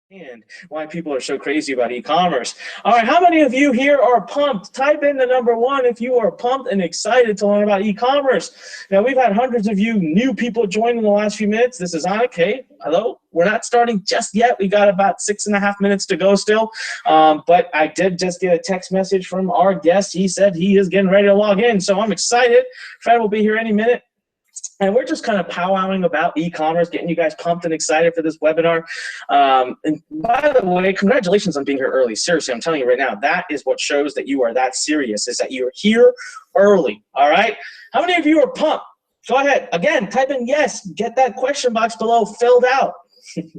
And why people are so crazy about e-commerce. All right, how many of you here are pumped? Type in the number one if you are pumped and excited to learn about e-commerce. Now, we've had hundreds of you new people join in the last few minutes. This is Anik. Hey, hello. We're not starting just yet. We got about 6.5 minutes to go still. But I did just get a text message from our guest. He said he is getting ready to log in, so I'm excited. Fred will be here any minute. And we're just kind of powwowing about e-commerce, getting you guys pumped and excited for this webinar. And by the way, congratulations on being here early. Seriously, I'm telling you right now, that is what shows that you are that serious, is that you're here early, all right? How many of you are pumped? Go ahead. Again, type in yes. Get that question box below filled out.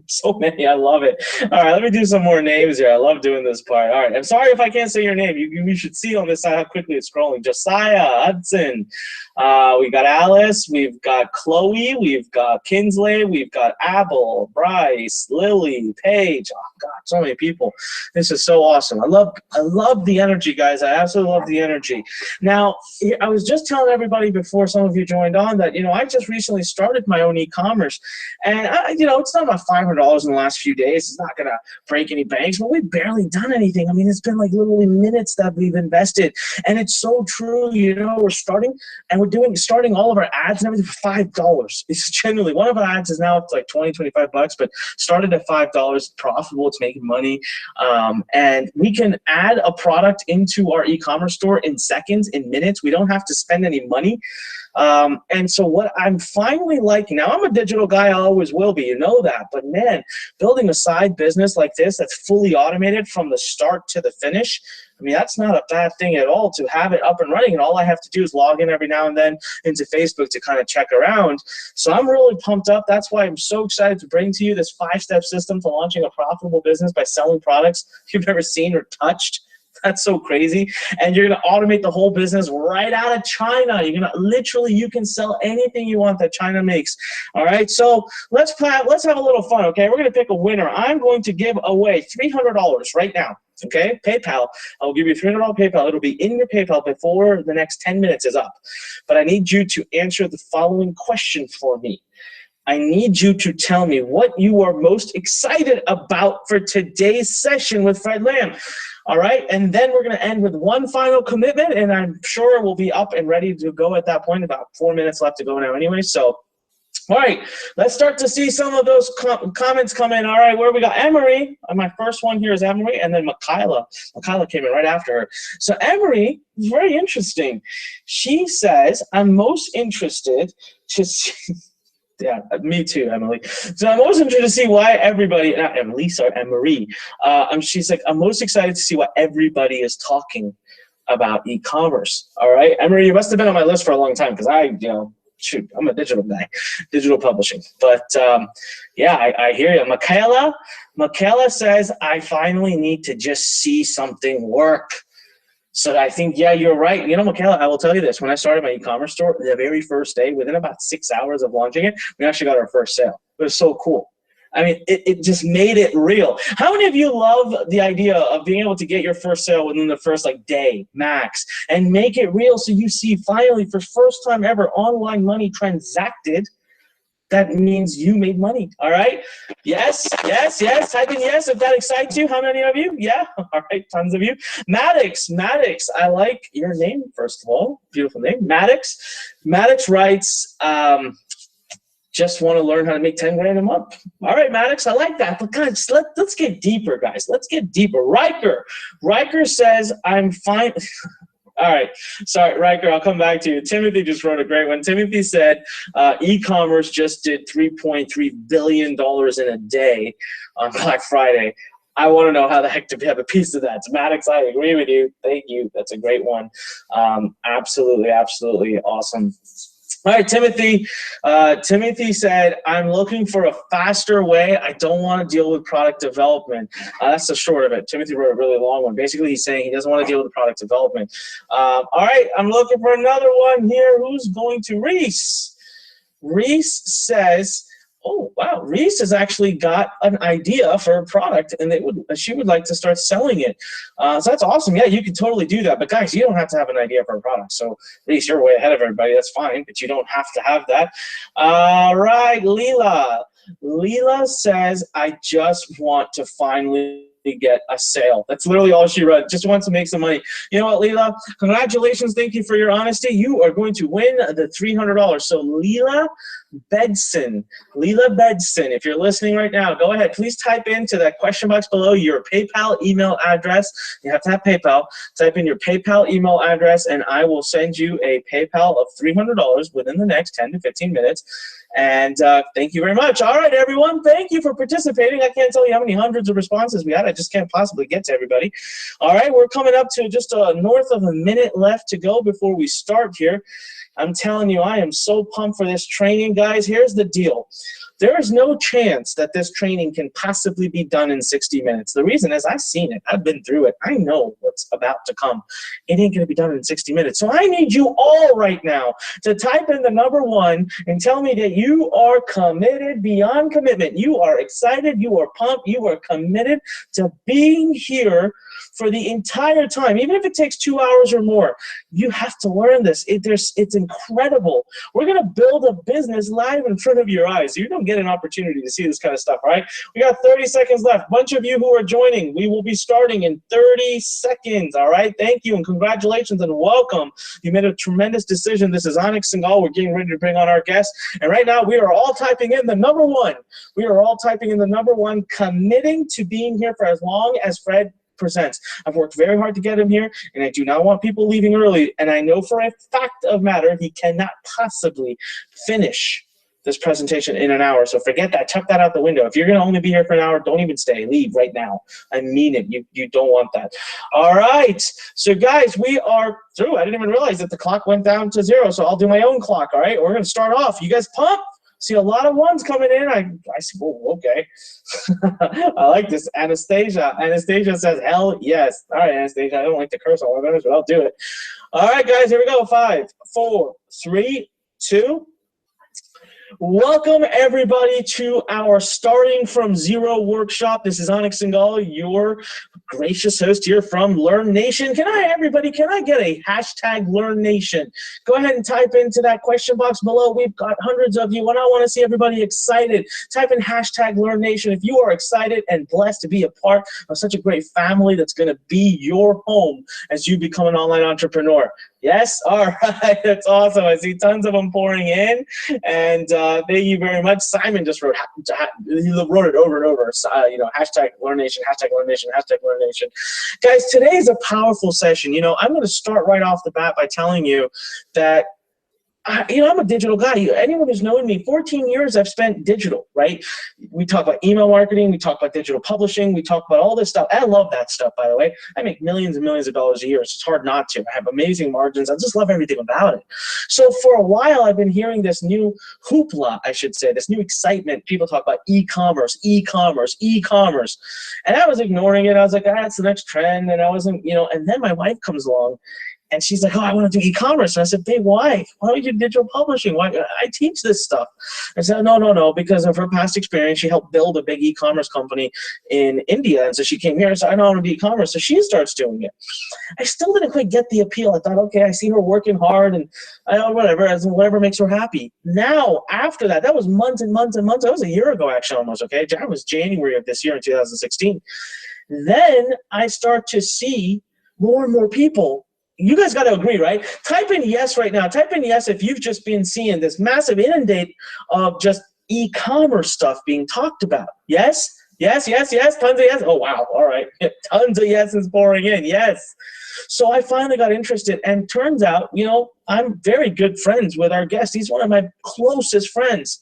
So many, I love it. All right, let me do some more names here. I love doing this part. All right, I'm sorry if I can't say your name. You should see on this side how quickly it's scrolling. Josiah, Hudson, we got Alice, we've got Chloe, we've got Kinsley, we've got Abel, Bryce, Lily, Paige. Oh God, so many people. This is so awesome. I love the energy, guys. I absolutely love the energy. Now, I was just telling everybody before some of you joined on that, I just recently started my own e-commerce, and it's not my $500 in the last few days. It's not going to break any banks, but we've barely done anything. I mean, it's been like literally minutes that we've invested. And it's so true, we're starting and we're starting all of our ads and everything for $5. It's genuinely, one of our ads is now up to like 20, 25 bucks, but started at $5, profitable, it's making money. And we can add a product into our e-commerce store in seconds, in minutes. We don't have to spend any money. And so what I'm finally liking, now I'm a digital guy, I always will be, you know that, but man, building a side business like this that's fully automated from the start to the finish, I mean, that's not a bad thing at all to have it up and running, and all I have to do is log in every now and then into Facebook to kind of check around. So I'm really pumped up. That's why I'm so excited to bring to you this 5-step system to launching a profitable business by selling products you've never seen or touched. That's so crazy. And you're going to automate the whole business right out of China. You're going to literally, you can sell anything you want that China makes. All right. So let's have a little fun. Okay. We're going to pick a winner. I'm going to give away $300 right now. Okay. PayPal. I'll give you $300 PayPal. It'll be in your PayPal before the next 10 minutes is up. But I need you to answer the following question for me. I need you to tell me what you are most excited about for today's session with Fred Lam. All right, and then we're going to end with one final commitment, and I'm sure we'll be up and ready to go at that point. About 4 minutes left to go now anyway. So, all right, let's start to see some of those comments come in. All right, where we got Emery. My first one here is Emery, and then Michaela. Michaela came in right after her. So Emery, very interesting. She says, I'm most interested to see... Yeah, me too, Emily. So I'm most interested to see why everybody, not Emily, sorry, Anne-Marie. She's like, I'm most excited to see what everybody is talking about e-commerce. All right, Emery, you must have been on my list for a long time because shoot, I'm a digital guy, digital publishing. But yeah, I hear you. Michaela says, I finally need to just see something work. So I think, yeah, you're right. Michaela, I will tell you this. When I started my e-commerce store, the very first day, within about 6 hours of launching it, we actually got our first sale. It was so cool. I mean, it just made it real. How many of you love the idea of being able to get your first sale within the first day max and make it real so you see finally for first time ever online money transacted? That means you made money, all right? Yes, yes, yes. Type in yes if that excites you. How many of you? Yeah, all right, tons of you. Maddox, I like your name, first of all. Beautiful name, Maddox. Maddox writes, just want to learn how to make 10 grand a month. All right, Maddox, I like that. But guys, let's get deeper, guys. Let's get deeper. Riker says, I'm fine. All right. Sorry, Riker, I'll come back to you. Timothy just wrote a great one. Timothy said e-commerce just did $3.3 billion in a day on Black Friday. I want to know how the heck to have a piece of that. So Maddox, I agree with you. Thank you. That's a great one. Absolutely, absolutely awesome. All right, Timothy. Timothy said, I'm looking for a faster way. I don't want to deal with product development. That's the short of it. Timothy wrote a really long one. Basically, he's saying he doesn't want to deal with product development. All right, I'm looking for another one here. Who's going to Reese? Reese says, oh, wow, Reese has actually got an idea for a product, and she would like to start selling it. So that's awesome. Yeah, you can totally do that. But, guys, you don't have to have an idea for a product. So, Reese, you're way ahead of everybody. That's fine, but you don't have to have that. All right, Leela. Leela says, I just want to finally get a sale. That's literally all she wrote. Just wants to make some money. You know what, Leela? Congratulations. Thank you for your honesty. You are going to win the $300. So Leela Bedson, if you're listening right now, go ahead. Please type into that question box below your PayPal email address. You have to have PayPal. Type in your PayPal email address, and I will send you a PayPal of $300 within the next 10 to 15 minutes. And thank you very much. All right, everyone. Thank you for participating. I can't tell you how many hundreds of responses we had. I just can't possibly get to everybody. All right, we're coming up to just north of a minute left to go before we start here. I'm telling you, I am so pumped for this training, guys. Here's the deal. There is no chance that this training can possibly be done in 60 minutes. The reason is I've seen it. I've been through it. I know what's about to come. It ain't going to be done in 60 minutes. So I need you all right now to type in the number 1 and tell me that you are committed beyond commitment. You are excited. You are pumped. You are committed to being here for the entire time. Even if it takes 2 hours or more, you have to learn this. It's incredible. We're going to build a business live in front of your eyes. You don't get an opportunity to see this kind of stuff, all right? We got 30 seconds left. Bunch of you who are joining, we will be starting in 30 seconds, all right? Thank you and congratulations and welcome. You made a tremendous decision. This is Anik Singhal. We're getting ready to bring on our guest. And right now we are all typing in the number 1. We are all typing in the number 1, committing to being here for as long as Fred presents. I've worked very hard to get him here, and I do not want people leaving early. And I know for a fact of matter, he cannot possibly finish this presentation in an hour. So forget that. Chuck that out the window. If you're going to only be here for an hour, don't even stay. Leave right now. I mean it. You don't want that. All right. So guys, we are through. I didn't even realize that the clock went down to 0. So I'll do my own clock. All right. We're going to start off. You guys pumped? See a lot of 1s coming in. I see, oh, okay. I like this. Anastasia. Anastasia says, hell yes. All right, Anastasia. I don't like to curse on webinars, but I'll do it. All right, guys, here we go. 5, 4, 3, 2. Welcome, everybody, to our Starting from Zero workshop. This is Anik Singhal, your gracious host here from Learn Nation. Can I get a hashtag Learn Nation? Go ahead and type into that question box below. We've got hundreds of you, and I want to see everybody excited. Type in hashtag Learn Nation if you are excited and blessed to be a part of such a great family that's going to be your home as you become an online entrepreneur. Yes? All right. That's awesome. I see tons of them pouring in. And thank you very much. Simon just wrote it over and over. Hashtag Learn Nation, hashtag Learn Nation, hashtag Learn Nation. Guys, today is a powerful session. I'm going to start right off the bat by telling you that I'm a digital guy. Anyone who's known me, 14 years I've spent digital, right? We talk about email marketing. We talk about digital publishing. We talk about all this stuff. I love that stuff, by the way. I make millions and millions of dollars a year. So it's hard not to. I have amazing margins. I just love everything about it. So for a while, I've been hearing this new hoopla, I should say, this new excitement. People talk about e-commerce, e-commerce, e-commerce. And I was ignoring it. I was like, that's the next trend. And I wasn't, and then my wife comes along. And she's like, oh, I want to do e-commerce. And I said, babe, why? Why don't you do digital publishing? Why? I teach this stuff. I said, no. Because of her past experience, she helped build a big e-commerce company in India. And so she came here and said, I know how to do e-commerce. So she starts doing it. I still didn't quite get the appeal. I thought, okay, I see her working hard and whatever makes her happy. Now, after that, that was months and months and months. That was a year ago, actually, almost, okay? That was January of this year in 2016. Then I start to see more and more people. You guys got to agree, right? Type in yes right now. Type in yes if you've just been seeing this massive inundate of just e-commerce stuff being talked about. Yes? Yes, yes, yes. Tons of yes. Oh, wow. All right. Tons of yeses pouring in. Yes. So I finally got interested, and turns out, I'm very good friends with our guest. He's one of my closest friends.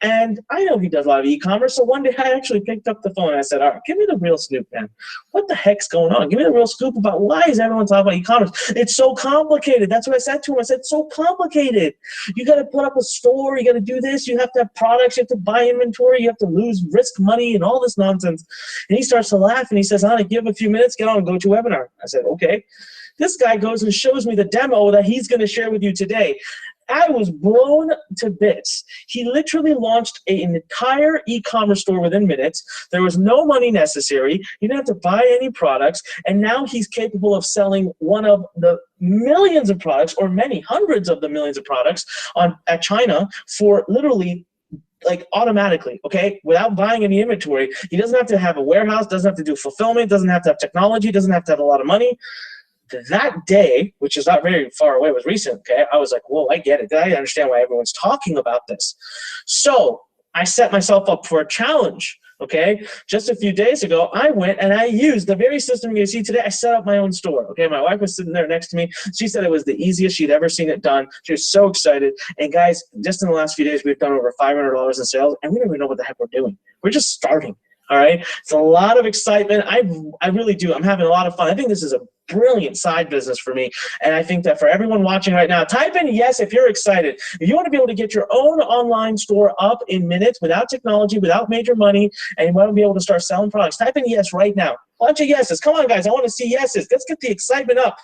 And I know he does a lot of e-commerce, so one day I actually picked up the phone and I said, all right, give me the real scoop, man. What the heck's going on? Give me the real scoop about why is everyone talking about e-commerce? It's so complicated. That's what I said to him. I said, it's so complicated. You got to put up a store. You got to do this. You have to have products. You have to buy inventory. You have to risk money and all this nonsense. And he starts to laugh and he says, Anik, give a few minutes, get on GoToWebinar. I said, okay. This guy goes and shows me the demo that he's going to share with you today. I was blown to bits. He literally launched an entire e-commerce store within minutes. There was no money necessary. You didn't have to buy any products. And now he's capable of selling one of the millions of products, or many hundreds of the millions of products at China for literally like automatically, okay, without buying any inventory. He doesn't have to have a warehouse, doesn't have to do fulfillment, doesn't have to have technology, doesn't have to have a lot of money. That day, which is not very far away, was recent, okay, I was like, whoa, I get it. I understand why everyone's talking about this. So I set myself up for a challenge. Okay, just a few days ago, I went and I used the very system you see today. I set up my own store. Okay, my wife was sitting there next to me. She said it was the easiest she'd ever seen it done. She was so excited. And guys, just in the last few days, we've done over $500 in sales, and we don't even know what the heck we're doing. We're just starting. All right, it's a lot of excitement. I really do. I'm having a lot of fun. I think this is a brilliant side business for me, and I think that for everyone watching right now, type in yes if you're excited. If you want to be able to get your own online store up in minutes without technology, without major money, and you want to be able to start selling products, type in yes right now. Bunch of yeses. Come on, guys. I want to see yeses. Let's get the excitement up.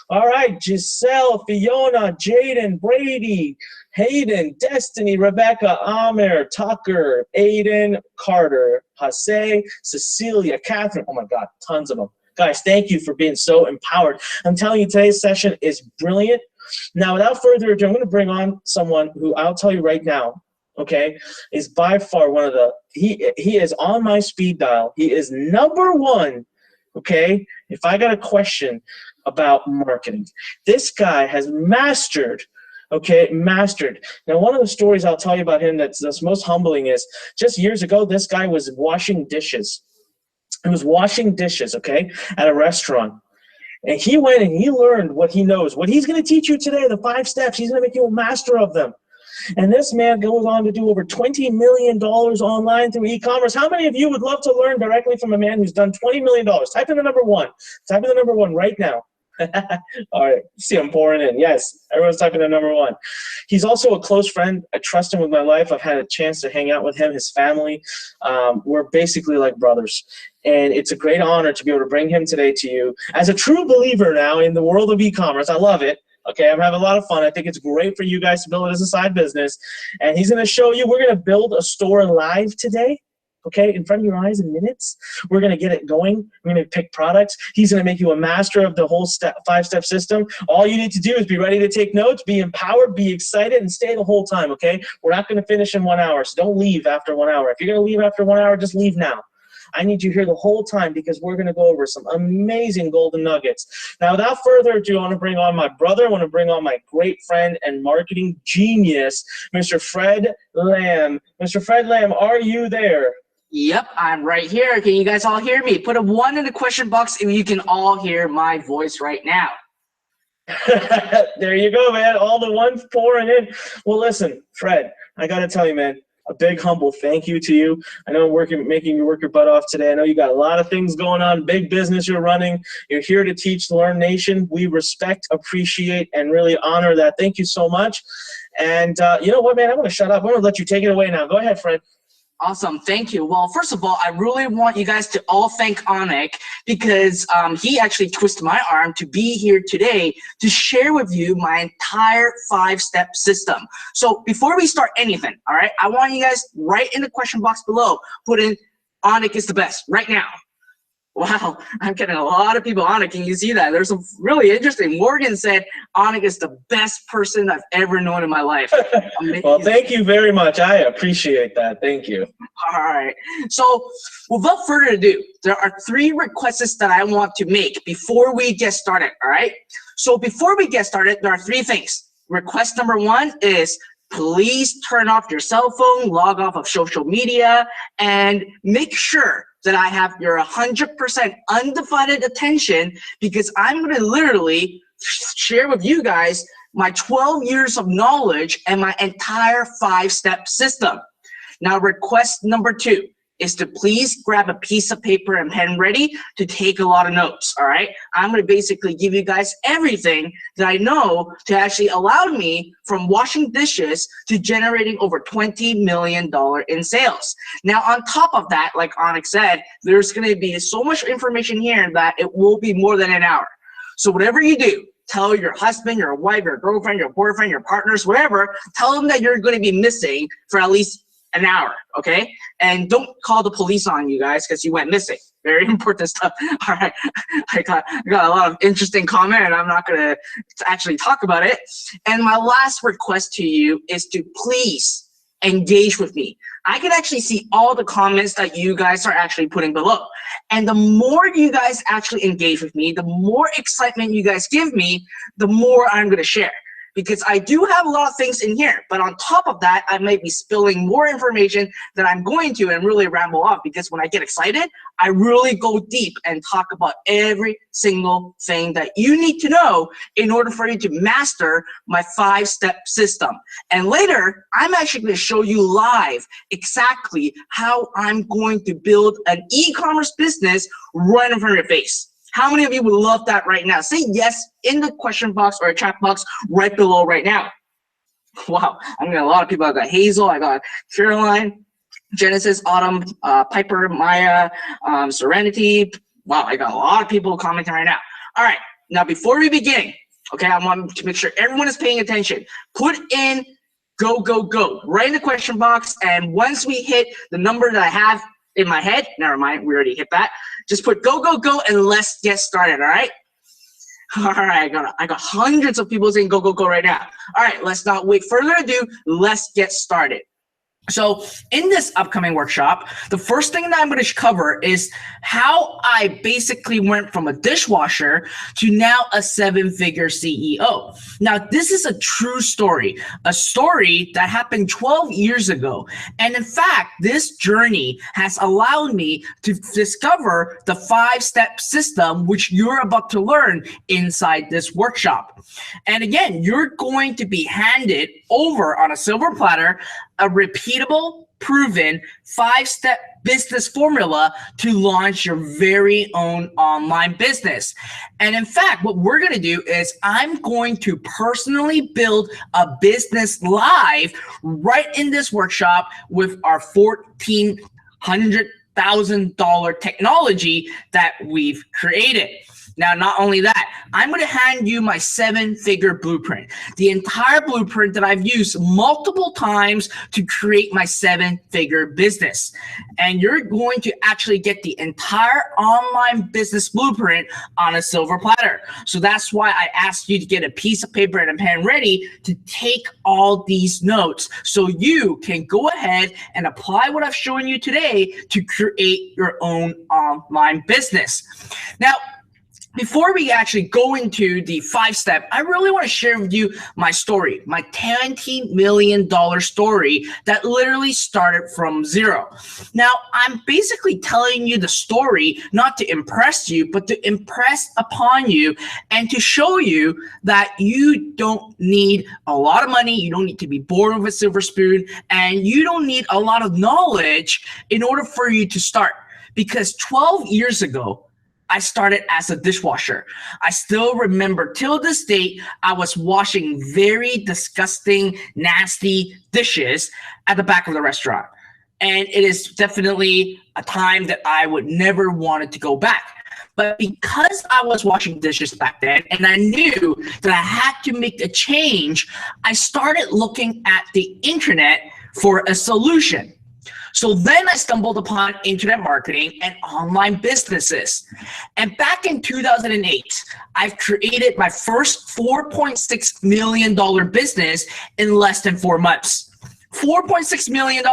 All right, Giselle, Fiona, Jaden, Brady, Hayden, Destiny, Rebecca, Amir, Tucker, Aiden, Carter, Hase, Cecilia, Catherine. Oh my God, tons of them. Guys, thank you for being so empowered. I'm telling you, today's session is brilliant. Now, without further ado, I'm going to bring on someone who I'll tell you right now, okay, is by far one of the, he is on my speed dial. He is number one, okay, if I got a question about marketing. This guy has mastered. Now, one of the stories I'll tell you about him that's most humbling is just years ago, this guy was washing dishes. He was washing dishes, okay, at a restaurant. And he went and he learned what he knows. What he's going to teach you today, the 5 steps, he's going to make you a master of them. And this man goes on to do over $20 million online through e-commerce. How many of you would love to learn directly from a man who's done $20 million? Type in the number 1. Type in the number 1 right now. All right, see, I'm pouring in. Yes, everyone's typing in number 1. He's also a close friend. I trust him with my life. I've had a chance to hang out with him, his family. We're basically like brothers. And it's a great honor to be able to bring him today to you as a true believer now in the world of e-commerce. I love it. Okay, I'm having a lot of fun. I think it's great for you guys to build it as a side business. And he's going to show you, we're going to build a store live today. Okay, in front of your eyes in minutes. We're going to get it going. We're going to pick products. He's going to make you a master of the whole 5-step system. All you need to do is be ready to take notes, be empowered, be excited, and stay the whole time, okay? We're not going to finish in 1 hour, so don't leave after 1 hour. If you're going to leave after 1 hour, just leave now. I need you here the whole time because we're going to go over some amazing golden nuggets. Now, without further ado, I want to bring on my brother. I want to bring on my great friend and marketing genius, Mr. Fred Lamb. Mr. Fred Lamb, are you there? Yep, I'm right here. Can you guys all hear me? Put a 1 in the question box if you can all hear my voice right now. There you go, man. All the ones pouring in. Well, listen, Fred, I got to tell you, man, a big humble thank you to you. I know I'm making you work your butt off today. I know you got a lot of things going on, big business you're running. You're here to teach the Learn Nation. We respect, appreciate, and really honor that. Thank you so much. And you know what, man? I'm going to shut up. I'm going to let you take it away now. Go ahead, Fred. Awesome, thank you. Well, first of all, I really want you guys to all thank Anik because he actually twisted my arm to be here today to share with you my entire 5-step system. So before we start anything, all right, I want you guys right in the question box below, put in Anik is the best right now. Wow, I'm getting a lot of people on it. Can you see that? There's some really interesting. Morgan said Anik is the best person I've ever known in my life. Well, thank you very much. I appreciate that. Thank you. All right. So without further ado, there are 3 requests that I want to make before we get started. All right. So before we get started, there are 3 things. Request number 1 is please turn off your cell phone, log off of social media, and make sure that I have your 100% undivided attention because I'm going to literally share with you guys my 12 years of knowledge and my entire 5-step system. Now, request number 2 is to please grab a piece of paper and pen ready to take a lot of notes, all right? I'm gonna basically give you guys everything that I know to actually allow me from washing dishes to generating over $20 million in sales. Now, on top of that, like Anik said, there's gonna be so much information here that it will be more than an hour. So whatever you do, tell your husband, your wife, your girlfriend, your boyfriend, your partners, whatever, tell them that you're gonna be missing for at least an hour, okay? And don't call the police on you guys because you went missing. Very important stuff. All right, I got a lot of interesting comment and I'm not gonna actually talk about it. And my last request to you is to please engage with me. I can actually see all the comments that you guys are actually putting below. And the more you guys actually engage with me, the more excitement you guys give me, the more I'm going to share. Because I do have a lot of things in here, but on top of that, I might be spilling more information that I'm going to and really ramble off, because when I get excited, I really go deep and talk about every single thing that you need to know in order for you to master my 5-step system. And later, I'm actually going to show you live exactly how I'm going to build an e-commerce business right in front of your face. How many of you would love that right now? Say yes in the question box or chat box right below right now. Wow, I'm getting a lot of people. I got Hazel, I got Caroline, Genesis, Autumn, Piper, Maya, Serenity. Wow, I got a lot of people commenting right now. All right, now before we begin, okay, I want to make sure everyone is paying attention. Put in go, go, go right in the question box, and once we hit the number that I have in my head, never mind, we already hit that. Just put go, go, go, and let's get started, all right? All right, I got hundreds of people saying go, go, go right now. All right, let's not wait further ado. Let's get started. So in this upcoming workshop, the first thing that I'm going to cover is how I basically went from a dishwasher to now a 7-figure CEO. Now, this is a true story, a story that happened 12 years ago. And in fact, this journey has allowed me to discover the 5-step system, which you're about to learn inside this workshop. And again, you're going to be handed over on a silver platter a repeatable, proven 5-step business formula to launch your very own online business. And in fact, what we're going to do is I'm going to personally build a business live right in this workshop with our $1,400,000 technology that we've created. Now, not only that, I'm going to hand you my 7-figure blueprint, the entire blueprint that I've used multiple times to create my 7-figure business. And you're going to actually get the entire online business blueprint on a silver platter. So that's why I asked you to get a piece of paper and a pen ready to take all these notes so you can go ahead and apply what I've shown you today to create your own online business. Now, before we actually go into the 5-step, I really want to share with you my story, my $20 million story that literally started from zero. Now, I'm basically telling you the story not to impress you, but to impress upon you and to show you that you don't need a lot of money, you don't need to be born with a silver spoon, and you don't need a lot of knowledge in order for you to start. Because 12 years ago, I started as a dishwasher. I still remember till this date, I was washing very disgusting, nasty dishes at the back of the restaurant. And it is definitely a time that I would never wanted to go back. But because I was washing dishes back then and I knew that I had to make a change, I started looking at the internet for a solution. So then I stumbled upon internet marketing and online businesses. And back in 2008, I've created my first $4.6 million business in less than 4 months. $4.6 million.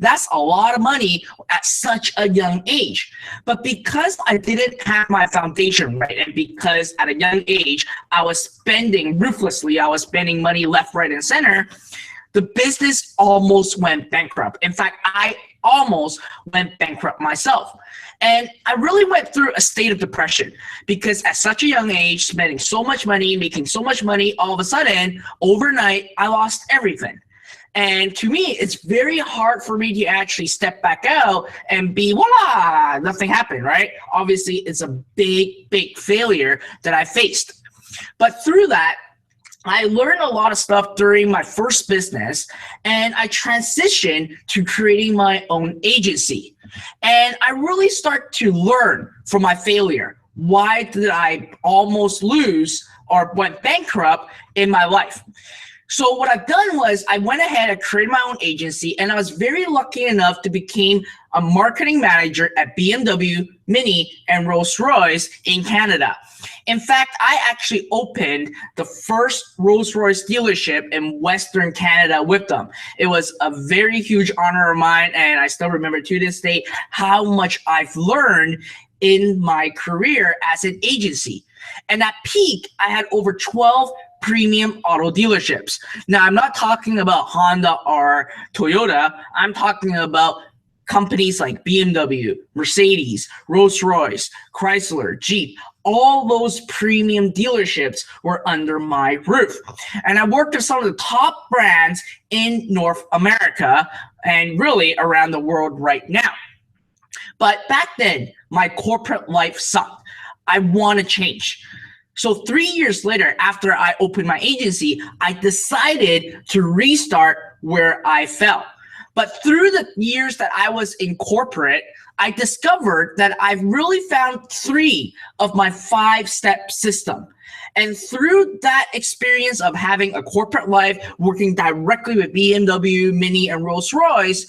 That's a lot of money at such a young age. But because I didn't have my foundation right, and because at a young age, I was spending ruthlessly, I was spending money left, right, and center, the business almost went bankrupt. In fact, I almost went bankrupt myself. And I really went through a state of depression because at such a young age, spending so much money, making so much money, all of a sudden, overnight, I lost everything. And to me, it's very hard for me to actually step back out and be, voila, nothing happened, right? Obviously, it's a big, big failure that I faced. But through that, I learned a lot of stuff during my first business, and I transitioned to creating my own agency. And I really start to learn from my failure. Why did I almost lose or went bankrupt in my life? So what I've done was I went ahead, I created my own agency, and I was very lucky enough to become a marketing manager at BMW, Mini, and Rolls-Royce in Canada. In fact, I actually opened the first Rolls-Royce dealership in Western Canada with them. It was a very huge honor of mine, and I still remember to this day how much I've learned in my career as an agency. And at peak, I had over 12 premium auto dealerships. Now, I'm not talking about Honda or Toyota. I'm talking about companies like BMW, Mercedes, Rolls-Royce, Chrysler, Jeep. All those premium dealerships were under my roof. And I worked with some of the top brands in North America and really around the world right now. But back then, my corporate life sucked. I want to change. So 3 years later, after I opened my agency, I decided to restart where I fell. But through the years that I was in corporate, I discovered that I've really found 3 of my 5-step system. And through that experience of having a corporate life, working directly with BMW, Mini, and Rolls-Royce,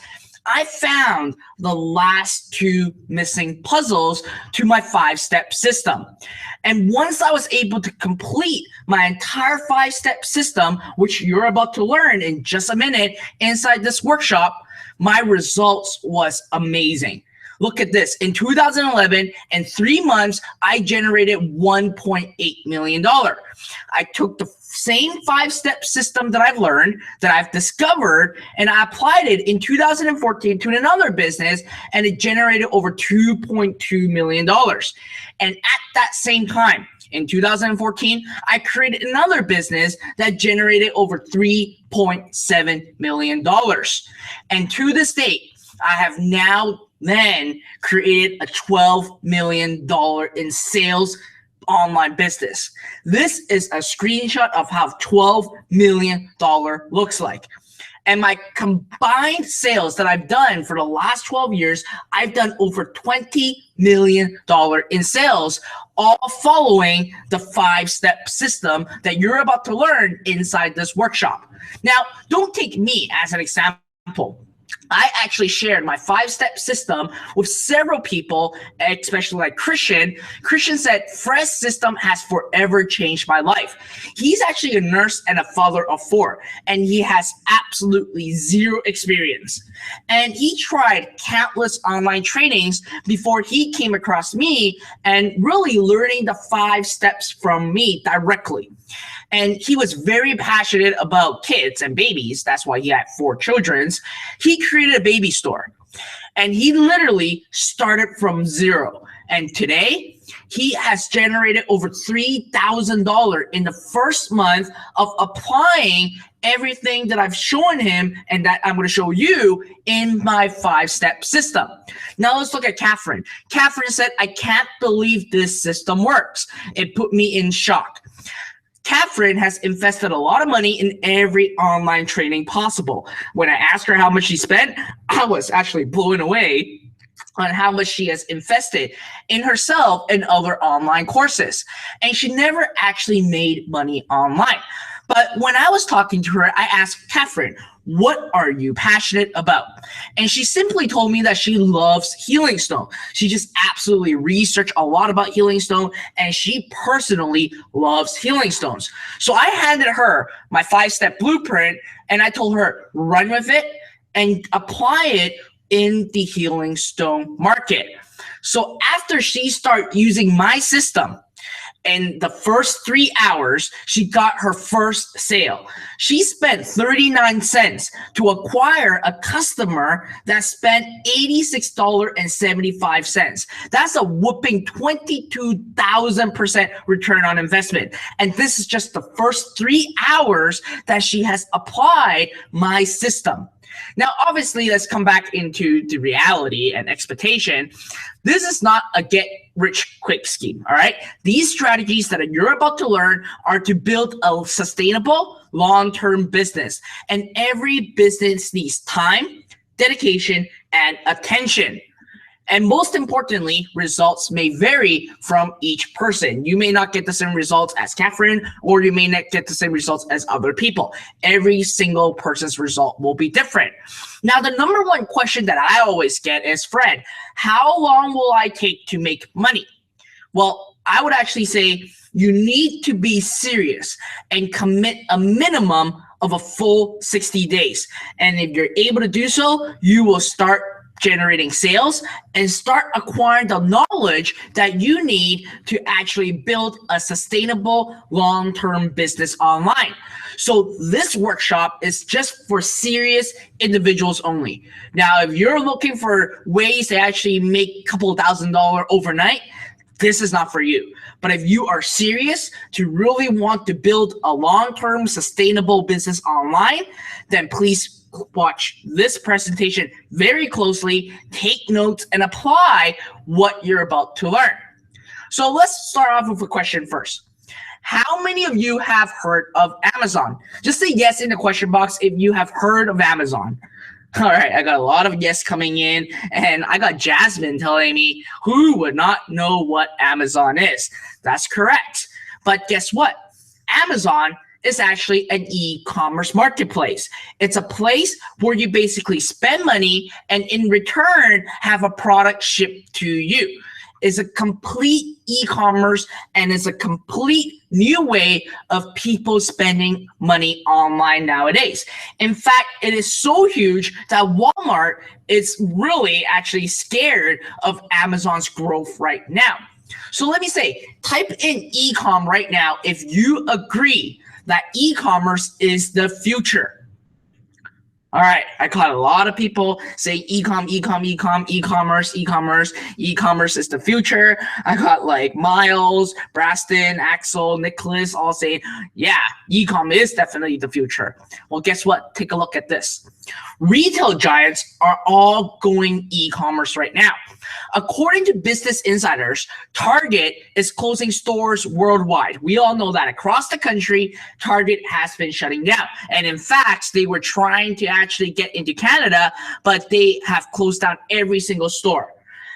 I found the last 2 missing puzzles to my 5-step system. And once I was able to complete my entire 5-step system, which you're about to learn in just a minute inside this workshop, my results was amazing. Look at this. In 2011, in 3 months, I generated $1.8 million. I took the same 5-step system that I've learned, that I've discovered, and I applied it in 2014 to another business, and it generated over $2.2 million. And at that same time, in 2014, I created another business that generated over $3.7 million. And to this date, I have now then created a $12 million in sales online business. This is a screenshot of how $12 million looks like. And my combined sales that I've done for the last 12 years, I've done over $20 million in sales, all following the 5-step system that you're about to learn inside this workshop. Now, don't take me as an example. I actually shared my 5-step system with several people, especially like Christian. Christian said, Fred's system has forever changed my life. He's actually a nurse and a father of 4, and he has absolutely 0 experience. And he tried countless online trainings before he came across me and really learning the 5 steps from me directly. And he was very passionate about kids and babies. That's why he had 4 children. He created a baby store. And he literally started from 0. And today, he has generated over $3,000 in the first month of applying everything that I've shown him and that I'm going to show you in my 5-step system. Now let's look at Catherine. Catherine said, I can't believe this system works. It put me in shock. Catherine has invested a lot of money in every online training possible. When I asked her how much she spent, I was actually blown away on how much she has invested in herself and other online courses. And she never actually made money online. But when I was talking to her, I asked Catherine, what are you passionate about? And she simply told me that she loves Healing Stone. She just absolutely researched a lot about Healing Stone, and she personally loves Healing Stones. So I handed her my 5-step blueprint, and I told her, run with it and apply it in the Healing Stone market. So after she started using my system, in the first 3 hours, she got her first sale. She spent 39 cents to acquire a customer that spent $86.75. That's a whooping 22,000% return on investment. And this is just the first 3 hours that she has applied my system. Now, obviously, let's come back into the reality and expectation. This is not a get-rich-quick scheme, all right? These strategies that you're about to learn are to build a sustainable, long-term business. And every business needs time, dedication, and attention. And most importantly, results may vary from each person. You may not get the same results as Catherine, or you may not get the same results as other people. Every single person's result will be different. Now, the number one question that I always get is, Fred, how long will I take to make money? Well, I would actually say you need to be serious and commit a minimum of a full 60 days. And if you're able to do so, you will start generating sales and start acquiring the knowledge that you need to actually build a sustainable long-term business online. So this workshop is just for serious individuals only. Now, if you're looking for ways to actually make a couple $1,000 overnight, this is not for you. But if you are serious to really want to build a long-term sustainable business online, then please watch this presentation very closely, take notes, and apply what you're about to learn. So let's start off with a question first. How many of you have heard of Amazon? Just say yes in the question box if you have heard of Amazon. All right, I got a lot of yes coming in, and I got Jasmine telling me who would not know what Amazon is. That's correct. But guess what? Amazon is actually an e-commerce marketplace. It's a place where you basically spend money and in return have a product shipped to you. It's a complete e-commerce and it's a complete new way of people spending money online nowadays. In fact, it is so huge that Walmart is really actually scared of Amazon's growth right now. So let me say, type in e-com right now if you agree that e-commerce is the future. All right, I caught a lot of people say e-com, e-commerce is the future. I got like Miles, Braston, Axel, Nicholas all saying, yeah, e-com is definitely the future. Well, guess what? Take a look at this. Retail giants are all going e-commerce right now. According to Business Insiders, Target is closing stores worldwide. We all know that across the country, Target has been shutting down. And in fact, they were trying to actually get into Canada, but they have closed down every single store.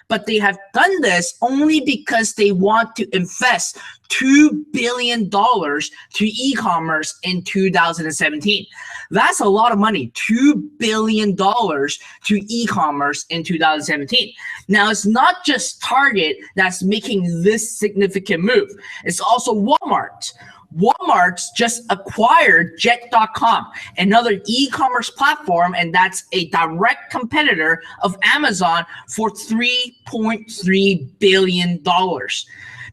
But they have done this only because they want to invest $2 billion to e-commerce in 2017. That's a lot of money, $2 billion to e-commerce in 2017. Now, it's not just Target that's making this significant move. It's also Walmart. Walmart just acquired Jet.com, another e-commerce platform, and that's a direct competitor of Amazon for $3.3 billion.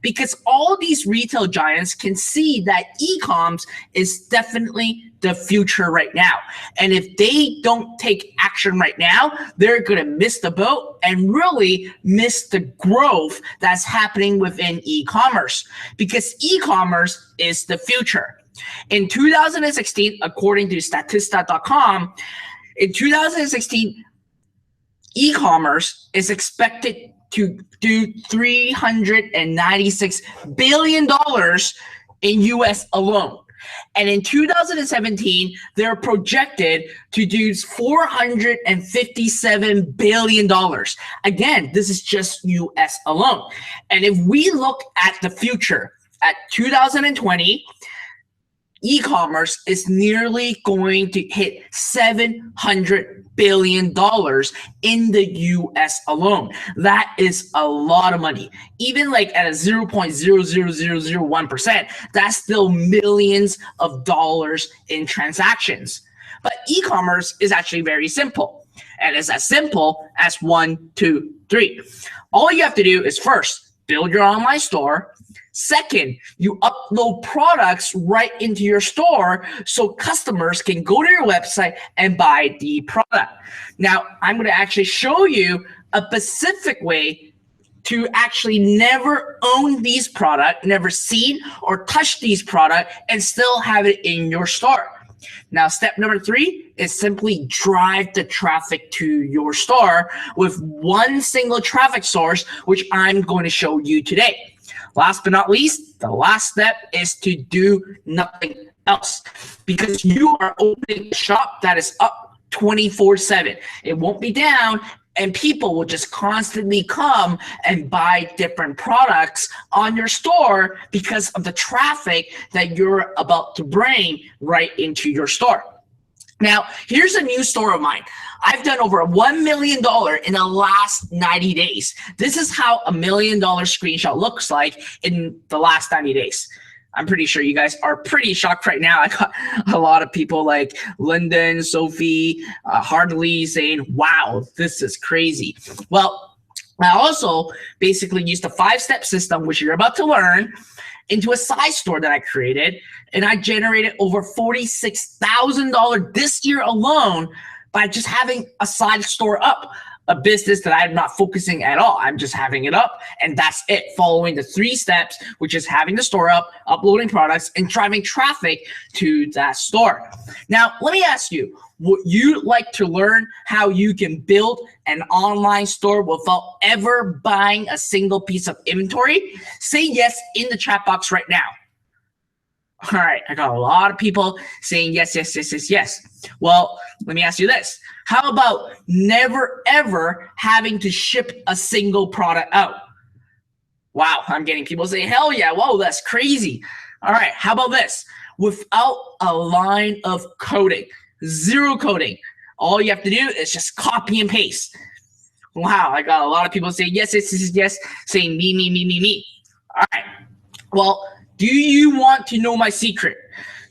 Because all these retail giants can see that e-coms is definitely the future right now. And if they don't take action right now, they're going to miss the boat and really miss the growth that's happening within e-commerce, because e-commerce is the future. In 2016, according to Statista.com, in 2016, e-commerce is expected to do $396 billion in US alone. And in 2017, they're projected to do $457 billion. Again, this is just US alone. And if we look at the future, at 2020, e-commerce is nearly going to hit $700 billion in the US alone. That is a lot of money. Even like at a 0.00001%, that's still millions of dollars in transactions. But e-commerce is actually very simple. And it's as simple as 1, 2, 3. All you have to do is first, build your online store. Second, you upload products right into your store so customers can go to your website and buy the product. Now, I'm going to actually show you a specific way to actually never own these products, never seen or touched these products, and still have it in your store. Now, step number 3 is simply drive the traffic to your store with one single traffic source, which I'm going to show you today. Last but not least, the last step is to do nothing else, because you are opening a shop that is up 24/7. It won't be down and people will just constantly come and buy different products on your store because of the traffic that you're about to bring right into your store. Now, here's a new store of mine. I've done over $1 million in the last 90 days. This is how $1 million screenshot looks like in the last 90 days. I'm pretty sure you guys are pretty shocked right now. I got a lot of people like Lyndon, Sophie, Hardly saying, wow, this is crazy. Well, I also basically used a 5-step system, which you're about to learn, into a size store that I created, and I generated over $46,000 this year alone by just having a side store up, a business that I'm not focusing at all. I'm just having it up, and that's it, following the 3 steps, which is having the store up, uploading products, and driving traffic to that store. Now, let me ask you, would you like to learn how you can build an online store without ever buying a single piece of inventory? Say yes in the chat box right now. All right, I got a lot of people saying yes, yes, yes, yes, yes. Well, let me ask you this. How about never ever having to ship a single product out? Wow, I'm getting people saying, hell yeah, whoa, that's crazy. All right, how about this? Without a line of coding, 0 coding. All you have to do is just copy and paste. Wow, I got a lot of people saying yes, yes, yes, yes, saying me, me, me, me, me. All right, well, do you want to know my secret?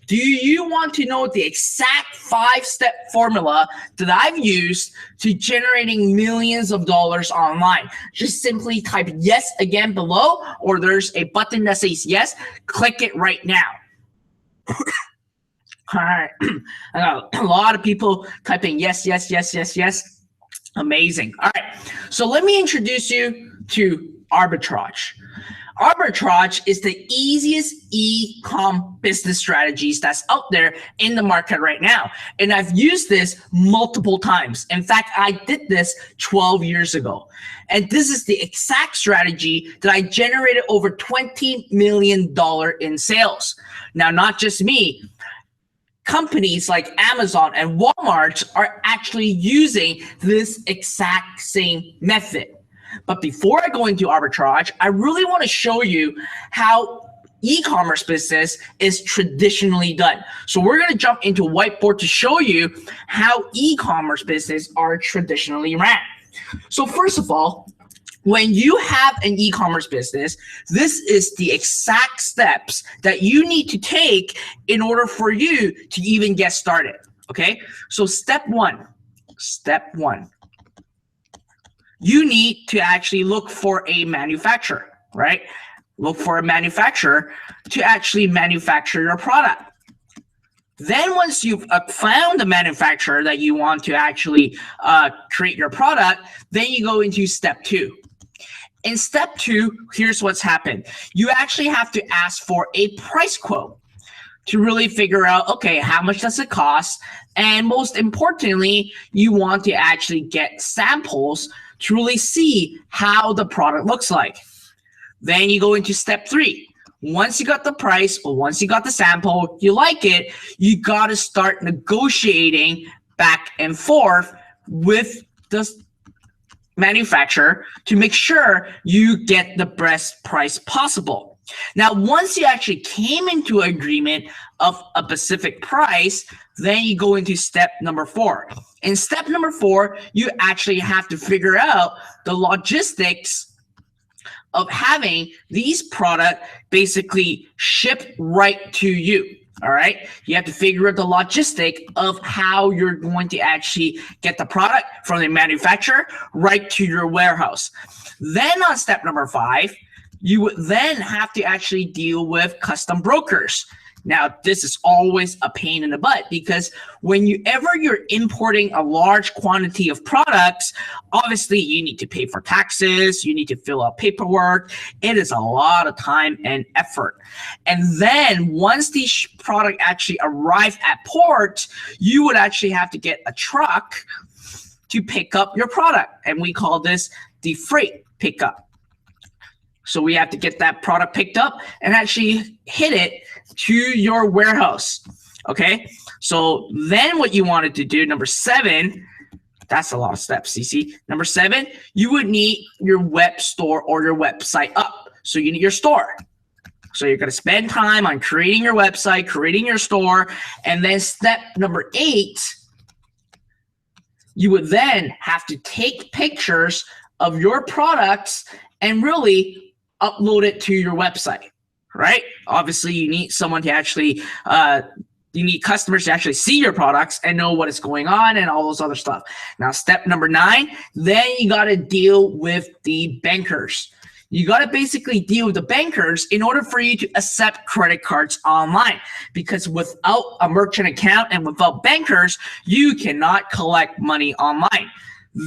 Do you want to know the exact 5-step formula that I've used to generating millions of dollars online? Just simply type yes again below, or there's a button that says yes. Click it right now. All right, I got a lot of people typing yes, yes, yes, yes, yes. Amazing. All right, so let me introduce you to arbitrage. Arbitrage is the easiest e-com business strategies that's out there in the market right now. And I've used this multiple times. In fact, I did this 12 years ago. And this is the exact strategy that I generated over $20 million in sales. Now, not just me. Companies like Amazon and Walmart are actually using this exact same method. But before I go into arbitrage, I really want to show you how e-commerce business is traditionally done. So we're going to jump into whiteboard to show you how e-commerce business are traditionally ran. So first of all, when you have an e-commerce business, this is the exact steps that you need to take in order for you to even get started. Okay, so step one, you need to actually look for a manufacturer, right? Look for a manufacturer to actually manufacture your product. Then once you've found the manufacturer that you want to actually create your product, then you go into step 2. In step 2, here's what's happened. You actually have to ask for a price quote to really figure out, okay, how much does it cost? And most importantly, you want to actually get samples to really see how the product looks like. Then you go into step 3. Once you got the price, or once you got the sample, you like it, you got to start negotiating back and forth with the manufacturer to make sure you get the best price possible. Now, once you actually came into agreement of a specific price, then you go into step number 4. In step number 4, you actually have to figure out the logistics of having these products basically shipped right to you. All right, you have to figure out the logistic of how you're going to actually get the product from the manufacturer right to your warehouse. Then on step number 5, you would then have to actually deal with custom brokers. Now, this is always a pain in the butt because whenever you're importing a large quantity of products, obviously you need to pay for taxes, you need to fill out paperwork. It is a lot of time and effort. And then once these products actually arrive at port, you would actually have to get a truck to pick up your product. And we call this the freight pickup. So we have to get that product picked up and actually hit it to your warehouse. Okay, so then what you wanted to do, number 7, That's a lot of steps, you see. Number 7, you would need your web store or your website up. So you need your store. So you're going to spend time on creating your website, creating your store. And then step number 8, you would then have to take pictures of your products and really upload it to your website, right? Obviously, you need someone to actually you need customers to actually see your products and know what is going on and all those other stuff. Now, step number 9, then you got to deal with the bankers. You got to basically deal with the bankers in order for you to accept credit cards online, because without a merchant account and without bankers, you cannot collect money online.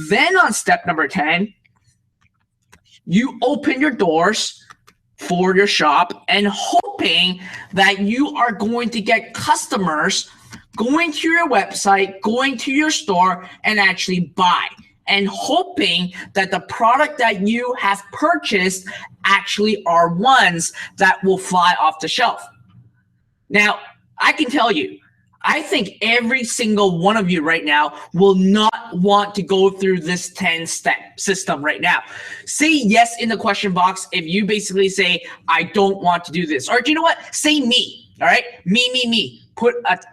Then on step number 10, you open your doors for your shop and hoping that you are going to get customers going to your website, going to your store, and actually buy, and hoping that the product that you have purchased actually are ones that will fly off the shelf. Now, I can tell you, I think every single one of you right now will not want to go through this 10-step system right now. Say yes in the question box if you basically say, I don't want to do this. Or do you know what? Say me, all right? Me.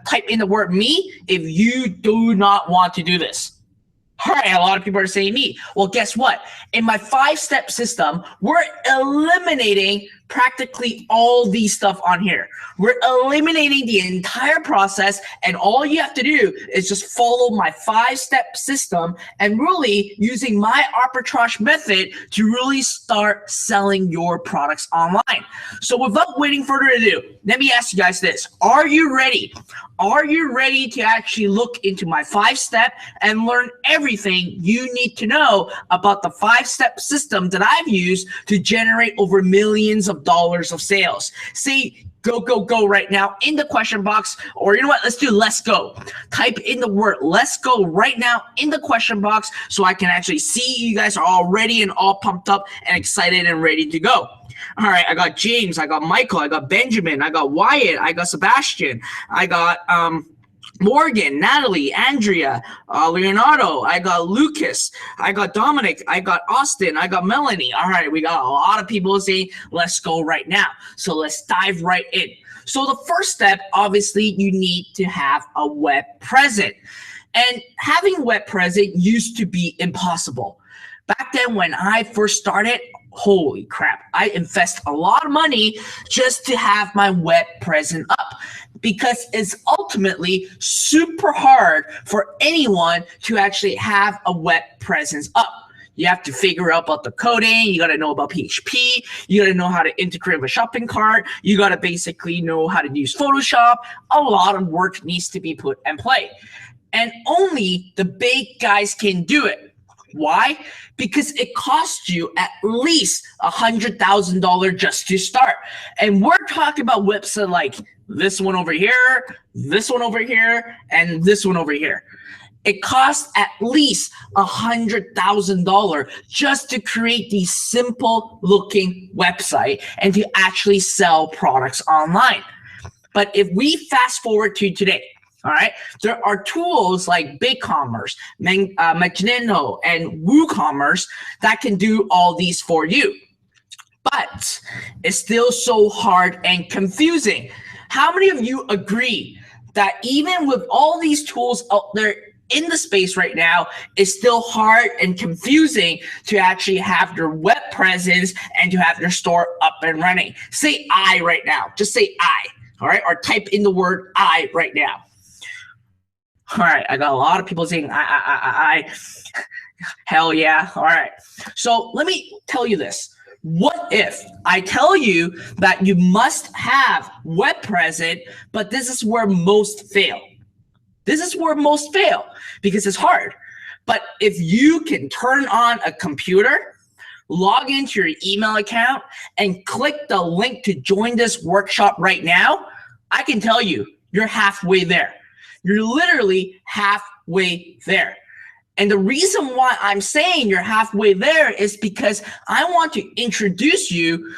Type in the word me if you do not want to do this. All right, a lot of people are saying me. Well, guess what? In my 5-step system, we're eliminating practically all these stuff on here. We're eliminating the entire process, and all you have to do is just follow my 5-step system and really using my arbitrage method to really start selling your products online. So without waiting further ado, let me ask you guys this. Are you ready? Are you ready to actually look into my 5-step and learn everything you need to know about the 5-step system that I've used to generate over millions of dollars of sales? Say go right now in the question box, or you know what, let's do let's go. Type in the word let's go right now in the question box so I can actually see you guys are all ready and all pumped up and excited and ready to go. All right, I got James, I got Michael, I got Benjamin, I got Wyatt, I got Sebastian, I got Morgan, Natalie, Andrea, Leonardo, I got Lucas, I got Dominic, I got Austin, I got Melanie. All right, we got a lot of people saying, let's go right now. So let's dive right in. So the first step, obviously, you need to have a web presence. And having a web presence used to be impossible. Back then when I first started, holy crap, I invest a lot of money just to have my web presence up, because it's ultimately super hard for anyone to actually have a web presence up. You have to figure out about the coding, you gotta know about PHP, you gotta know how to integrate with a shopping cart, you gotta basically know how to use Photoshop. A lot of work needs to be put in play. And only the big guys can do it. Why? Because it costs you at least $100,000 just to start. And we're talking about websites like this one over here, this one over here, and this one over here. It costs at least $100,000 just to create the simple looking website and to actually sell products online. But if we fast forward to today, all right, there are tools like BigCommerce, Magento, and WooCommerce that can do all these for you. But it's still so hard and confusing. How many of you agree that even with all these tools out there in the space right now, it's still hard and confusing to actually have your web presence and to have your store up and running? Say I right now. Just say I, all right? Or type in the word I right now. All right, I got a lot of people saying I. Hell yeah. All right. So let me tell you this. What if I tell you that you must have web presence, but this is where most fail? This is where most fail because it's hard. But if you can turn on a computer, log into your email account, and click the link to join this workshop right now, I can tell you, you're halfway there. You're literally halfway there. And the reason why I'm saying you're halfway there is because I want to introduce you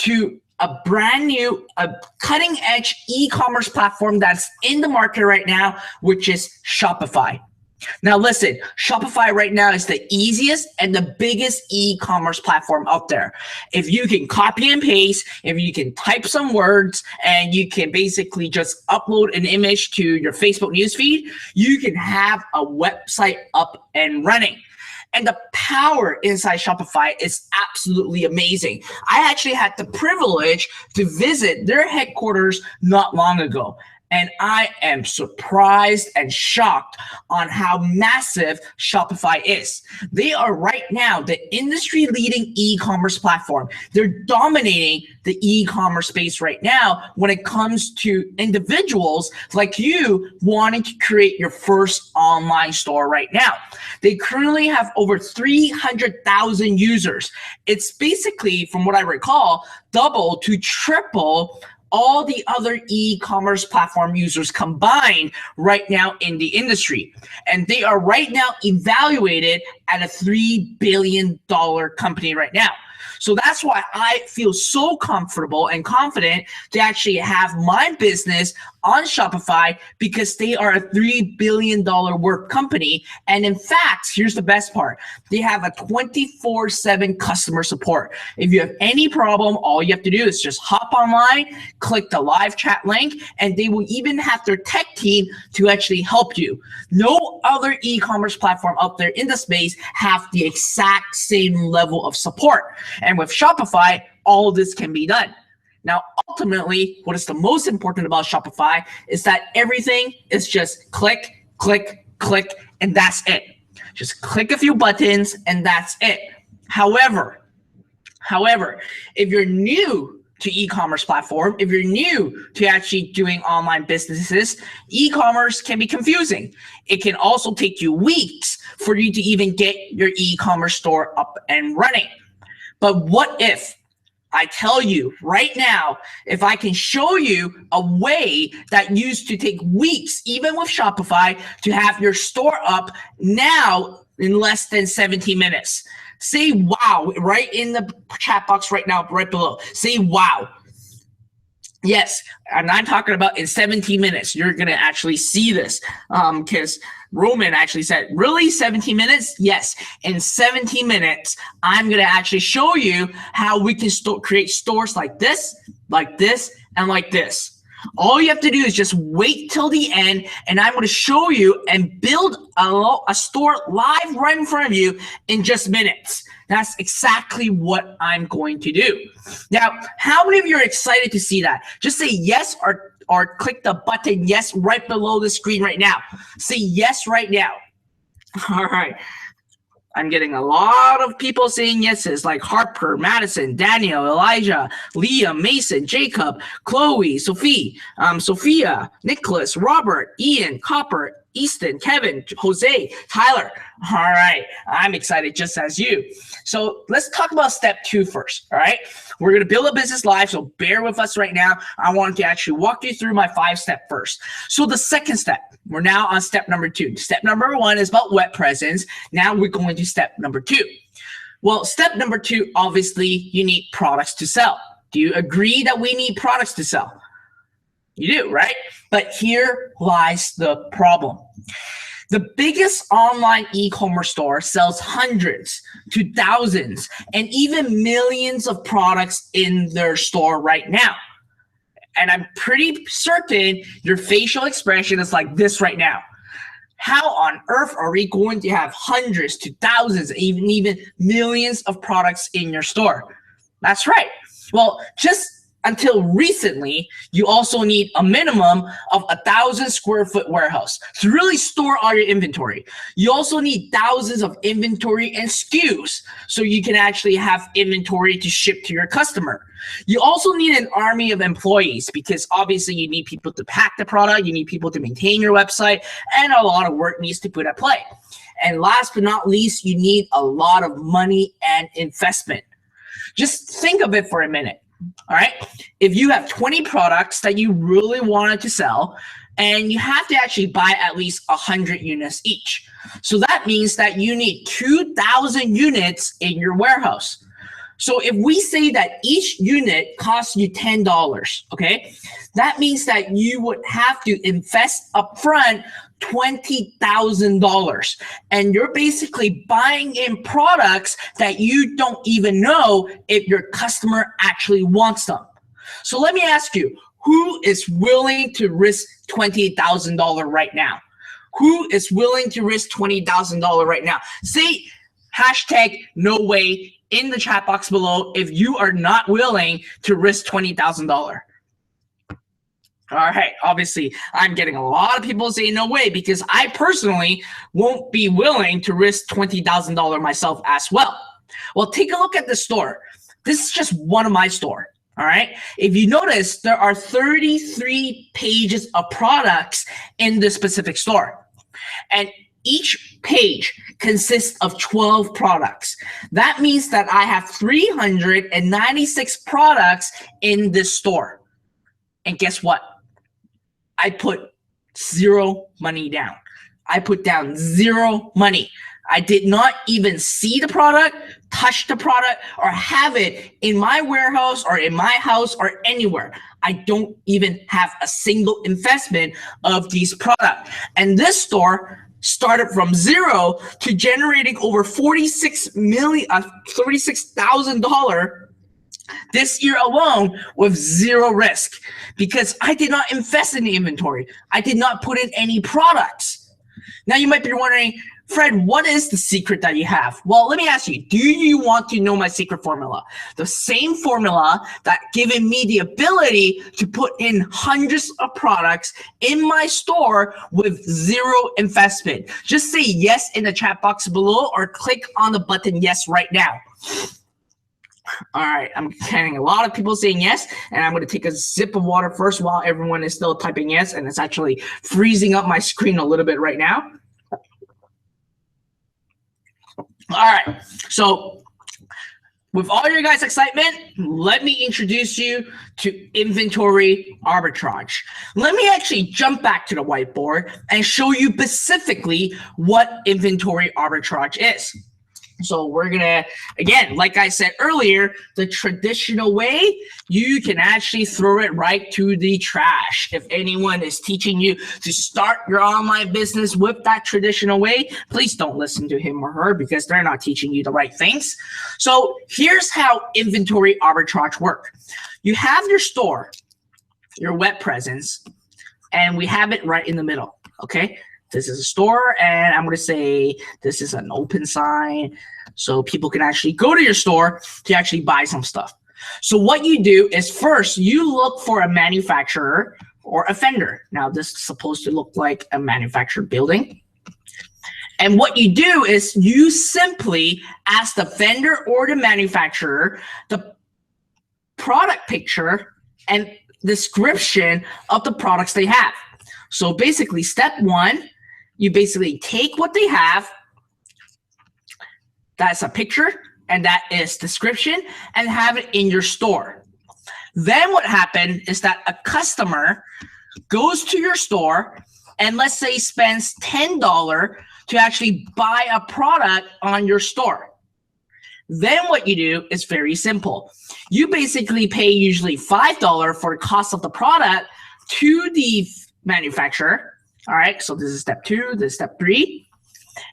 to a brand new, a cutting edge e-commerce platform that's in the market right now, which is Shopify. Now listen, Shopify right now is the easiest and the biggest e-commerce platform out there. If you can copy and paste, if you can type some words, and you can basically just upload an image to your Facebook newsfeed, you can have a website up and running. And the power inside Shopify is absolutely amazing. I actually had the privilege to visit their headquarters not long ago. And I am surprised and shocked on how massive Shopify is. They are right now the industry-leading e-commerce platform. They're dominating the e-commerce space right now when it comes to individuals like you wanting to create your first online store right now. They currently have over 300,000 users. It's basically, from what I recall, double to triple all the other e-commerce platform users combined right now in the industry. And they are right now evaluated at a $3 billion company right now. So that's why I feel so comfortable and confident to actually have my business on Shopify, because they are a $3 billion worth company. And in fact, here's the best part. They have a 24/7 customer support. If you have any problem, all you have to do is just hop online, click the live chat link, and they will even have their tech team to actually help you. No other e-commerce platform out there in the space have the exact same level of support. And with Shopify, all of this can be done. Now, ultimately, what is the most important about Shopify is that everything is just click, click, click, and that's it. Just click a few buttons and that's it. However, if you're new to e-commerce platform, if you're new to actually doing online businesses, e-commerce can be confusing. It can also take you weeks for you to even get your e-commerce store up and running. But what if I tell you right now, if I can show you a way that used to take weeks, even with Shopify, to have your store up now in less than 17 minutes. Say wow right in the chat box right now, right below. Say wow. Yes, I'm not talking about in 17 minutes. You're going to actually see this because Roman actually said, really 17 minutes? Yes, in 17 minutes, I'm going to actually show you how we can create stores like this, and like this. All you have to do is just wait till the end, and I'm going to show you and build a store live right in front of you in just minutes. That's exactly what I'm going to do. Now, how many of you are excited to see that? Just say yes or click the button yes right below the screen right now. Say yes right now. All right. I'm getting a lot of people saying yeses, like Harper, Madison, Daniel, Elijah, Liam, Mason, Jacob, Chloe, Sophie, Sophia, Nicholas, Robert, Ian, Copper, Easton, Kevin, Jose, Tyler. All right, I'm excited just as you. So let's talk about step 2 first, all right? We're gonna build a business live, so bear with us right now. I want to actually walk you through my 5-step first. So the second step, we're now on step number 2. Step number 1 is about web presence. Now we're going to step number 2. Well, step number 2, obviously, you need products to sell. Do you agree that we need products to sell? You do, right? But here lies the problem. The biggest online e-commerce store sells hundreds to thousands and even millions of products in their store right now. And I'm pretty certain your facial expression is like this right now. How on earth are we going to have hundreds to thousands, even millions of products in your store? That's right. Well, just until recently, you also need a minimum of 1,000 square foot warehouse to really store all your inventory. You also need thousands of inventory and SKUs so you can actually have inventory to ship to your customer. You also need an army of employees because obviously you need people to pack the product, you need people to maintain your website, and a lot of work needs to put at play. And last but not least, you need a lot of money and investment. Just think of it for a minute. All right, if you have 20 products that you really wanted to sell, and you have to actually buy at least 100 units each. So that means that you need 2,000 units in your warehouse. So if we say that each unit costs you $10, okay, that means that you would have to invest upfront $20,000, and you're basically buying in products that you don't even know if your customer actually wants them. So let me ask you, who is willing to risk $20,000 right now? Who is willing to risk $20,000 right now? Say hashtag no way in the chat box below if you are not willing to risk $20,000. All right, obviously, I'm getting a lot of people saying no way because I personally won't be willing to risk $20,000 myself as well. Well, take a look at the store. This is just one of my store. All right. If you notice, there are 33 pages of products in this specific store. And each page consists of 12 products. That means that I have 396 products in this store. And guess what? I put zero money down. I put down zero money. I did not even see the product, touch the product, or have it in my warehouse or in my house or anywhere. I don't even have a single investment of these products. And this store started from zero to generating over $36,000 this year alone with zero risk because I did not invest in the inventory. I did not put in any products. Now you might be wondering, Fred, what is the secret that you have? Well, let me ask you, do you want to know my secret formula? The same formula that given me the ability to put in hundreds of products in my store with zero investment. Just say yes in the chat box below or click on the button yes right now. All right, I'm getting a lot of people saying yes, and I'm going to take a sip of water first while everyone is still typing yes, and it's actually freezing up my screen a little bit right now. All right, so with all your guys' excitement, let me introduce you to inventory arbitrage. Let me actually jump back to the whiteboard and show you specifically what inventory arbitrage is. So we're gonna, again, like I said earlier, the traditional way, you can actually throw it right to the trash. If anyone is teaching you to start your online business with that traditional way, please don't listen to him or her because they're not teaching you the right things. So here's how inventory arbitrage work. You have your store, your web presence, and we have it right in the middle, okay? This is a store, and I'm going to say this is an open sign, so people can actually go to your store to actually buy some stuff. So what you do is first, you look for a manufacturer or a vendor. Now, this is supposed to look like a manufactured building. And what you do is you simply ask the vendor or the manufacturer the product picture and description of the products they have. So basically, step one, you basically take what they have, that's a picture, and that is description, and have it in your store. Then what happened is that a customer goes to your store and let's say spends $10 to actually buy a product on your store. Then what you do is very simple. You basically pay usually $5 for the cost of the product to the manufacturer. All right, so this is step two, this is step three.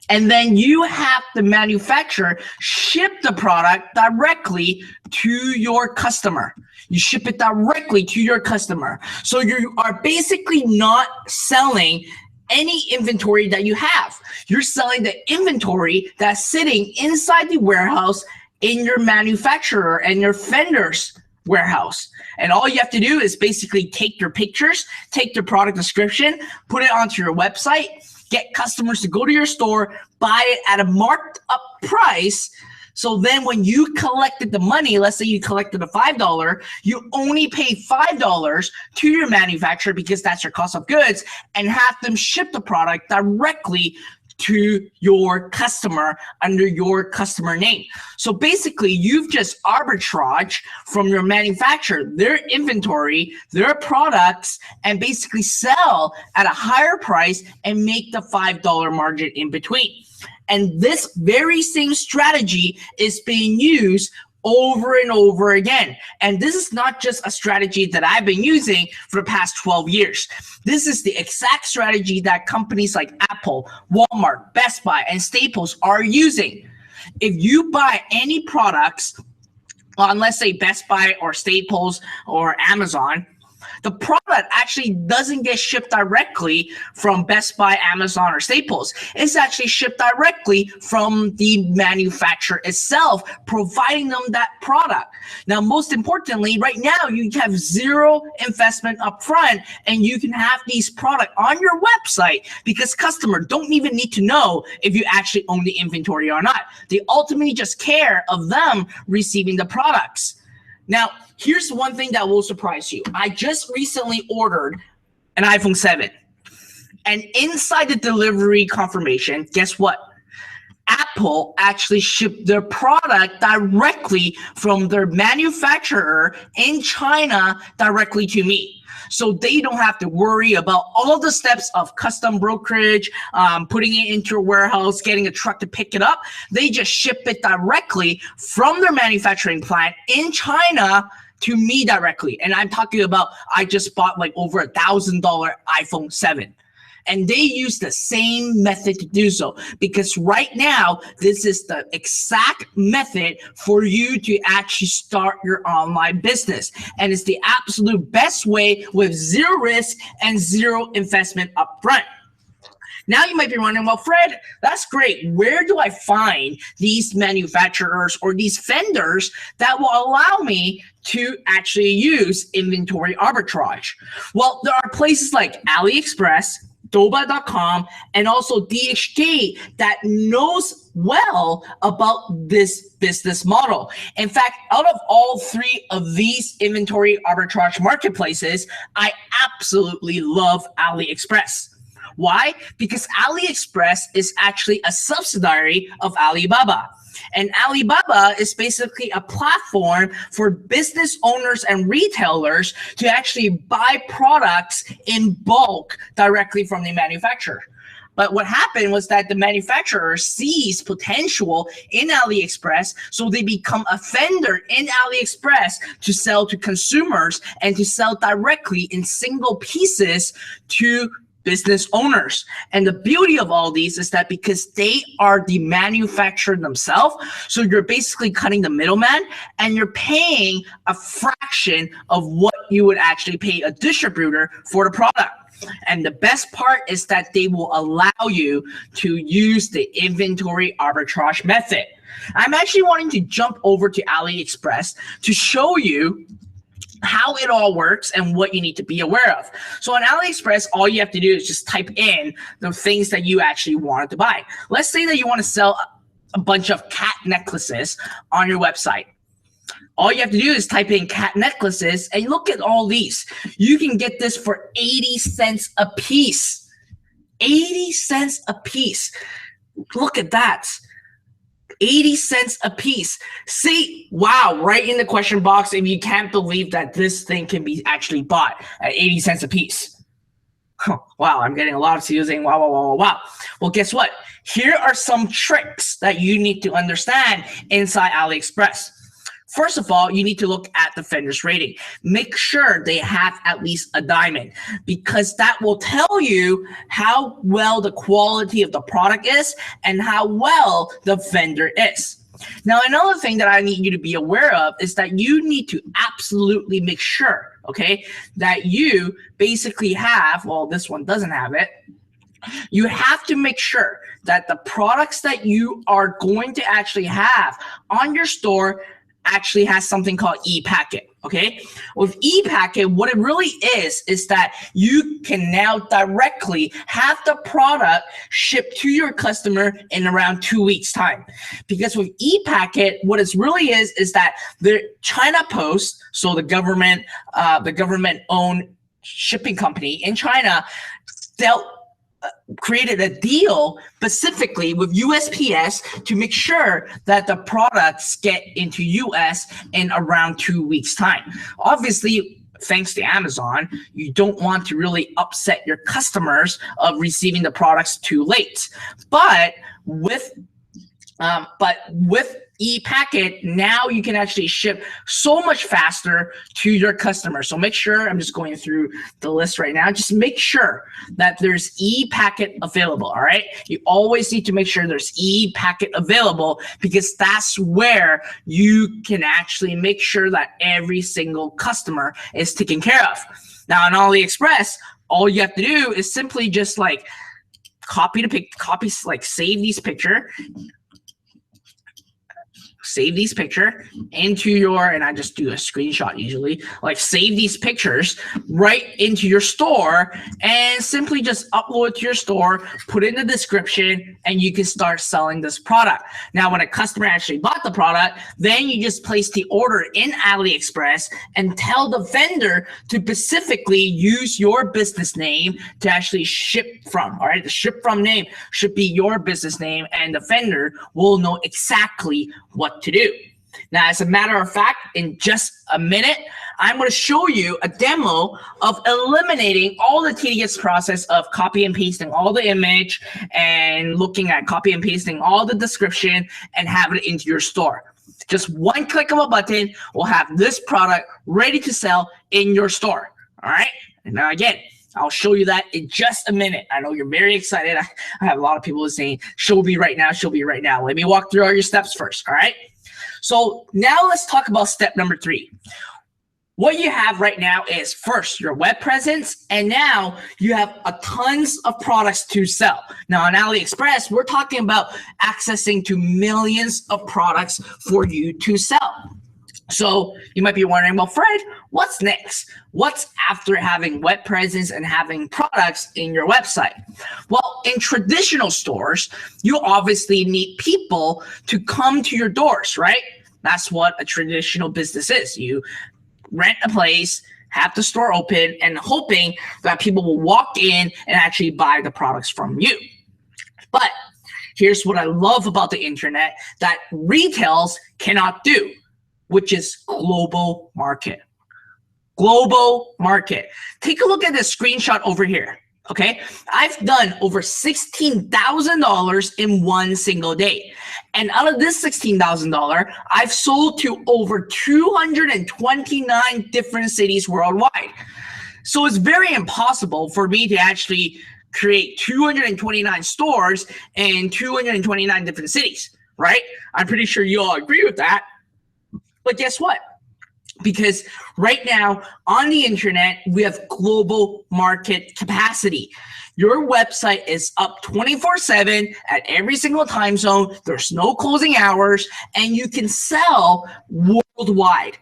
And then you have the manufacturer ship the product directly to your customer. You ship it directly to your customer. So you are basically not selling any inventory that you have. You're selling the inventory that's sitting inside the warehouse in your manufacturer and your vendor's warehouse. And all you have to do is basically take your pictures, take their product description, put it onto your website, get customers to go to your store, buy it at a marked up price. So then when you collected the money, let's say you collected a $5, you only pay $5 to your manufacturer because that's your cost of goods, and have them ship the product directly to your customer under your customer name. So basically, you've just arbitraged from your manufacturer their inventory, their products, and basically sell at a higher price and make the $5 margin in between. And this very same strategy is being used over and over again. And this is not just a strategy that I've been using for the past 12 years. This is the exact strategy that companies like Apple, Walmart, Best Buy, and Staples are using. If you buy any products on, let's say, Best Buy or Staples or Amazon, the product actually doesn't get shipped directly from Best Buy, Amazon, or Staples. It's actually shipped directly from the manufacturer itself, providing them that product. Now, most importantly, right now, you have zero investment up front, and you can have these products on your website because customers don't even need to know if you actually own the inventory or not. They ultimately just care of them receiving the products. Now, here's one thing that will surprise you. I just recently ordered an iPhone 7. And inside the delivery confirmation, guess what? Apple actually shipped their product directly from their manufacturer in China directly to me. So they don't have to worry about all the steps of custom brokerage, putting it into a warehouse, getting a truck to pick it up. They just ship it directly from their manufacturing plant in China to me directly. And I'm talking about, I just bought like over $1,000 iPhone 7. And they use the same method to do so, because right now, this is the exact method for you to actually start your online business. And it's the absolute best way with zero risk and zero investment upfront. Now you might be wondering, well, Fred, that's great. Where do I find these manufacturers or these vendors that will allow me to actually use inventory arbitrage? Well, there are places like AliExpress, Doba.com, and also DHgate that knows well about this business model. In fact, out of all three of these inventory arbitrage marketplaces, I absolutely love AliExpress. Why? Because AliExpress is actually a subsidiary of Alibaba. And Alibaba is basically a platform for business owners and retailers to actually buy products in bulk directly from the manufacturer. But what happened was that the manufacturer sees potential in AliExpress, so they become a vendor in AliExpress to sell to consumers and to sell directly in single pieces to business owners. And the beauty of all these is that because they are the manufacturer themselves, so you're basically cutting the middleman and you're paying a fraction of what you would actually pay a distributor for the product. And the best part is that they will allow you to use the inventory arbitrage method. I'm actually wanting to jump over to AliExpress to show you how it all works and what you need to be aware of. So on AliExpress, all you have to do is just type in the things that you actually wanted to buy. Let's say that you want to sell a bunch of cat necklaces on your website. All you have to do is type in cat necklaces and look at all these. You can get this for 80 cents a piece. 80 cents a piece. Look at that. 80 cents a piece. See, wow, right in the question box if you can't believe that this thing can be actually bought at 80 cents a piece. Wow, I'm getting a lot of using wow, wow, wow, wow. Well, guess what? Here are some tricks that you need to understand inside AliExpress. First of all, you need to look at the vendor's rating. Make sure they have at least a diamond, because that will tell you how well the quality of the product is and how well the vendor is. Now, another thing that I need you to be aware of is that you need to absolutely make sure, okay, that you basically have, well, this one doesn't have it. You have to make sure that the products that you are going to actually have on your store actually has something called ePacket, okay? With ePacket, what it really is that you can now directly have the product shipped to your customer in around 2 weeks' time. Because with ePacket, what it really is that the China Post, so the government-owned shipping company in China, created a deal specifically with USPS to make sure that the products get into US in around 2 weeks' time. Obviously, thanks to Amazon, you don't want to really upset your customers of receiving the products too late. But with But with ePacket, now you can actually ship so much faster to your customers. So make sure, I'm just going through the list right now, just make sure that there's ePacket available, all right? You always need to make sure there's ePacket available, because that's where you can actually make sure that every single customer is taken care of. Now on AliExpress, all you have to do is simply just like save these picture into your, and I just do a screenshot usually, like save these pictures right into your store and simply just upload it to your store, put it in the description, and you can start selling this product. Now, when a customer actually bought the product, then you just place the order in AliExpress and tell the vendor to specifically use your business name to actually ship from, all right? The ship from name should be your business name, and the vendor will know exactly what to do. Now, as a matter of fact, in just a minute, I'm going to show you a demo of eliminating all the tedious process of copy and pasting all the image and looking at copy and pasting all the description and have it into your store. Just one click of a button will have this product ready to sell in your store. All right. And now again, I'll show you that in just a minute. I know you're very excited. I have a lot of people saying, show me right now, show me right now. Let me walk through all your steps first, all right? So now let's talk about step number 3. What you have right now is first your web presence, and now you have a tons of products to sell. Now on AliExpress, we're talking about accessing to millions of products for you to sell. So you might be wondering, well, Fred, what's next? What's after having web presence and having products in your website? Well, in traditional stores, you obviously need people to come to your doors, right? That's what a traditional business is. You rent a place, have the store open, and hoping that people will walk in and actually buy the products from you. But here's what I love about the internet that retails cannot do, which is global market. Global market. Take a look at this screenshot over here. Okay, I've done over $16,000 in one single day. And out of this $16,000, I've sold to over 229 different cities worldwide. So it's very impossible for me to actually create 229 stores in 229 different cities, right? I'm pretty sure you all agree with that. But guess what? Because right now on the internet, we have global market capacity. Your website is up 24/7 at every single time zone. There's no closing hours, and you can sell worldwide.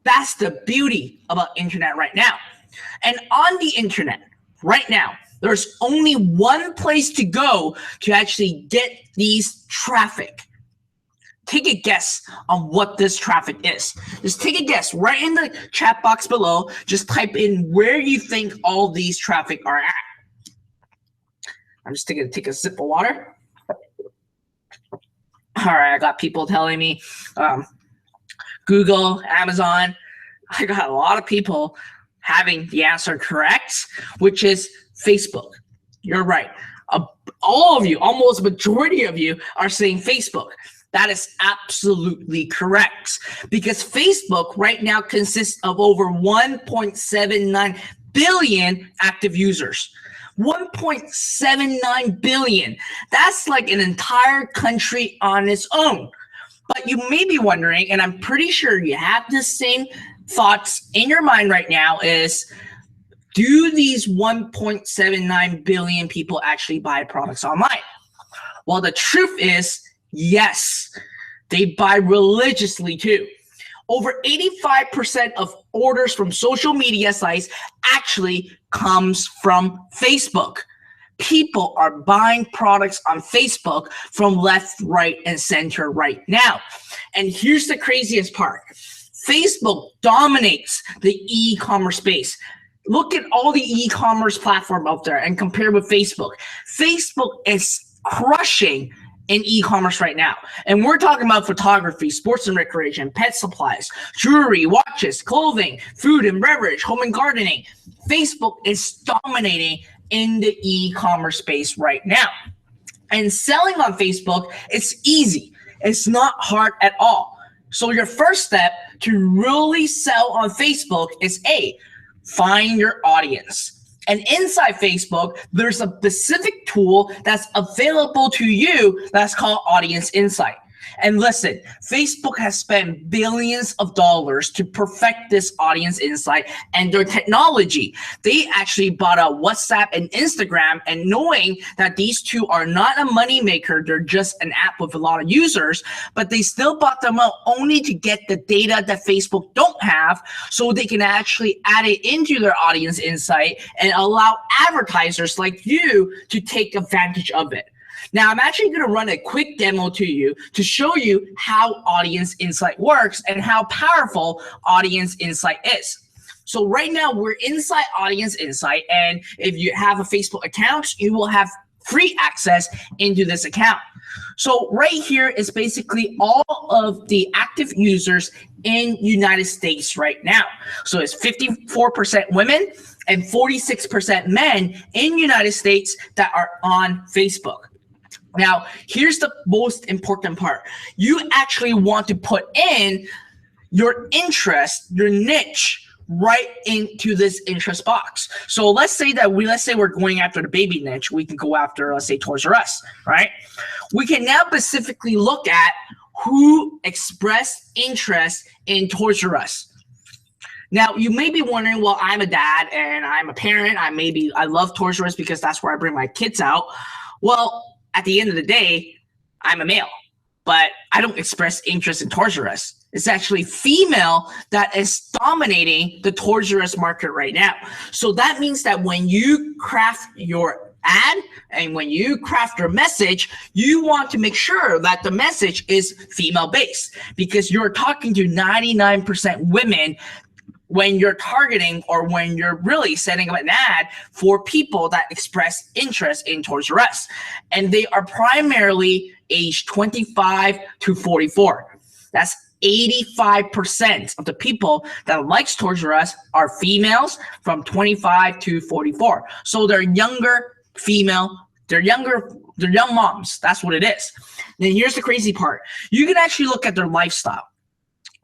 That's the beauty about internet right now. And on the internet right now, there's only one place to go to actually get these traffic. Take a guess on what this traffic is. Just take a guess right in the chat box below. Just type in where you think all these traffic are at. I'm just going to take a sip of water. All right, I got people telling me Google, Amazon. I got a lot of people having the answer correct, which is Facebook. You're right. All of you, almost majority of you are saying Facebook. That is absolutely correct, because Facebook right now consists of over 1.79 billion active users. 1.79 billion. That's like an entire country on its own. But you may be wondering, and I'm pretty sure you have the same thoughts in your mind right now, is do these 1.79 billion people actually buy products online? Well, the truth is, yes, they buy religiously too. Over 85% of orders from social media sites actually comes from Facebook. People are buying products on Facebook from left, right, and center right now. And here's the craziest part. Facebook dominates the e-commerce space. Look at all the e-commerce platform out there and compare with Facebook. Facebook is crushing in e-commerce right now. And we're talking about photography, sports and recreation, pet supplies, jewelry, watches, clothing, food and beverage, home and gardening. Facebook is dominating in the e-commerce space right now. And selling on Facebook, it's easy. It's not hard at all. So your first step to really sell on Facebook is find your audience. And inside Facebook, there's a specific tool that's available to you that's called Audience Insight. And listen, Facebook has spent billions of dollars to perfect this audience insight and their technology. They actually bought out WhatsApp and Instagram, and knowing that these two are not a money maker, they're just an app with a lot of users, but they still bought them out only to get the data that Facebook don't have, so they can actually add it into their audience insight and allow advertisers like you to take advantage of it. Now, I'm actually going to run a quick demo to you to show you how Audience Insight works and how powerful Audience Insight is. So right now, we're inside Audience Insight, and if you have a Facebook account, you will have free access into this account. So right here is basically all of the active users in United States right now. So it's 54% women and 46% men in United States that are on Facebook. Now, here's the most important part. You actually want to put in your interest, your niche, right into this interest box. So let's say we're going after the baby niche. We can go after, let's say, Toys R Us, right? We can now specifically look at who expressed interest in Toys R Us. Now, you may be wondering, well, I'm a dad and I'm a parent. I love Toys R Us because that's where I bring my kids out. Well, at the end of the day, I'm a male, but I don't express interest in Toys R Us. It's actually female that is dominating the Toys R Us market right now. So that means that when you craft your ad and when you craft your message, you want to make sure that the message is female-based, because you're talking to 99% women when you're targeting or when you're really setting up an ad for people that express interest in Toys R Us. And they are primarily age 25 to 44. That's 85% of the people that likes Toys R Us are females from 25 to 44. So they're younger female, they're young moms. That's what it is. Then here's the crazy part. You can actually look at their lifestyle.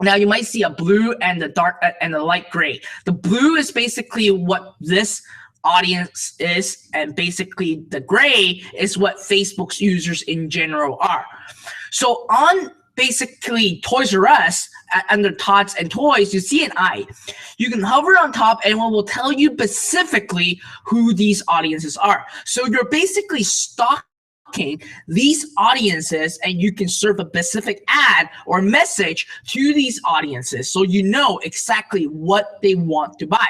Now you might see a blue and the dark and the light gray. The blue is basically what this audience is, and basically the gray is what Facebook's users in general are. So on basically Toys R Us, under Tots and Toys, you see an eye. You can hover on top and it will tell you specifically who these audiences are. So you're basically stalking these audiences, and you can serve a specific ad or message to these audiences so you know exactly what they want to buy.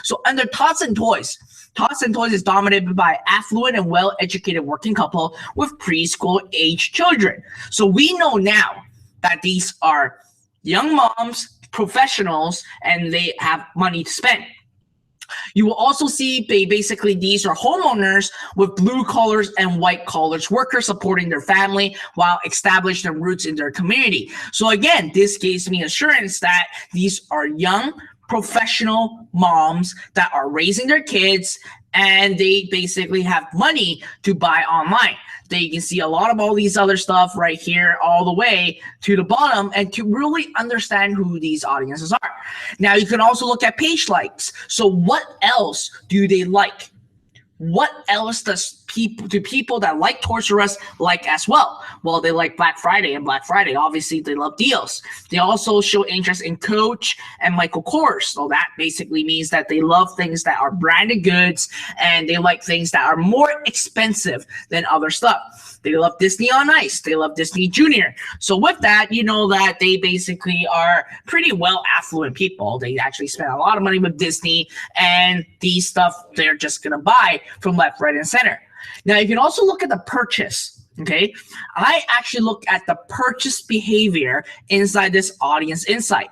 So under Tots and Toys is dominated by affluent and well-educated working couple with preschool age children. So we know now that these are young moms, professionals, and they have money to spend. You will also see basically these are homeowners with blue collars and white collars workers supporting their family while establishing their roots in their community. So again, this gives me assurance that these are young professional moms that are raising their kids, and they basically have money to buy online. You can see a lot of all these other stuff right here all the way to the bottom, and to really understand who these audiences are. Now you can also look at page likes. So what else do they like? What else do people that like Toys R Us like as well? Well, they like Black Friday, and Black Friday, obviously, they love deals. They also show interest in Coach and Michael Kors. So that basically means that they love things that are branded goods, and they like things that are more expensive than other stuff. They love Disney on Ice. They love Disney Junior. So with that, you know that they basically are pretty well affluent people. They actually spend a lot of money with Disney, and these stuff they're just going to buy from left, right, and center. Now, you can also look at the purchase. Okay, I actually look at the purchase behavior inside this audience insight.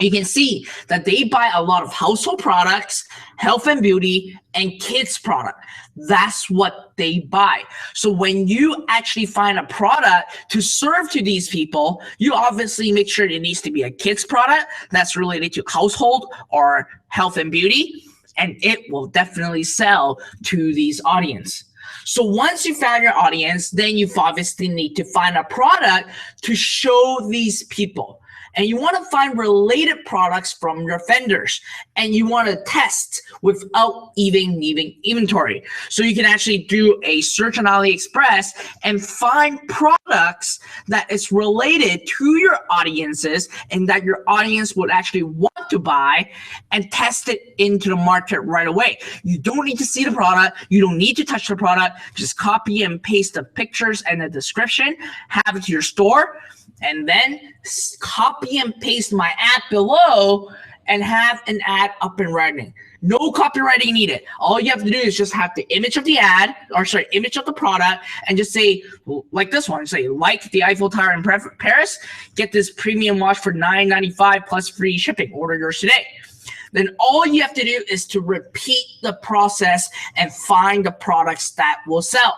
You can see that they buy a lot of household products, health and beauty, and kids product. That's what they buy. So when you actually find a product to serve to these people, you obviously make sure it needs to be a kids product that's related to household or health and beauty, and it will definitely sell to these audience. So once you found your audience, then you obviously need to find a product to show these people. And you want to find related products from your vendors, and you want to test without even needing inventory. So you can actually do a search on AliExpress and find products that is related to your audiences and that your audience would actually want to buy, and test it into the market right away. You don't need to see the product. You don't need to touch the product. Just copy and paste the pictures and the description, have it to your store, and then copy and paste my ad below and have an ad up and running. No copywriting needed. All you have to do is just have the image of the ad, or sorry, image of the product, and just say, like this one, say, like the Eiffel Tower in Paris, get this premium watch for $9.95 plus free shipping. Order yours today. Then all you have to do is to repeat the process and find the products that will sell.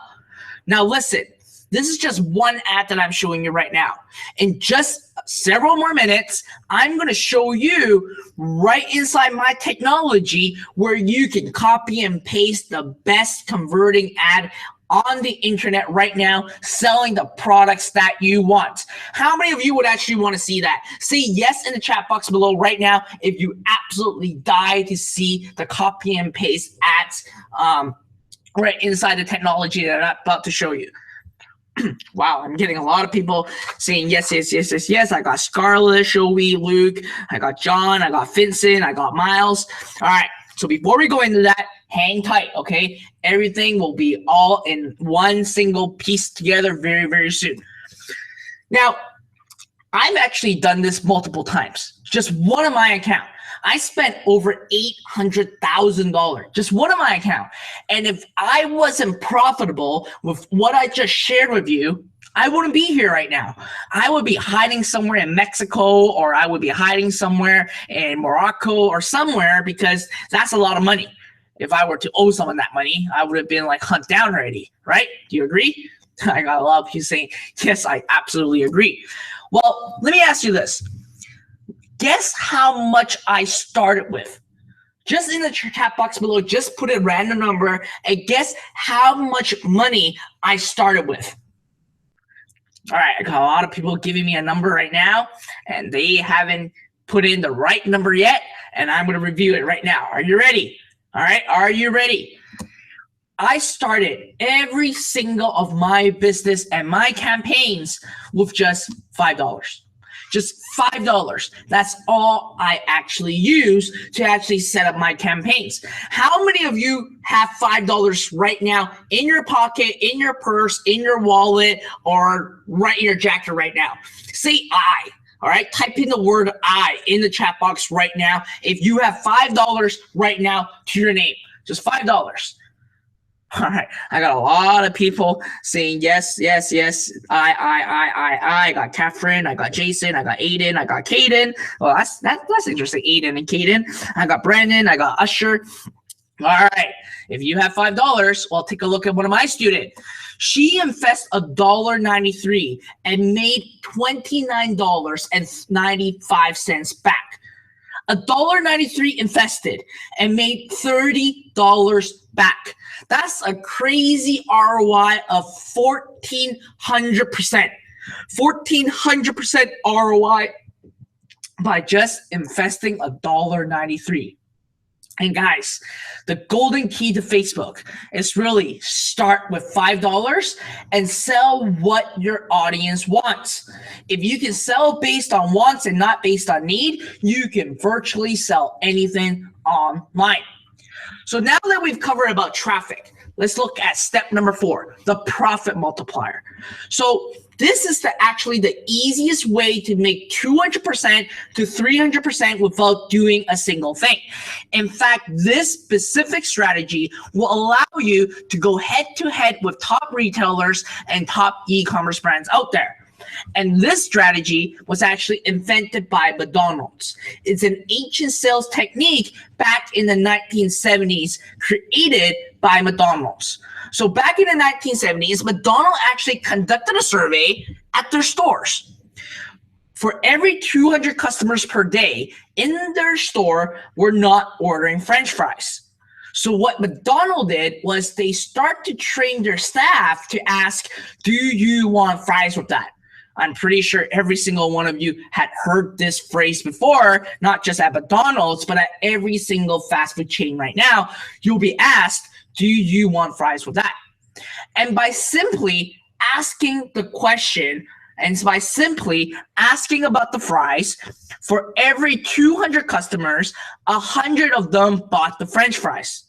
Now listen, this is just one ad that I'm showing you right now. In just several more minutes, I'm going to show you right inside my technology where you can copy and paste the best converting ad on the internet right now, selling the products that you want. How many of you would actually want to see that? Say yes in the chat box below right now if you absolutely die to see the copy and paste ads right inside the technology that I'm about to show you. Wow, I'm getting a lot of people saying yes, yes, yes, yes, yes. I got Scarlett, Joey, Luke, I got John, I got Vincent, I got Miles. All right, so before we go into that, hang tight, okay? Everything will be all in one single piece together very, very soon. Now, I've actually done this multiple times. Just one of my account. I spent over $800,000, just one of my account. And if I wasn't profitable with what I just shared with you, I wouldn't be here right now. I would be hiding somewhere in Mexico, or I would be hiding somewhere in Morocco or somewhere, because that's a lot of money. If I were to owe someone that money, I would have been like hunt down already, right? Do you agree? I got a lot of people saying, yes, I absolutely agree. Well, let me ask you this. Guess how much I started with? Just in the chat box below, just put a random number and guess how much money I started with. All right, I got a lot of people giving me a number right now, and they haven't put in the right number yet, and I'm going to review it right now. Are you ready? All right, are you ready? I started every single of my business and my campaigns with just $5. Just $5. That's all I actually use to actually set up my campaigns. How many of you have $5 right now in your pocket, in your purse, in your wallet, or right in your jacket right now? Say I. All right, type in the word I in the chat box right now if you have $5 right now to your name. Just $5. All right, I got a lot of people saying yes, yes, yes. I got Catherine, I got Jason, I got Aiden, I got Caden. Well, that's interesting. Aiden and Caden. I got Brandon, I got Usher. All right, if you have $5, well, take a look at one of my students. She invested $1.93 and made $29.95 back. $1.93 invested and made $30 back. That's a crazy ROI of 1,400%. 1,400% ROI by just investing $1.93. And guys, the golden key to Facebook is really start with $5 and sell what your audience wants. If you can sell based on wants and not based on need, you can virtually sell anything online. So now that we've covered about traffic, let's look at step number 4, the profit multiplier. So this is actually the easiest way to make 200% to 300% without doing a single thing. In fact, this specific strategy will allow you to go head to head with top retailers and top e-commerce brands out there. And this strategy was actually invented by McDonald's. It's an ancient sales technique back in the 1970s created by McDonald's. So back in the 1970s, McDonald's actually conducted a survey at their stores. For every 200 customers per day in their store were not ordering French fries. So what McDonald's did was they start to train their staff to ask, do you want fries with that? I'm pretty sure every single one of you had heard this phrase before, not just at McDonald's, but at every single fast food chain right now. You'll be asked, do you want fries with that? And by simply asking the question, and by simply asking about the fries, for every 200 customers, 100 of them bought the French fries.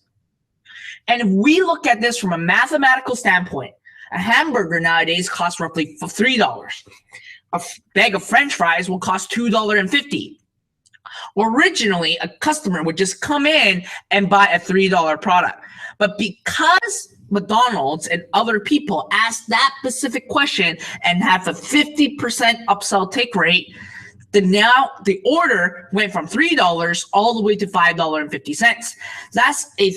And if we look at this from a mathematical standpoint, a hamburger nowadays costs roughly $3. A bag of French fries will cost $2.50. Originally, a customer would just come in and buy a $3 product. But because McDonald's and other people asked that specific question and have a 50% upsell take rate, the order went from $3 all the way to $5.50. That's a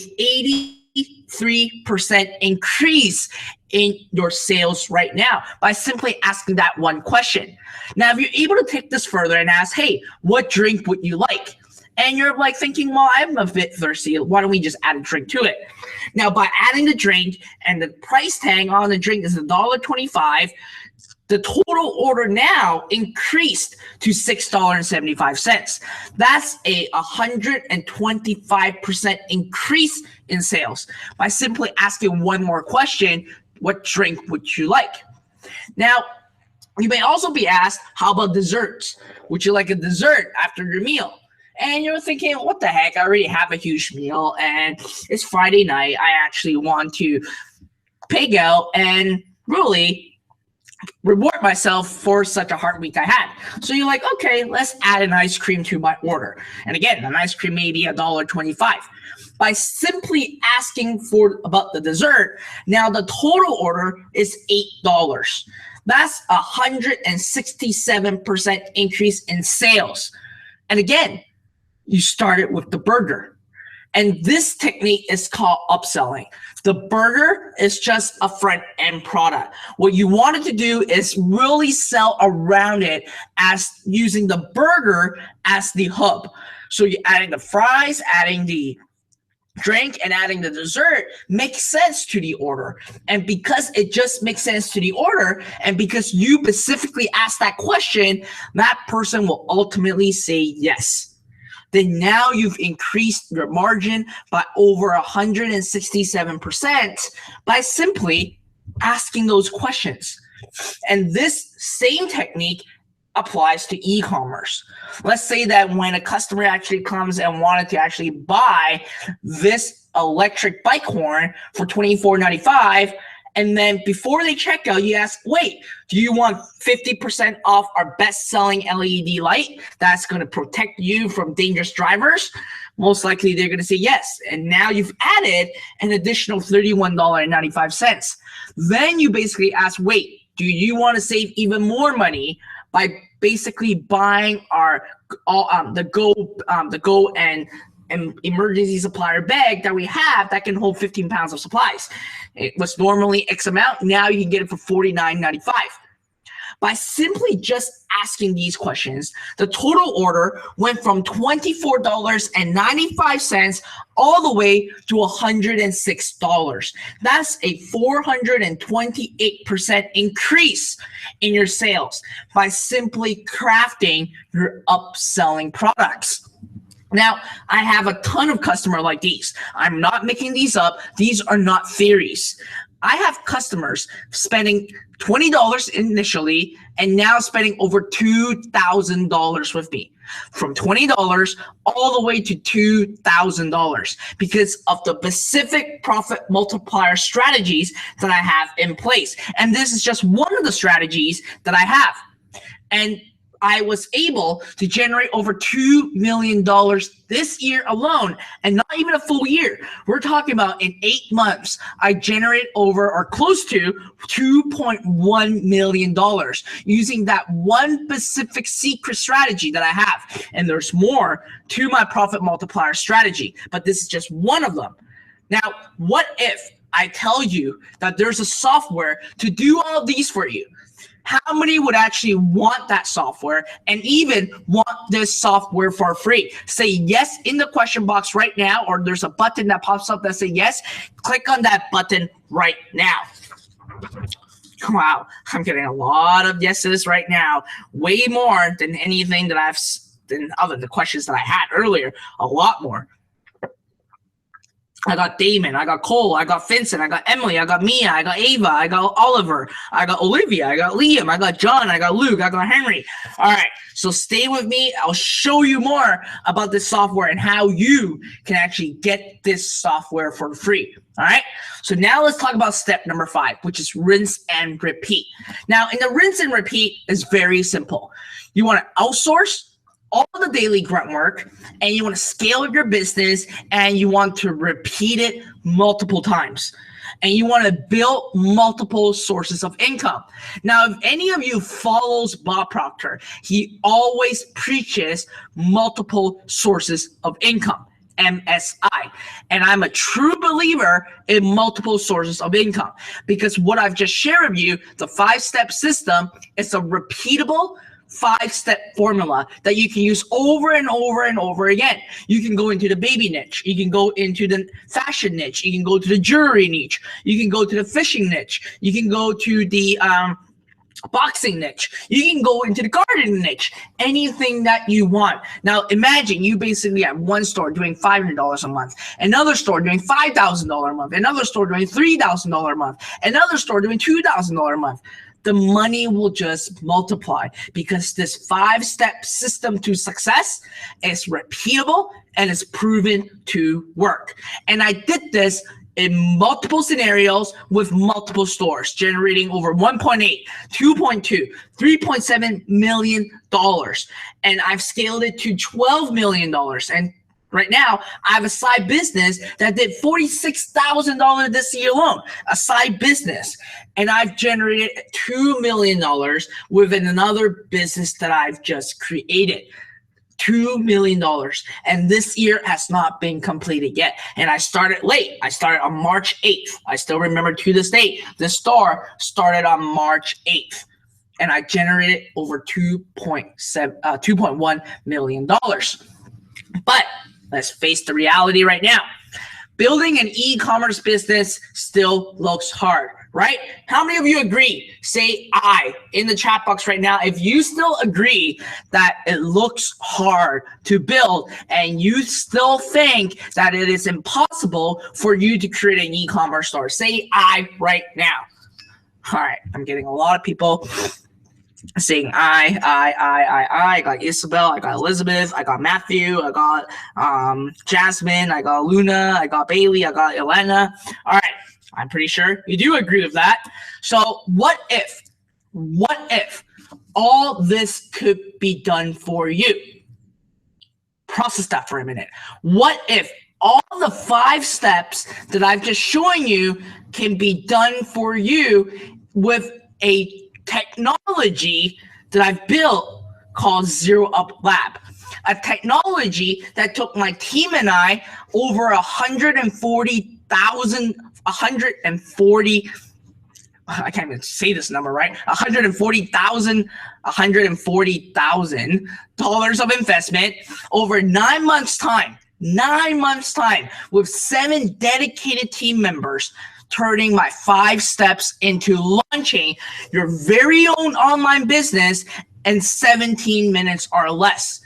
83% increase in your sales right now by simply asking that one question. Now, if you're able to take this further and ask, hey, what drink would you like? And you're like thinking, well, I'm a bit thirsty. Why don't we just add a drink to it? Now, by adding the drink, and the price tag on the drink is $1.25, the total order now increased to $6.75. That's a 125% increase in sales by simply asking one more question, what drink would you like? Now, you may also be asked, how about desserts? Would you like a dessert after your meal? And you're thinking, what the heck? I already have a huge meal and it's Friday night. I actually want to pig out and really reward myself for such a hard week I had. So you're like, okay, let's add an ice cream to my order. And again, an ice cream may be $1.25. By simply asking about the dessert, now the total order is $8. That's 167% increase in sales. And again, you started with the burger. And this technique is called upselling. The burger is just a front end product. What you wanted to do is really sell around it as using the burger as the hub. So you're adding the fries, adding the drink, and adding the dessert makes sense to the order. And because it just makes sense to the order, and because you specifically asked that question, that person will ultimately say yes. Then now you've increased your margin by over 167% by simply asking those questions. And this same technique applies to e-commerce. Let's say that when a customer actually comes and wanted to actually buy this electric bike horn for $24.95, and then before they check out, you ask, wait, do you want 50% off our best-selling LED light that's going to protect you from dangerous drivers? Most likely they're going to say yes. And now you've added an additional $31.95. Then you basically ask, wait, do you want to save even more money by basically buying our the Go and emergency supplier bag that we have that can hold 15 pounds of supplies? It was normally X amount. Now you can get it for $49.95. By simply just asking these questions, the total order went from $24.95 all the way to $106. That's a 428% increase in your sales by simply crafting your upselling products. Now, I have a ton of customers like these. I'm not making these up. These are not theories. I have customers spending $20 initially and now spending over $2,000 with me. From $20 all the way to $2,000 because of the specific profit multiplier strategies that I have in place. And this is just one of the strategies that I have. And I was able to generate over $2 million this year alone, and not even a full year. We're talking about in 8 months, I generated over or close to $2.1 million using that one specific secret strategy that I have. And there's more to my profit multiplier strategy, but this is just one of them. Now, what if I tell you that there's a software to do all these for you? How many would actually want that software and even want this software for free? Say yes in the question box right now, or there's a button that pops up that says yes. Click on that button right now. Wow, I'm getting a lot of yeses right now, way more than anything that than other the questions that I had earlier, a lot more. I got Damon, I got Cole, I got Vincent, I got Emily, I got Mia, I got Ava, I got Oliver, I got Olivia, I got Liam, I got John, I got Luke, I got Henry. All right, so stay with me. I'll show you more about this software and how you can actually get this software for free. All right, so now let's talk about step number 5, which is rinse and repeat. Now, in the rinse and repeat is very simple. You want to outsource all the daily grunt work, and you want to scale your business, and you want to repeat it multiple times, and you want to build multiple sources of income. Now, if any of you follows Bob Proctor, he always preaches multiple sources of income, MSI. And I'm a true believer in multiple sources of income, because what I've just shared with you, the 5-step system, is a repeatable 5-step formula that you can use over and over and over again. You can go into the baby niche. You can go into the fashion niche. You can go to the jewelry niche. You can go to the fishing niche. You can go to the boxing niche. You can go into the garden niche. Anything that you want. Now, imagine you basically have one store doing $500 a month, another store doing $5,000 a month, another store doing $3,000 a month, another store doing $2,000 a month. The money will just multiply, because this 5-step system to success is repeatable and is proven to work. And I did this in multiple scenarios with multiple stores, generating over 1.8, 2.2, $3.7 million. And I've scaled it to $12 million. And right now, I have a side business that did $46,000 this year alone, a side business. And I've generated $2 million with another business that I've just created. $2 million. And this year has not been completed yet. And I started late. I started on March 8th. I still remember to this date. The store started on March 8th. And I generated over $2.1 million. But let's face the reality right now. Building an e-commerce business still looks hard, right? How many of you agree? Say I in the chat box right now if you still agree that it looks hard to build and you still think that it is impossible for you to create an e-commerce store. Say I right now. All right, I'm getting a lot of people saying I got Isabel, I got Elizabeth, I got Matthew, I got Jasmine, I got Luna, I got Bailey, I got Elena. All right, I'm pretty sure you do agree with that. So what if all this could be done for you? Process that for a minute. What if all the 5 steps that I've just shown you can be done for you with a technology that I've built called Zero Up Lab, a technology that took my team and I over 140,000, I can't even say this number right, $140,000 of investment over 9 months time, with 7 dedicated team members, turning my 5 steps into launching your very own online business in 17 minutes or less.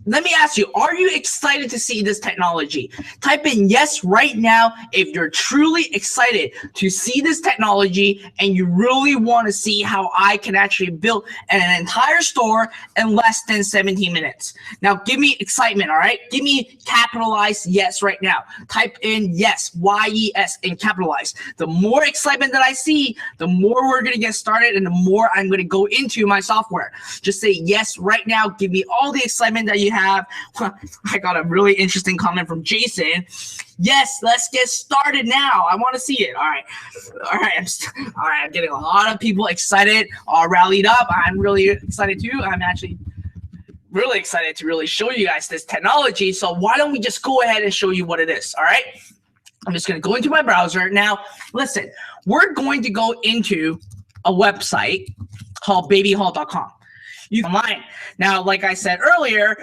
Let me ask you, are you excited to see this technology? Type in yes right now if you're truly excited to see this technology and you really want to see how I can actually build an entire store in less than 17 minutes. Now, give me excitement, all right? Give me capitalized yes right now. Type in yes, Y-E-S, and capitalize. The more excitement that I see, the more we're going to get started and the more I'm going to go into my software. Just say yes right now. Give me all the excitement that you have. I got a really interesting comment from Jason. Yes, let's get started now. I want to see it. All right. I'm getting a lot of people excited, all rallied up. I'm really excited too. I'm actually really excited to really show you guys this technology. So why don't we just go ahead and show you what it is? All right. I'm just going to go into my browser. Now, listen, we're going to go into a website. called babyhall.com. You can online. Now, like I said earlier,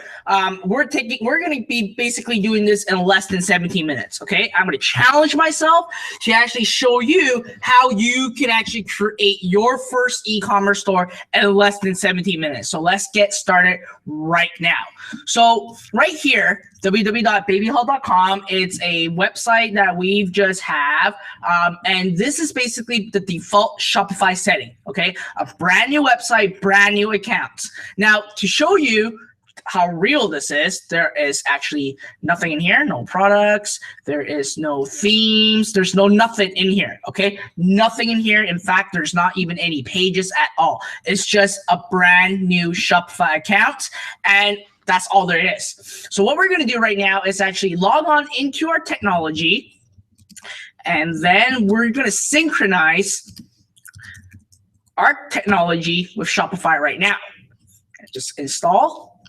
we're going to be basically doing this in less than 17 minutes. Okay, I'm going to challenge myself to actually show you how you can actually create your first e-commerce store in less than 17 minutes. So let's get started right now. So right here, www.babyhall.com. It's a website that we've just have, and this is basically the default Shopify setting. Okay, a brand new website, brand new accounts. Now, to show you how real this is, there is actually nothing in here, no products, there is no themes, there's no nothing in here, okay? Nothing in here. In fact, there's not even any pages at all. It's just a brand new Shopify account, and that's all there is. So what we're gonna do right now is actually log on into our technology, and then we're gonna synchronize our technology with Shopify right now. Just install.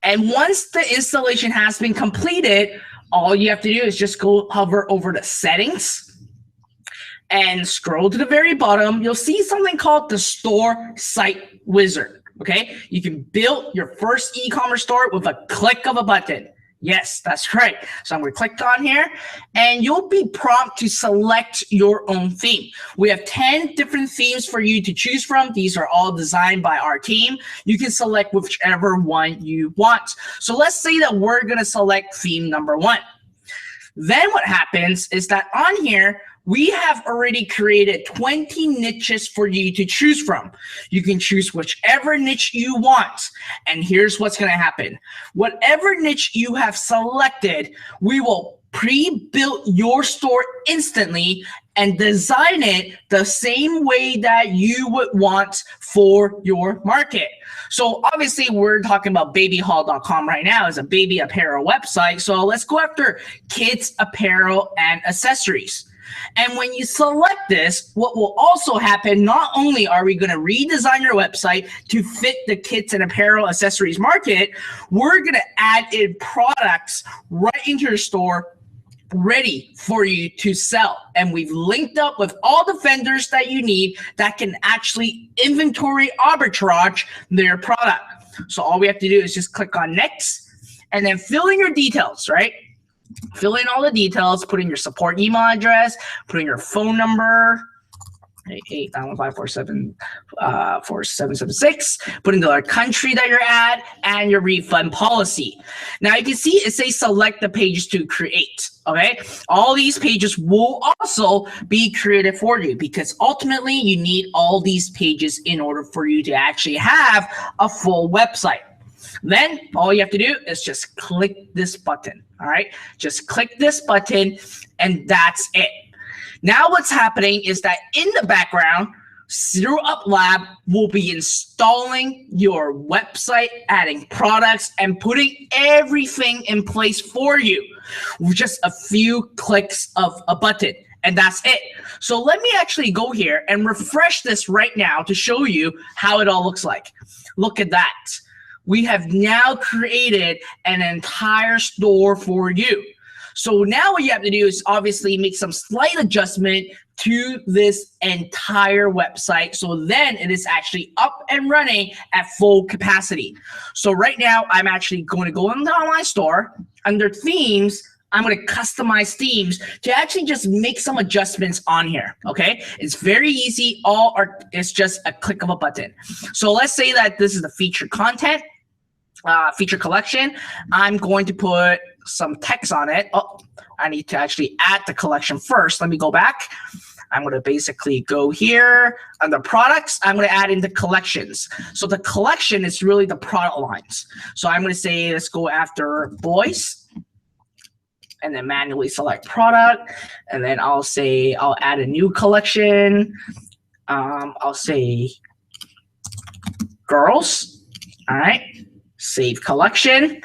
And once the installation has been completed, all you have to do is just go hover over the settings and scroll to the very bottom. You'll see something called the Store Site Wizard. Okay, you can build your first e-commerce store with a click of a button. Yes, that's right. So I'm going to click on here, and you'll be prompted to select your own theme. We have 10 different themes for you to choose from. These are all designed by our team. You can select whichever one you want. So let's say that we're going to select theme number 1. Then what happens is that on here, we have already created 20 niches for you to choose from. You can choose whichever niche you want. And here's what's going to happen. Whatever niche you have selected, we will pre-build your store instantly and design it the same way that you would want for your market. So obviously we're talking about babyhall.com right now as a baby apparel website. So let's go after kids apparel and accessories. And when you select this, what will also happen, not only are we going to redesign your website to fit the kids and apparel accessories market, we're going to add in products right into your store ready for you to sell. And we've linked up with all the vendors that you need that can actually inventory arbitrage their product. So all we have to do is just click on next and then fill in your details, right? Fill in all the details, put in your support email address, put in your phone number, 891-547-4776, put in the country that you're at, and your refund policy. Now you can see it says select the pages to create, okay? All these pages will also be created for you because ultimately you need all these pages in order for you to actually have a full website. Then all you have to do is just click this button, all right? Just click this button and that's it. Now what's happening is that in the background, Zero Up Lab will be installing your website, adding products, and putting everything in place for you with just a few clicks of a button. And that's it. So let me actually go here and refresh this right now to show you how it all looks like. Look at that. We have now created an entire store for you. So now what you have to do is obviously make some slight adjustment to this entire website. So then it is actually up and running at full capacity. So right now I'm actually going to go into the online store. Under themes, I'm going to customize themes to actually just make some adjustments on here, okay? It's very easy. It's just a click of a button. So let's say that this is the featured content. Feature collection. I'm going to put some text on it. Oh, I need to actually add the collection first. Let me go back. I'm going to basically go here under products. I'm going to add in the collections. So the collection is really the product lines. So I'm going to say, let's go after boys and then manually select product. And then I'll say, I'll add a new collection. I'll say girls. All right. Save collection.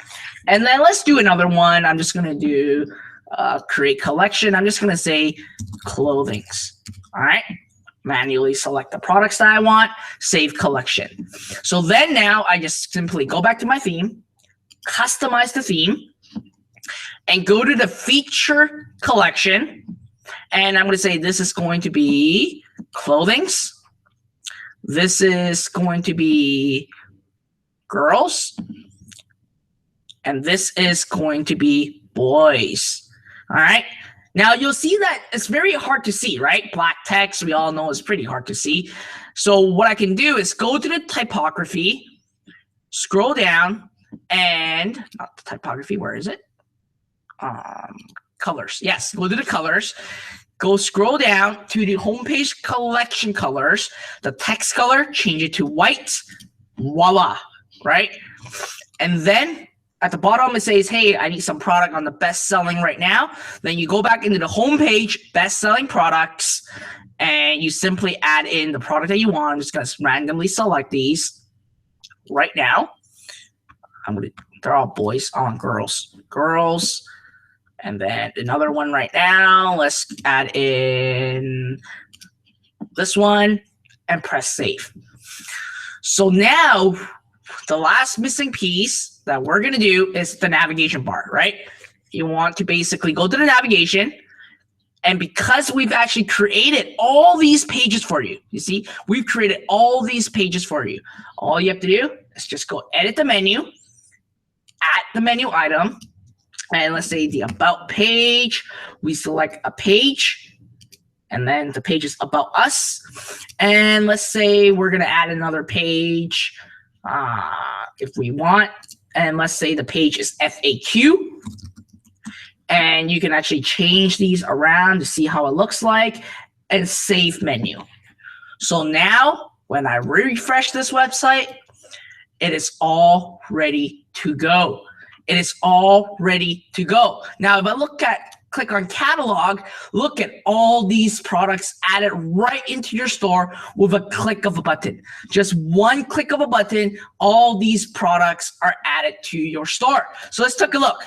And then let's do another one. I'm just going to do create collection. I'm just going to say clothings. All right. Manually select the products that I want. Save collection. So then now I just simply go back to my theme, customize the theme, and go to the feature collection. And I'm going to say this is going to be clothings. This is going to be girls. And this is going to be boys. All right. Now you'll see that it's very hard to see, right? Black text, we all know is pretty hard to see. So what I can do is go to the typography, scroll down, and not the typography, where is it? Colors. Yes, go to the colors. Go scroll down to the homepage collection colors. The text color, change it to white. Voila, right? And then at the bottom, it says, hey, I need some product on the best selling right now. Then you go back into the homepage, best selling products, and you simply add in the product that you want. I'm just going to randomly select these right now. They're all boys. I want girls. Girls. And then another one right now. Let's add in this one and press save. So now the last missing piece that we're going to do is the navigation bar, right? You want to basically go to the navigation. And because we've actually created all these pages for you, you see, we've created all these pages for you. All you have to do is just go edit the menu, add the menu item, and let's say the about page. We select a page, and then the page is about us. And let's say we're going to add another page if we want. And let's say the page is FAQ. And you can actually change these around to see how it looks like and save menu. So now when I refresh this website, it is all ready to go. It is all ready to go. Now, if I click on catalog, look at all these products added right into your store with a click of a button. Just one click of a button, all these products are added to your store. So let's take a look.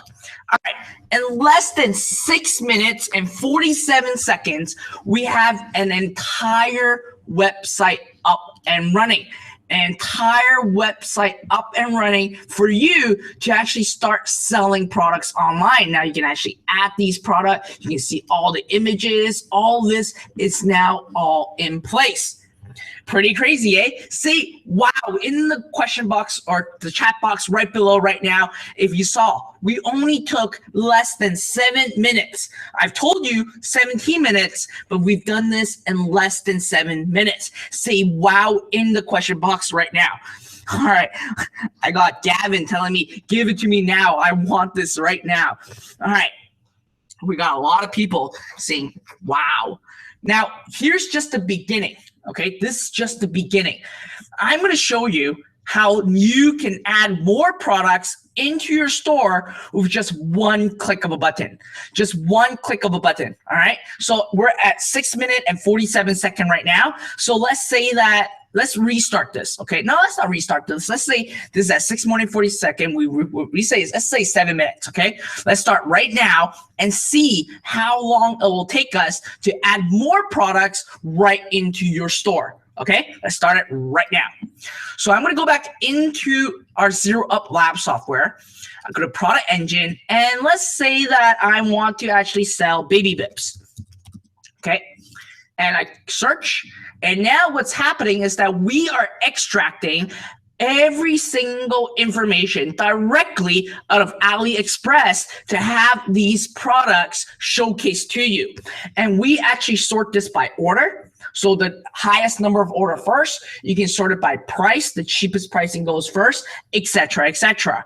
All right, in less than 6 minutes and 47 seconds, we have an entire website up and running. An entire website up and running for you to actually start selling products online. Now you can actually add these products. You can see all the images. All this is now all in place. Pretty crazy, eh? See, wow, in the question box or the chat box right below right now, if you saw, we only took less than 7 minutes. I've told you 17 minutes, but we've done this in less than 7 minutes. Say wow in the question box right now. All right, I got Gavin telling me, give it to me now. I want this right now. All right, we got a lot of people saying, wow. Now, here's just the beginning. Okay, this is just the beginning. I'm going to show you how you can add more products into your store with just one click of a button. Just one click of a button, all right? So we're at 6 minutes and 47 seconds right now. So let's say that, let's restart this, okay? No, let's not restart this. Let's say this is at 6 minutes, 40 seconds. Let's say 7 minutes, okay? Let's start right now and see how long it will take us to add more products right into your store. Okay, let's start it right now. So I'm going to go back into our Zero Up Lab software. I'm going to Product Engine, and let's say that I want to actually sell baby bips. Okay, and I search, and now what's happening is that we are extracting every single information directly out of AliExpress to have these products showcased to you. And we actually sort this by order. So the highest number of order first, you can sort it by price, the cheapest pricing goes first, etc., etc.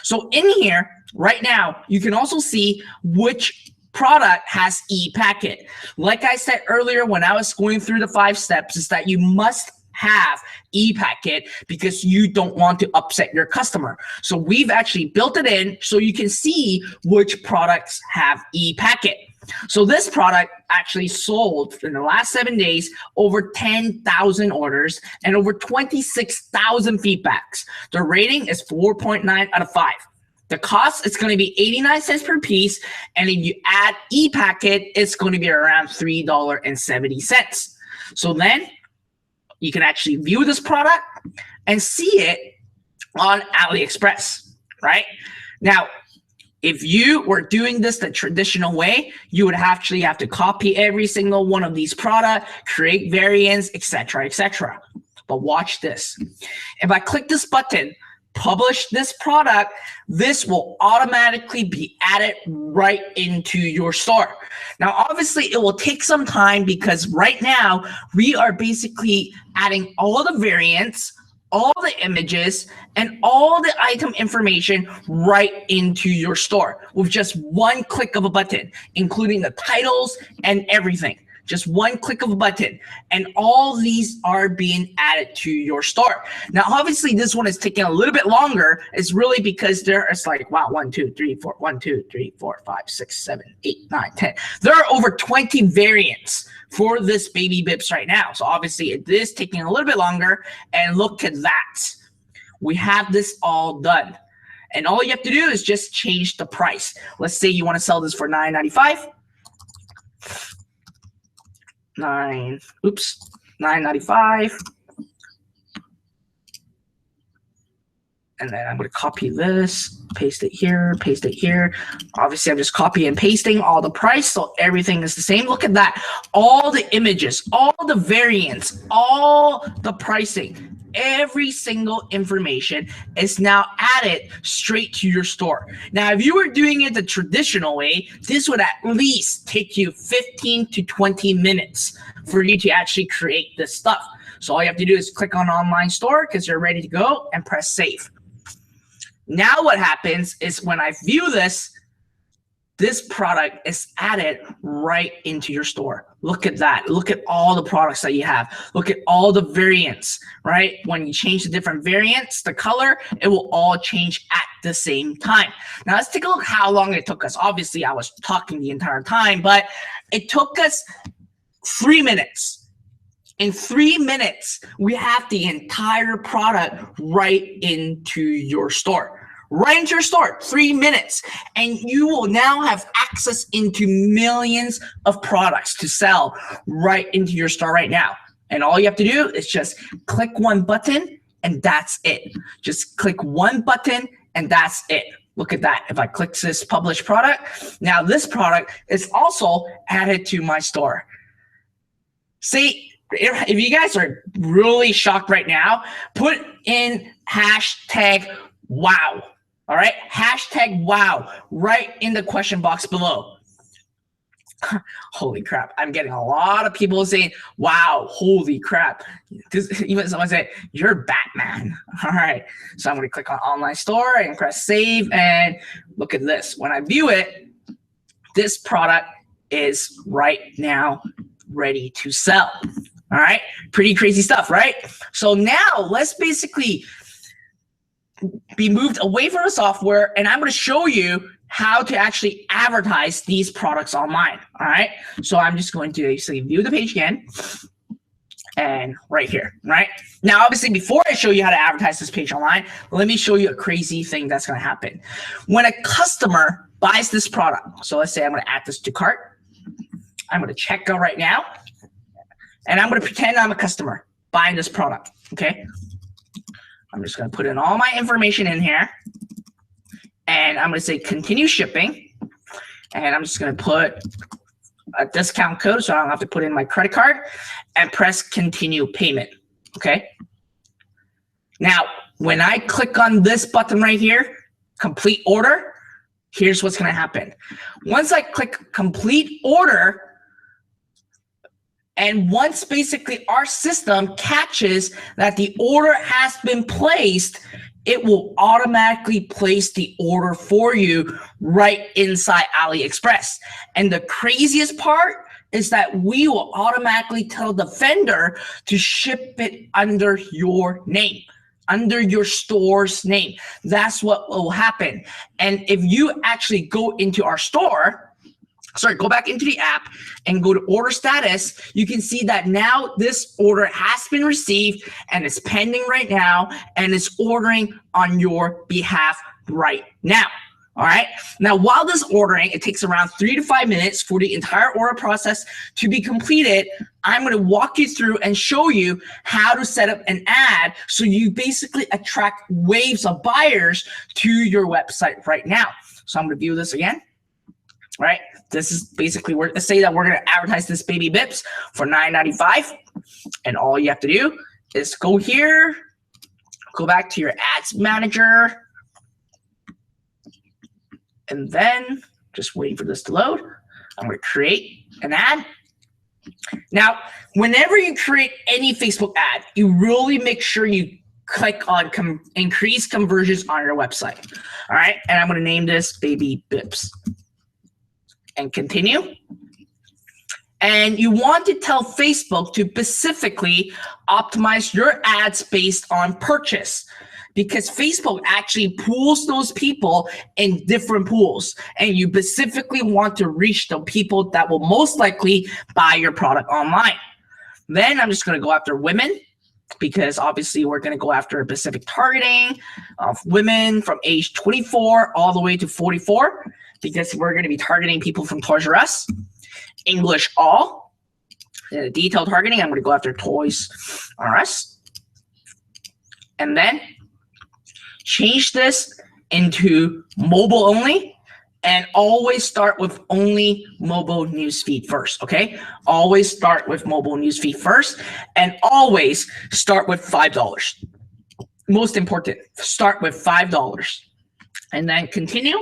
So in here right now, you can also see which product has ePacket. Like I said earlier when I was going through the 5 steps, is that you must have ePacket because you don't want to upset your customer. So we've actually built it in so you can see which products have ePacket. So this product actually sold in the last 7 days over 10,000 orders and over 26,000 feedbacks. The rating is 4.9 out of 5. The cost is going to be 89 cents per piece, and if you add ePacket, it's going to be around $3.70. So then you can actually view this product and see it on AliExpress, right? Now, if you were doing this the traditional way, you would actually have to copy every single one of these products, create variants, etc., etc. But watch this. If I click this button, publish this product, this will automatically be added right into your store. Now, obviously, it will take some time because right now we are basically adding all the variants, all the images, and all the item information right into your store with just one click of a button, including the titles and everything. Just one click of a button, and all these are being added to your store. Now, obviously, this one is taking a little bit longer. It's really because it's like, wow, 1, 2, 3, 4, 1, 2, 3, 4, 5, 6, 7, 8, 9, 10. There are over 20 variants for this Baby Bips right now. So obviously, it is taking a little bit longer. And look at that. We have this all done. And all you have to do is just change the price. Let's say you want to sell this for $9.95. $9.95. And then I'm going to copy this, paste it here, paste it here. Obviously, I'm just copying and pasting all the price, so everything is the same. Look at that. All the images, all the variants, all the pricing, every single information is now added straight to your store. Now, if you were doing it the traditional way, this would at least take you 15 to 20 minutes for you to actually create this stuff. So all you have to do is click on online store because you're ready to go and press save. Now what happens is when I view this, this product is added right into your store. Look at that. Look at all the products that you have. Look at all the variants, right? When you change the different variants, the color, it will all change at the same time. Now let's take a look how long it took us. Obviously, I was talking the entire time, but it took us 3 minutes. In 3 minutes, we have the entire product right into your store. Right into your store, 3 minutes. And you will now have access into millions of products to sell right into your store right now. And all you have to do is just click one button and that's it. Just click one button and that's it. Look at that. If I click this publish product, now this product is also added to my store. See, if you guys are really shocked right now, put in hashtag wow. All right, hashtag wow right in the question box below. Holy crap, I'm getting a lot of people saying, wow, holy crap. Even someone said, you're Batman. All right, so I'm gonna click on online store and press save, and look at this. When I view it, this product is right now ready to sell. All right, pretty crazy stuff, right? So now let's basically be moved away from the software, and I'm going to show you how to actually advertise these products online. All right, so I'm just going to basically view the page again, and right here, right? Now, obviously, before I show you how to advertise this page online, let me show you a crazy thing that's going to happen. When a customer buys this product, so let's say I'm going to add this to cart. I'm going to check out right now, and I'm going to pretend I'm a customer buying this product, okay? I'm just going to put in all my information in here, and I'm going to say continue shipping, and I'm just going to put a discount code so I don't have to put in my credit card, and press continue payment, okay? Now, when I click on this button right here, complete order, here's what's going to happen. Once I click complete order, and once basically our system catches that the order has been placed, it will automatically place the order for you right inside AliExpress. And the craziest part is that we will automatically tell the vendor to ship it under your name, under your store's name. That's what will happen. And if you actually go into our store, go back into the app and go to order status, you can see that now this order has been received and it's pending right now and it's ordering on your behalf right now. All right. Now, while this ordering, it takes around 3 to 5 minutes for the entire order process to be completed. I'm going to walk you through and show you how to set up an ad so you basically attract waves of buyers to your website right now. So I'm going to view this again. Right, this is basically let's say that we're going to advertise this Baby Bips for $9.95, and all you have to do is go here, go back to your ads manager, and then just waiting for this to load. I'm going to create an ad. Now, whenever you create any Facebook ad, you really make sure you click on increase conversions on your website. All right, and I'm going to name this Baby Bips and continue. And you want to tell Facebook to specifically optimize your ads based on purchase, because Facebook actually pools those people in different pools, and you specifically want to reach the people that will most likely buy your product online. Then I'm just going to go after women, because obviously we're going to go after a specific targeting of women from age 24 all the way to 44, because we're going to be targeting people from Toys R Us. English all. Detailed targeting, I'm going to go after Toys R Us. And then change this into mobile only, and always start with only mobile newsfeed first, okay? Always start with mobile newsfeed first, and always start with $5. Most important, start with $5. And then continue.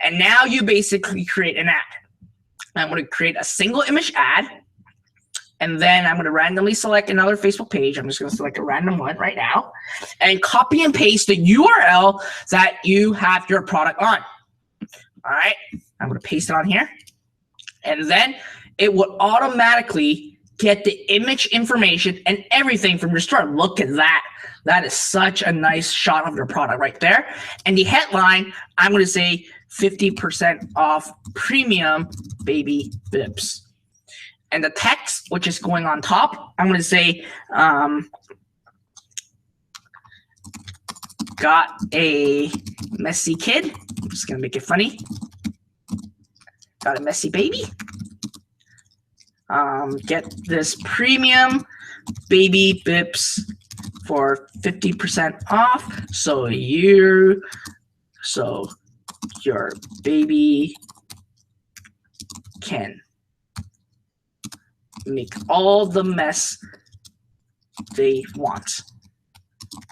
And now you basically create an ad. I'm going to create a single image ad, and then I'm going to randomly select another Facebook page. I'm just going to select a random one right now and copy and paste the URL that you have your product on. All right, I'm going to paste it on here, and then it will automatically get the image information and everything from your store. Look at that. That is such a nice shot of your product right there. And the headline, I'm going to say 50% off premium Baby Bips. And the text, which is going on top, I'm going to say, got a messy kid. I'm just going to make it funny. Got a messy baby. Get this premium Baby Bips for 50% off. So your baby can make all the mess they want,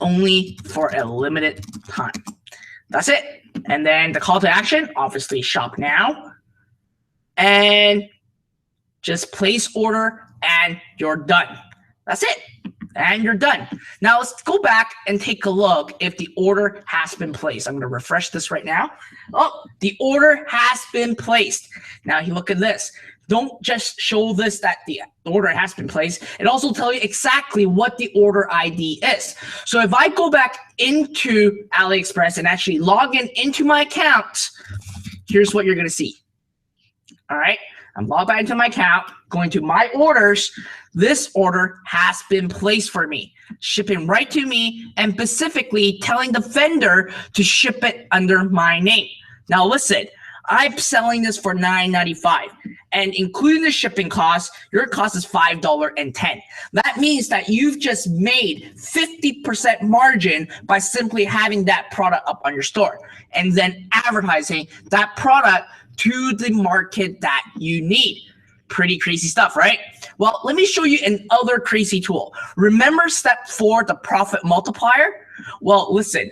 only for a limited time. That's it. And then the call to action, obviously shop now, and just place order, and you're done. That's it. And you're done. Now let's go back and take a look if the order has been placed. I'm going to refresh this right now. Oh, the order has been placed. Now you look at this. Don't just show this that the order has been placed. It also tells you exactly what the order ID is. So if I go back into AliExpress and actually log into my account, here's what you're going to see. All right. I'm logged back into my account, going to my orders. This order has been placed for me, shipping right to me, and specifically telling the vendor to ship it under my name. Now listen, I'm selling this for $9.95, and including the shipping cost, your cost is $5.10. That means that you've just made 50% margin by simply having that product up on your store and then advertising that product to the market that you need. Pretty crazy stuff, right? Well, let me show you another crazy tool. Remember step 4, the profit multiplier? Well, listen,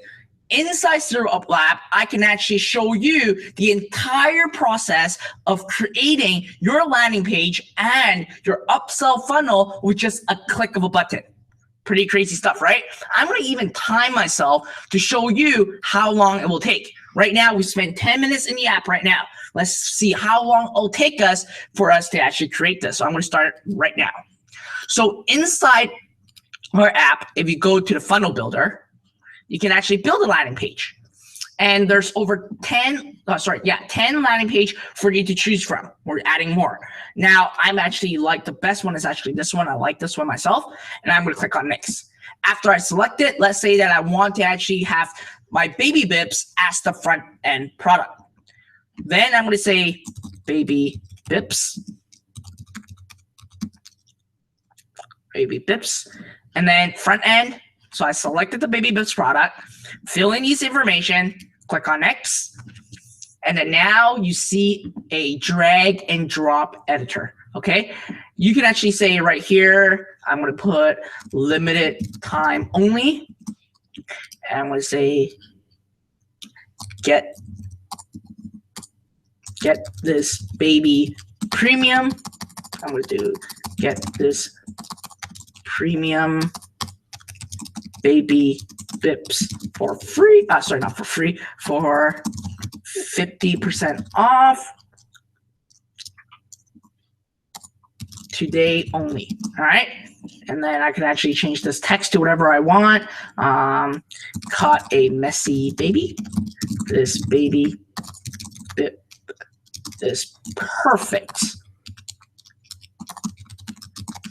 inside ZeroUp Lab, I can actually show you the entire process of creating your landing page and your upsell funnel with just a click of a button. Pretty crazy stuff, right? I'm going to even time myself to show you how long it will take. Right now, we spent 10 minutes in the app right now. Let's see how long it'll take us for us to actually create this. So I'm going to start right now. So inside our app, if you go to the funnel builder, you can actually build a landing page. And there's over 10 landing page for you to choose from. We're adding more. Now, I'm actually like the best one is actually this one. I like this one myself. And I'm going to click on next. After I select it, let's say that I want to actually have my Baby Bips as the front end product. Then I'm going to say Baby Bips. Baby Bips. And then front end. So I selected the Baby Bips product, fill in this information, click on next. And then now you see a drag and drop editor. Okay, you can actually say right here, I'm going to put limited time only. And I'm going to say get this baby premium. I'm going to do get this premium baby Bips for free. Sorry, not for free, for 50% off today only. All right. And then I can actually change this text to whatever I want. Caught a messy baby. This baby bip is perfect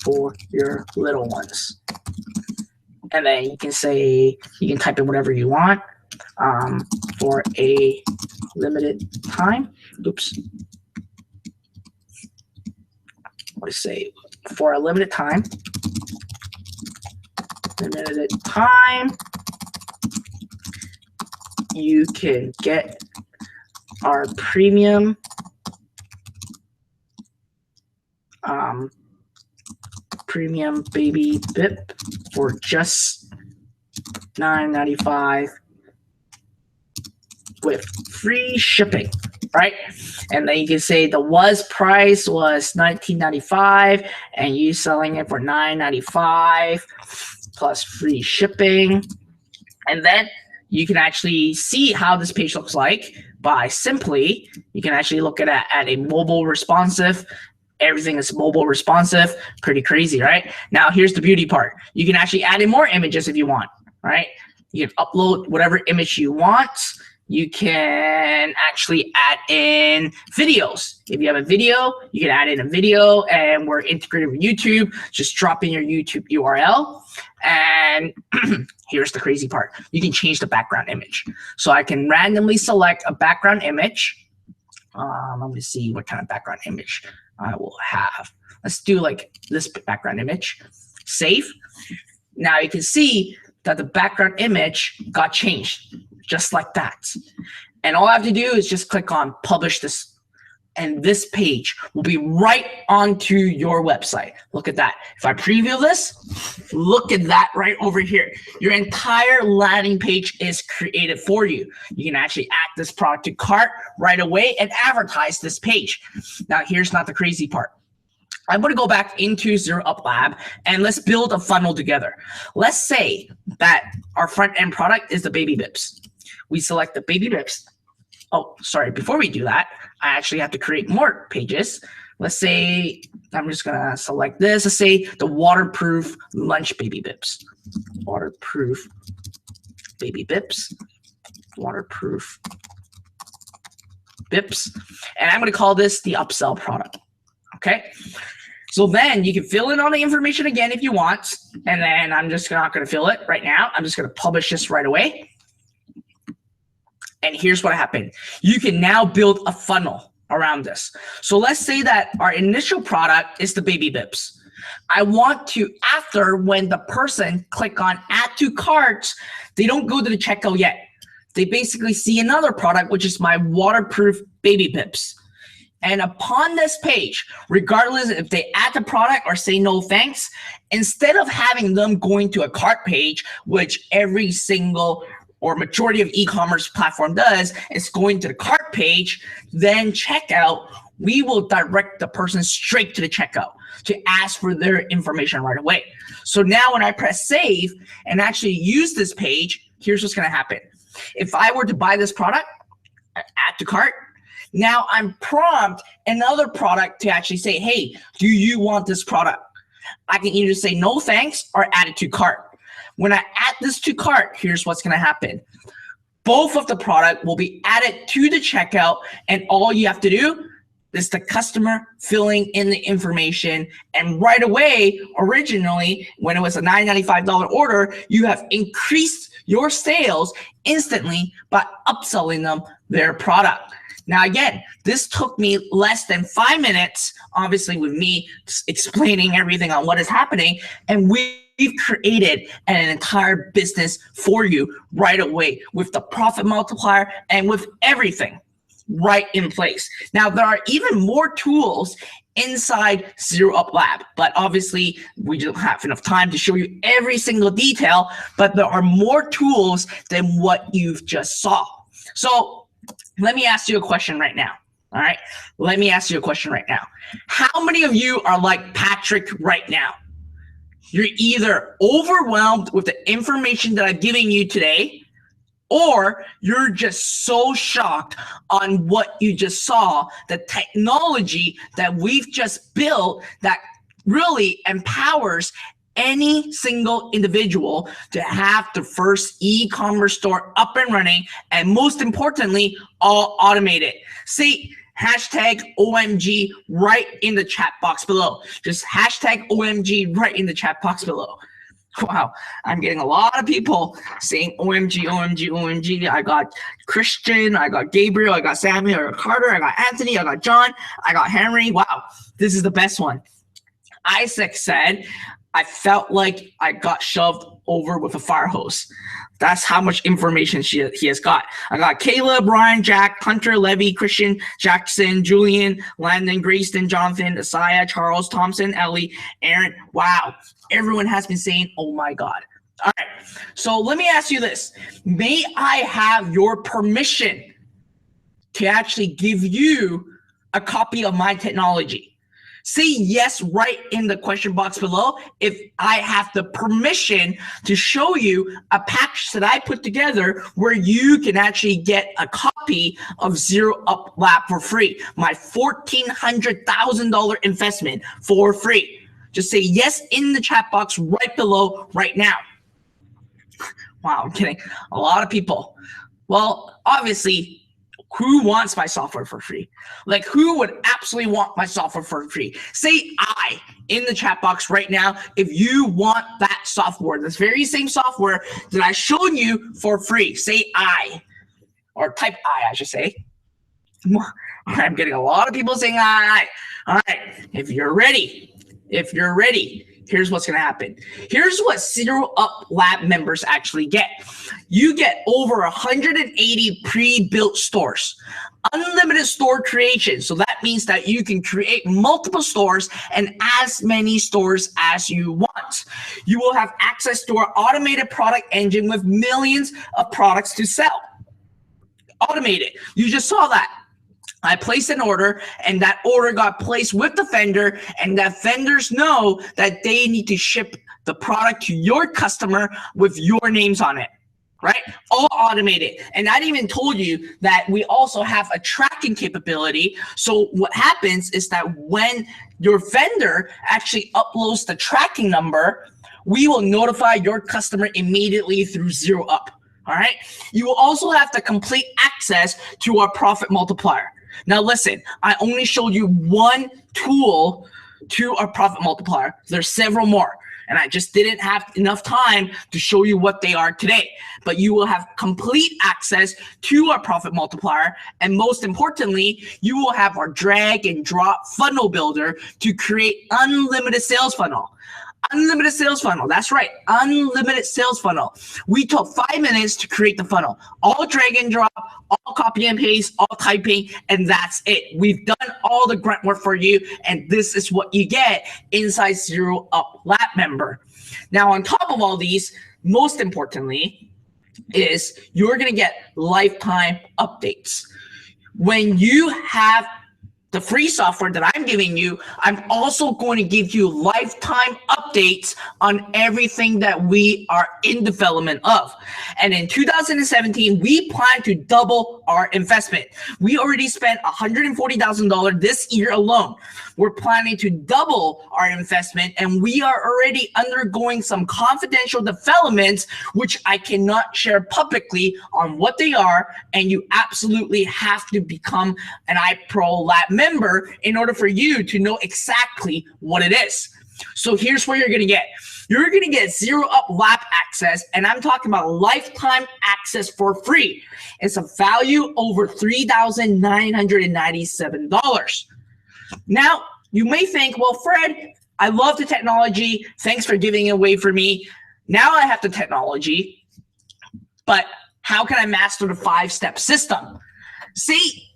for your little ones. And then you can say, you can type in whatever you want for a limited time. Oops. Let's say for a limited time. You can get our premium premium baby bip for just $9.95 with free shipping, right? And then you can say the price was $19.95 and you selling it for $9.95 plus free shipping. And then you can actually see how this page looks like by simply, you can actually look at a mobile responsive. Everything is mobile responsive. Pretty crazy, right? Now, here's the beauty part. You can actually add in more images if you want, right? You can upload whatever image you want. You can actually add in videos. If you have a video, you can add in a video, and we're integrated with YouTube. Just drop in your YouTube URL. And here's the crazy part. You can change the background image. So I can randomly select a background image. I'm going to see what kind of background image I will have. Let's do like this background image. Save. Now you can see that the background image got changed just like that. And all I have to do is just click on publish this. And this page will be right onto your website. Look at that. If I preview this, look at that right over here. Your entire landing page is created for you. You can actually add this product to cart right away and advertise this page. Now, here's not the crazy part. I'm going to go back into Zero Up Lab and let's build a funnel together. Let's say that our front end product is the baby Bips. We select the baby Bips. Oh, sorry. Before we do that, I actually have to create more pages. Let's say I'm just going to select this. Let's say the waterproof lunch baby Bips. Waterproof baby Bips. Waterproof Bips. And I'm going to call this the upsell product. Okay. So then you can fill in all the information again if you want. And then I'm just not going to fill it right now. I'm just going to publish this right away. And here's what happened. You can now build a funnel around this. So let's say that our initial product is the baby Bips. I want to, after when the person click on add to cart, they don't go to the checkout yet. They basically see another product, which is my waterproof baby Bips. And upon this page, regardless if they add the product or say no thanks, instead of having them going to a cart page, which every single or majority of e-commerce platform does, is going to the cart page, then checkout, we will direct the person straight to the checkout to ask for their information right away. So now when I press save and actually use this page, here's what's going to happen. If I were to buy this product, add to cart, now I'm prompt another product to actually say, hey, do you want this product? I can either say no thanks or add it to cart. When I add this to cart, here's what's going to happen. Both of the product will be added to the checkout, and all you have to do is the customer filling in the information. And right away, originally, when it was a $9.95 order, you have increased your sales instantly by upselling them their product. Now, again, this took me less than 5 minutes, obviously with me explaining everything on what is happening, and we've created an entire business for you right away with the profit multiplier and with everything right in place. Now, there are even more tools inside Zero Up Lab. But obviously, we don't have enough time to show you every single detail, but there are more tools than what you've just saw. So let me ask you a question right now. All right, let me ask you a question right now. How many of you are like Patrick right now? You're either overwhelmed with the information that I'm giving you today, or you're just so shocked on what you just saw, the technology that we've just built that really empowers any single individual to have the first e-commerce store up and running, and most importantly, all automated. See, hashtag OMG right in the chat box below. Just hashtag OMG right in the chat box below. Wow, I'm getting a lot of people saying OMG, OMG, OMG. I got Christian, I got Gabriel, I got Samuel, I got Carter, I got Anthony, I got John, I got Henry. Wow, this is the best one. Isaac said, I felt like I got shoved over with a fire hose. That's how much information he has got. I got Caleb, Ryan, Jack, Hunter, Levy, Christian, Jackson, Julian, Landon, Grayston, Jonathan, Isaiah, Charles, Thompson, Ellie, Aaron. Wow. Everyone has been saying, oh my God. All right. So let me ask you this. May I have your permission to actually give you a copy of my technology? Say yes right in the question box below if I have the permission to show you a package that I put together where you can actually get a copy of Zero Up Lab for free. My $1,400,000 investment for free. Just say yes in the chat box right below right now. Wow, I'm kidding. A lot of people. Well, obviously, who wants my software for free? Like, who would absolutely want my software for free? Say I in the chat box right now if you want that software, this very same software that I showed you for free. Say I, or type I should say. I'm getting a lot of people saying I. All right, if you're ready, here's what's going to happen. Here's what Zero Up Lab members actually get. You get over 180 pre-built stores, unlimited store creation. So that means that you can create multiple stores and as many stores as you want. You will have access to our automated product engine with millions of products to sell. Automated. You just saw that. I placed an order and that order got placed with the vendor, and that vendors know that they need to ship the product to your customer with your names on it, right? All automated. And I even told you that we also have a tracking capability. So what happens is that when your vendor actually uploads the tracking number, we will notify your customer immediately through Zero Up, all right? You will also have the complete access to our profit multiplier. Now listen, I only showed you one tool to our profit multiplier. There's several more, and I just didn't have enough time to show you what they are today. But you will have complete access to our profit multiplier, and most importantly, you will have our drag and drop funnel builder to create unlimited sales funnel. Unlimited sales funnel. That's right. Unlimited sales funnel. We took 5 minutes to create the funnel. All drag and drop, all copy and paste, all typing, and that's it. We've done all the grunt work for you, and this is what you get inside Zero Up Lab member. Now, on top of all these, most importantly, is you're going to get lifetime updates. When you have the free software that I'm giving you, I'm also going to give you lifetime updates on everything that we are in development of. And in 2017, we plan to double our investment. We already spent $140,000 this year alone. We're planning to double our investment, and we are already undergoing some confidential developments, which I cannot share publicly on what they are, and you absolutely have to become an iPro Lab member in order for you to know exactly what it is. So here's what you're going to get. You're going to get Zero Up Lab access, and I'm talking about lifetime access for free. It's a value over $3,997. Now, you may think, well, Fred, I love the technology. Thanks for giving it away for me. Now I have the technology, but how can I master the 5-step system? See,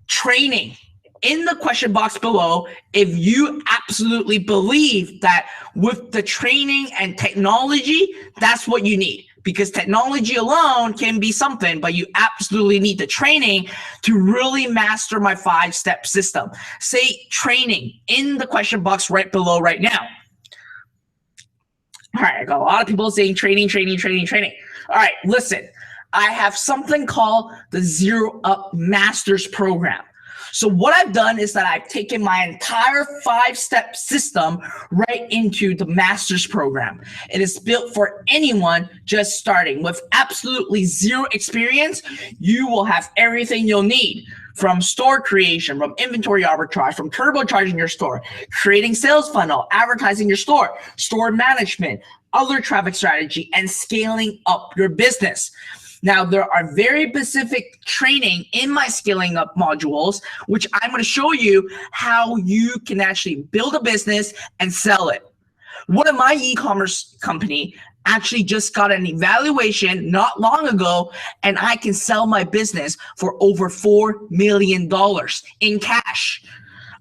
training in the question box below if you absolutely believe that with the training and technology, that's what you need. Because technology alone can be something, but you absolutely need the training to really master my 5-step system. Say training in the question box right below right now. All right, I got a lot of people saying training. All right, listen, I have something called the Zero Up Masters program. So what I've done is that I've taken my entire 5-step system right into the Masters program. It is built for anyone just starting. With absolutely zero experience, you will have everything you'll need. From store creation, from inventory arbitrage, from turbocharging your store, creating sales funnel, advertising your store, store management, other traffic strategy, and scaling up your business. Now, there are very specific training in my scaling up modules, which I'm going to show you how you can actually build a business and sell it. One of my e-commerce company actually just got an evaluation not long ago, and I can sell my business for over $4 million in cash.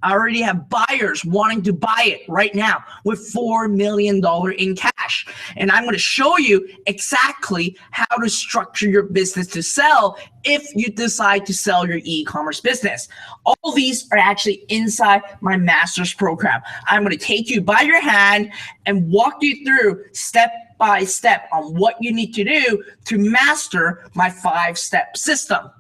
I already have buyers wanting to buy it right now with $4 million in cash. And I'm going to show you exactly how to structure your business to sell if you decide to sell your e-commerce business. All these are actually inside my master's program. I'm going to take you by your hand and walk you through step by step on what you need to do to master my 5-step system.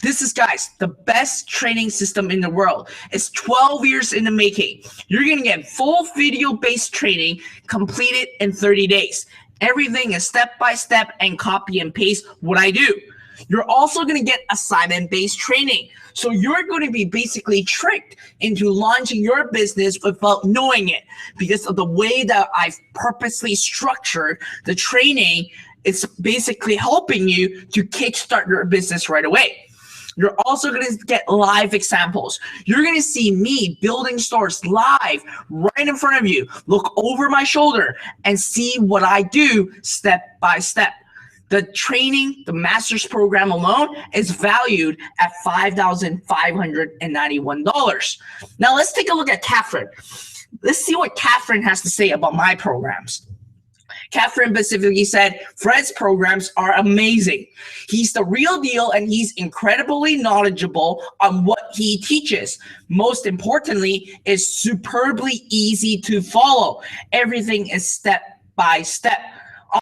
This is, guys, the best training system in the world. It's 12 years in the making. You're going to get full video-based training completed in 30 days. Everything is step-by-step and copy and paste what I do. You're also going to get assignment-based training. So you're going to be basically tricked into launching your business without knowing it because of the way that I've purposely structured the training. It's basically helping you to kickstart your business right away. You're also going to get live examples. You're going to see me building stores live right in front of you. Look over my shoulder and see what I do step by step. The training, the master's program alone is valued at $5,591. Now let's take a look at Catherine. Let's see what Catherine has to say about my programs. Catherine specifically said, Fred's programs are amazing. He's the real deal and he's incredibly knowledgeable on what he teaches. Most importantly, is superbly easy to follow. Everything is step by step.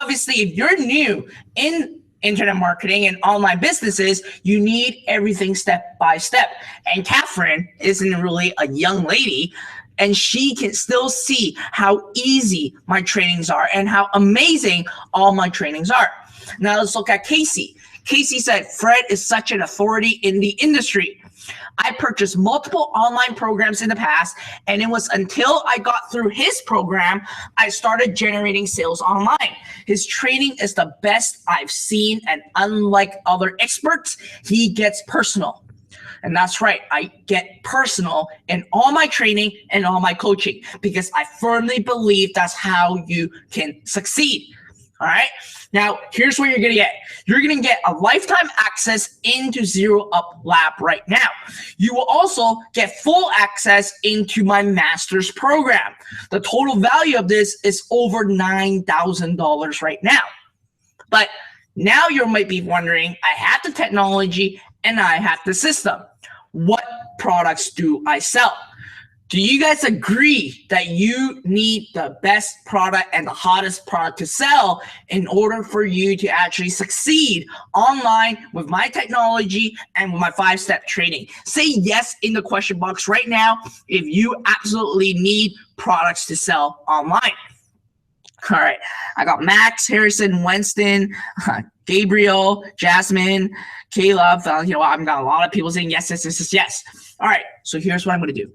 Obviously, if you're new in internet marketing and online businesses, you need everything step by step. And Catherine isn't really a young lady, and she can still see how easy my trainings are and how amazing all my trainings are. Now let's look at Casey. Casey said, Fred is such an authority in the industry. I purchased multiple online programs in the past, and it was until I got through his program, I started generating sales online. His training is the best I've seen, and unlike other experts, he gets personal. And that's right, I get personal in all my training and all my coaching because I firmly believe that's how you can succeed. All right, now here's what you're gonna get. You're gonna get a lifetime access into Zero Up Lab right now. You will also get full access into my master's program. The total value of this is over $9,000 right now. But now you might be wondering, I have the technology and I have the system. What products do I sell? Do you guys agree that you need the best product and the hottest product to sell in order for you to actually succeed online with my technology and with my 5-step training? Say yes in the question box right now if you absolutely need products to sell online. All right, I got Max, Harrison, Winston, Gabriel, Jasmine, Caleb. I've got a lot of people saying yes. All right, so here's what I'm going to do.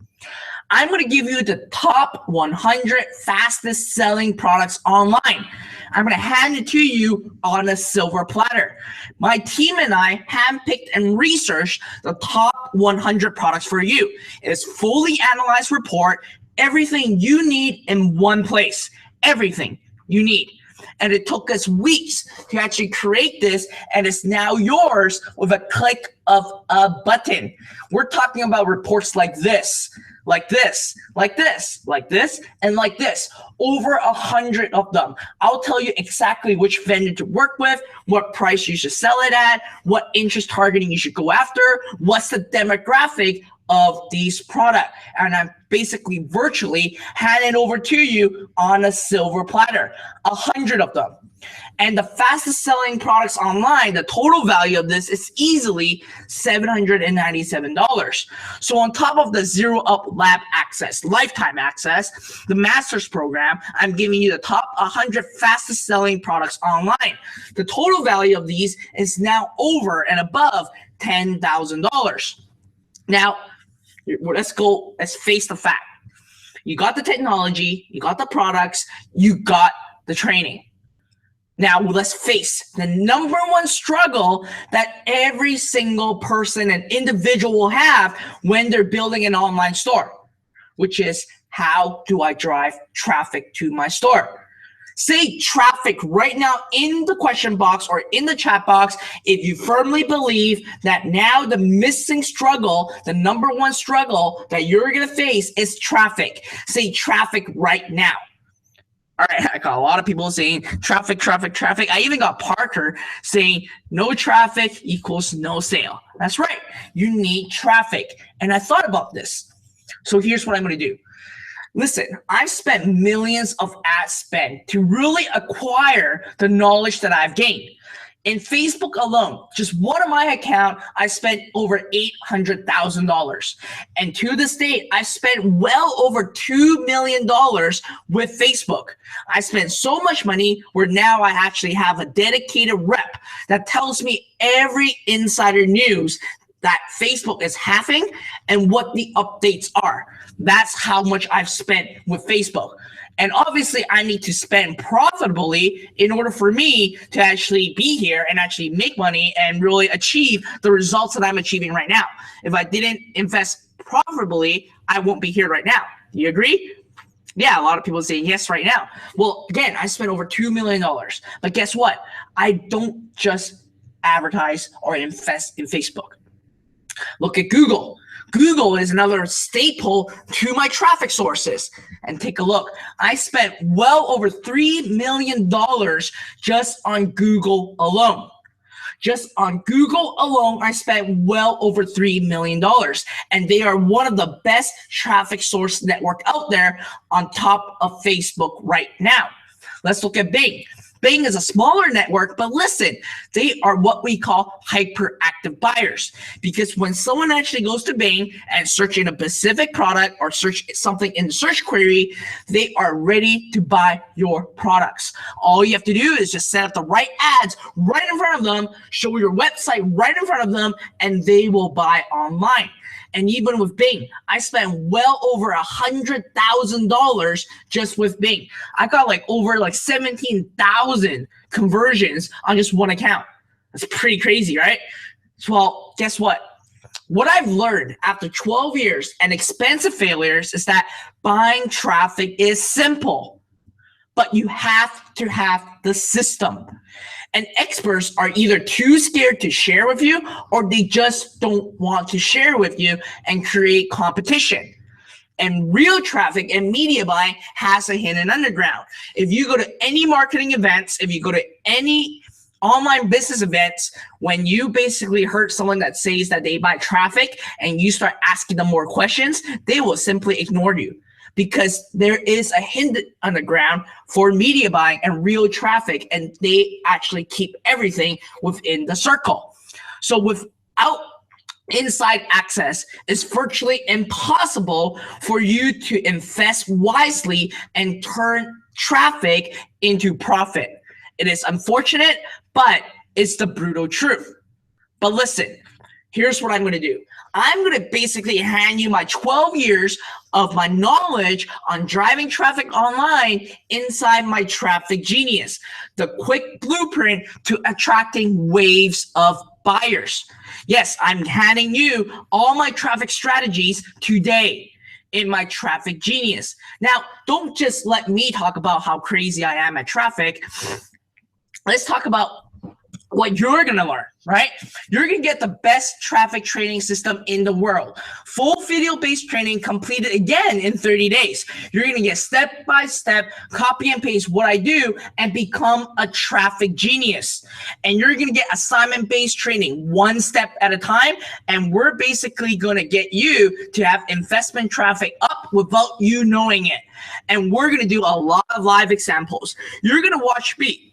I'm going to give you the top 100 fastest selling products online. I'm going to hand it to you on a silver platter. My team and I handpicked and researched the top 100 products for you. It's fully analyzed report, everything you need in one place. Everything you need. And it took us weeks to actually create this, and it's now yours with a click of a button. We're talking about reports like this, like this, like this, like this, and like this. Over 100 of them. I'll tell you exactly which vendor to work with, what price you should sell it at, what interest targeting you should go after, what's the demographic of these products. And I'm basically virtually handing over to you on a silver platter, 100 of them. And the fastest selling products online, the total value of this is easily $797. So on top of the Zero Up Lab access, lifetime access, the master's program, I'm giving you the top 100 fastest selling products online. The total value of these is now over and above $10,000. Now, let's face the fact. You got the technology, you got the products, you got the training. Now, let's face the number one struggle that every single person and individual will have when they're building an online store, which is, how do I drive traffic to my store? Say traffic right now in the question box or in the chat box if you firmly believe that now the missing struggle, the number one struggle that you're going to face is traffic. Say traffic right now. All right, I got a lot of people saying traffic, traffic, traffic. I even got Parker saying no traffic equals no sale. That's right. You need traffic. And I thought about this. So here's what I'm going to do. Listen, I've spent millions of ad spend to really acquire the knowledge that I've gained. In Facebook alone, just one of my account, I spent over $800,000. And to this date, I spent well over $2 million with Facebook. I spent so much money where now I actually have a dedicated rep that tells me every insider news that Facebook is having and what the updates are. That's how much I've spent with Facebook. And obviously, I need to spend profitably in order for me to actually be here and actually make money and really achieve the results that I'm achieving right now. If I didn't invest profitably, I won't be here right now. Do you agree? Yeah, a lot of people say yes right now. Well, again, I spent over $2 million. But guess what? I don't just advertise or invest in Facebook. Look at Google. Google is another staple to my traffic sources. And take a look. I spent well over $3 million just on Google alone. Just on Google alone, I spent well over $3 million. And they are one of the best traffic source network out there on top of Facebook right now. Let's look at Bing. Bing is a smaller network, but listen, they are what we call hyperactive buyers. Because when someone actually goes to Bing and searching a specific product or search something in the search query, they are ready to buy your products. All you have to do is just set up the right ads right in front of them, show your website right in front of them, and they will buy online. And even with Bing, I spent well over $100,000 just with Bing. I got over 17,000 conversions on just one account. That's pretty crazy, right? Well, guess what? What I've learned after 12 years and expensive failures is that buying traffic is simple, but you have to have the system. And experts are either too scared to share with you or they just don't want to share with you and create competition. And real traffic and media buying has a hidden underground. If you go to any marketing events, if you go to any online business events, when you basically heard someone that says that they buy traffic and you start asking them more questions, they will simply ignore you. Because there is a hidden underground for media buying and real traffic, and they actually keep everything within the circle. So without inside access, it's virtually impossible for you to invest wisely and turn traffic into profit. It is unfortunate, but it's the brutal truth. But listen, here's what I'm going to do. I'm going to basically hand you my 12 years of my knowledge on driving traffic online inside my Traffic Genius, the quick blueprint to attracting waves of buyers. Yes, I'm handing you all my traffic strategies today. in my Traffic Genius. Now, don't just let me talk about how crazy I am at traffic. Let's talk about what you're going to learn, right? You're going to get the best traffic training system in the world. Full video-based training completed again in 30 days. You're going to get step-by-step, copy and paste what I do and become a traffic genius. And you're going to get assignment-based training one step at a time. And we're basically going to get you to have investment traffic up without you knowing it. And we're going to do a lot of live examples. You're going to watch me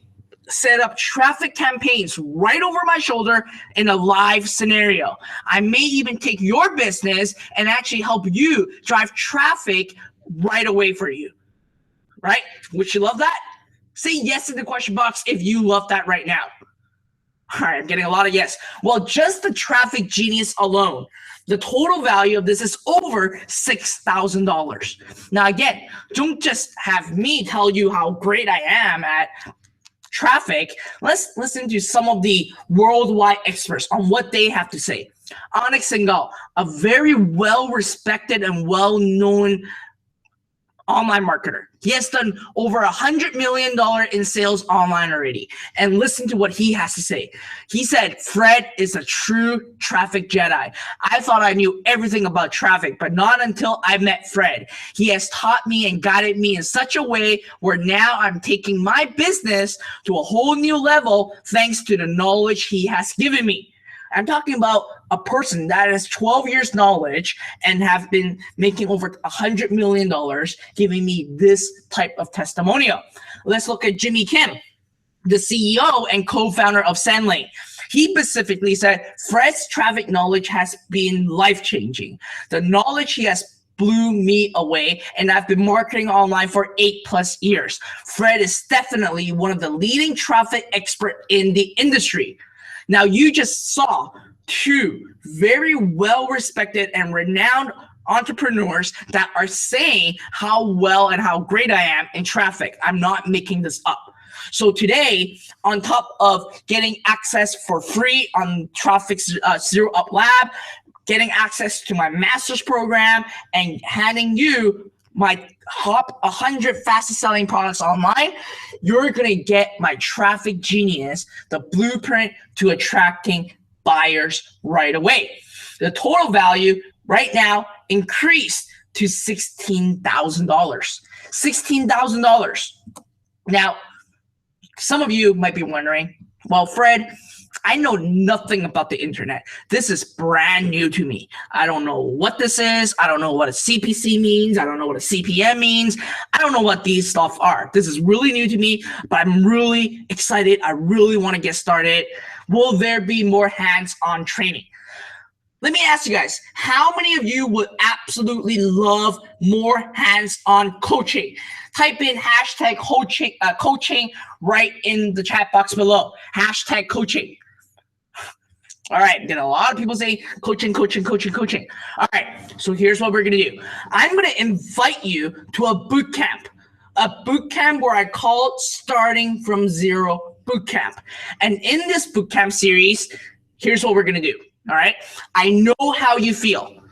set up traffic campaigns right over my shoulder in a live scenario. I may even take your business and actually help you drive traffic right away for you, right? Would you love that? Say yes in the question box if you love that right now. All right, I'm getting a lot of yes. Well, just the Traffic Genius alone, the total value of this is over $6,000. Now, again, don't just have me tell you how great I am at traffic. Let's listen to some of the worldwide experts on what they have to say. Anik Singhal, a very well-respected and well-known online marketer. He has done over $100 million in sales online already. And listen to what he has to say. He said, Fred is a true traffic Jedi. I thought I knew everything about traffic, but not until I met Fred. He has taught me and guided me in such a way where now I'm taking my business to a whole new level thanks to the knowledge he has given me. I'm talking about a person that has 12 years knowledge and have been making over $100 million, giving me this type of testimonial. Let's look at Jimmy Kim, the CEO and co-founder of SendLane. He specifically said, Fred's traffic knowledge has been life-changing. The knowledge he has blew me away, and I've been marketing online for 8+ years. Fred is definitely one of the leading traffic experts in the industry. Now, you just saw two very well-respected and renowned entrepreneurs that are saying how well and how great I am in traffic. I'm not making this up. So today, on top of getting access for free on Traffic's Zero Up Lab, getting access to my master's program, and handing you my top 100 fastest selling products online, you're gonna get my Traffic Genius, the blueprint to attracting buyers right away. The total value right now increased to $16,000. $16,000. Now, some of you might be wondering, well, Fred, I know nothing about the internet. This is brand new to me. I don't know what this is. I don't know what a CPC means. I don't know what a CPM means. I don't know what these stuff are. This is really new to me, but I'm really excited. I really want to get started. Will there be more hands-on training? Let me ask you guys, how many of you would absolutely love more hands-on coaching? Type in hashtag coaching right in the chat box below. Hashtag coaching. All right, I'm getting a lot of people say coaching. All right, so here's what we're gonna do. I'm gonna invite you to a boot camp where I call it Starting from Zero Bootcamp. And in this bootcamp series, here's what we're gonna do. All right, I know how you feel.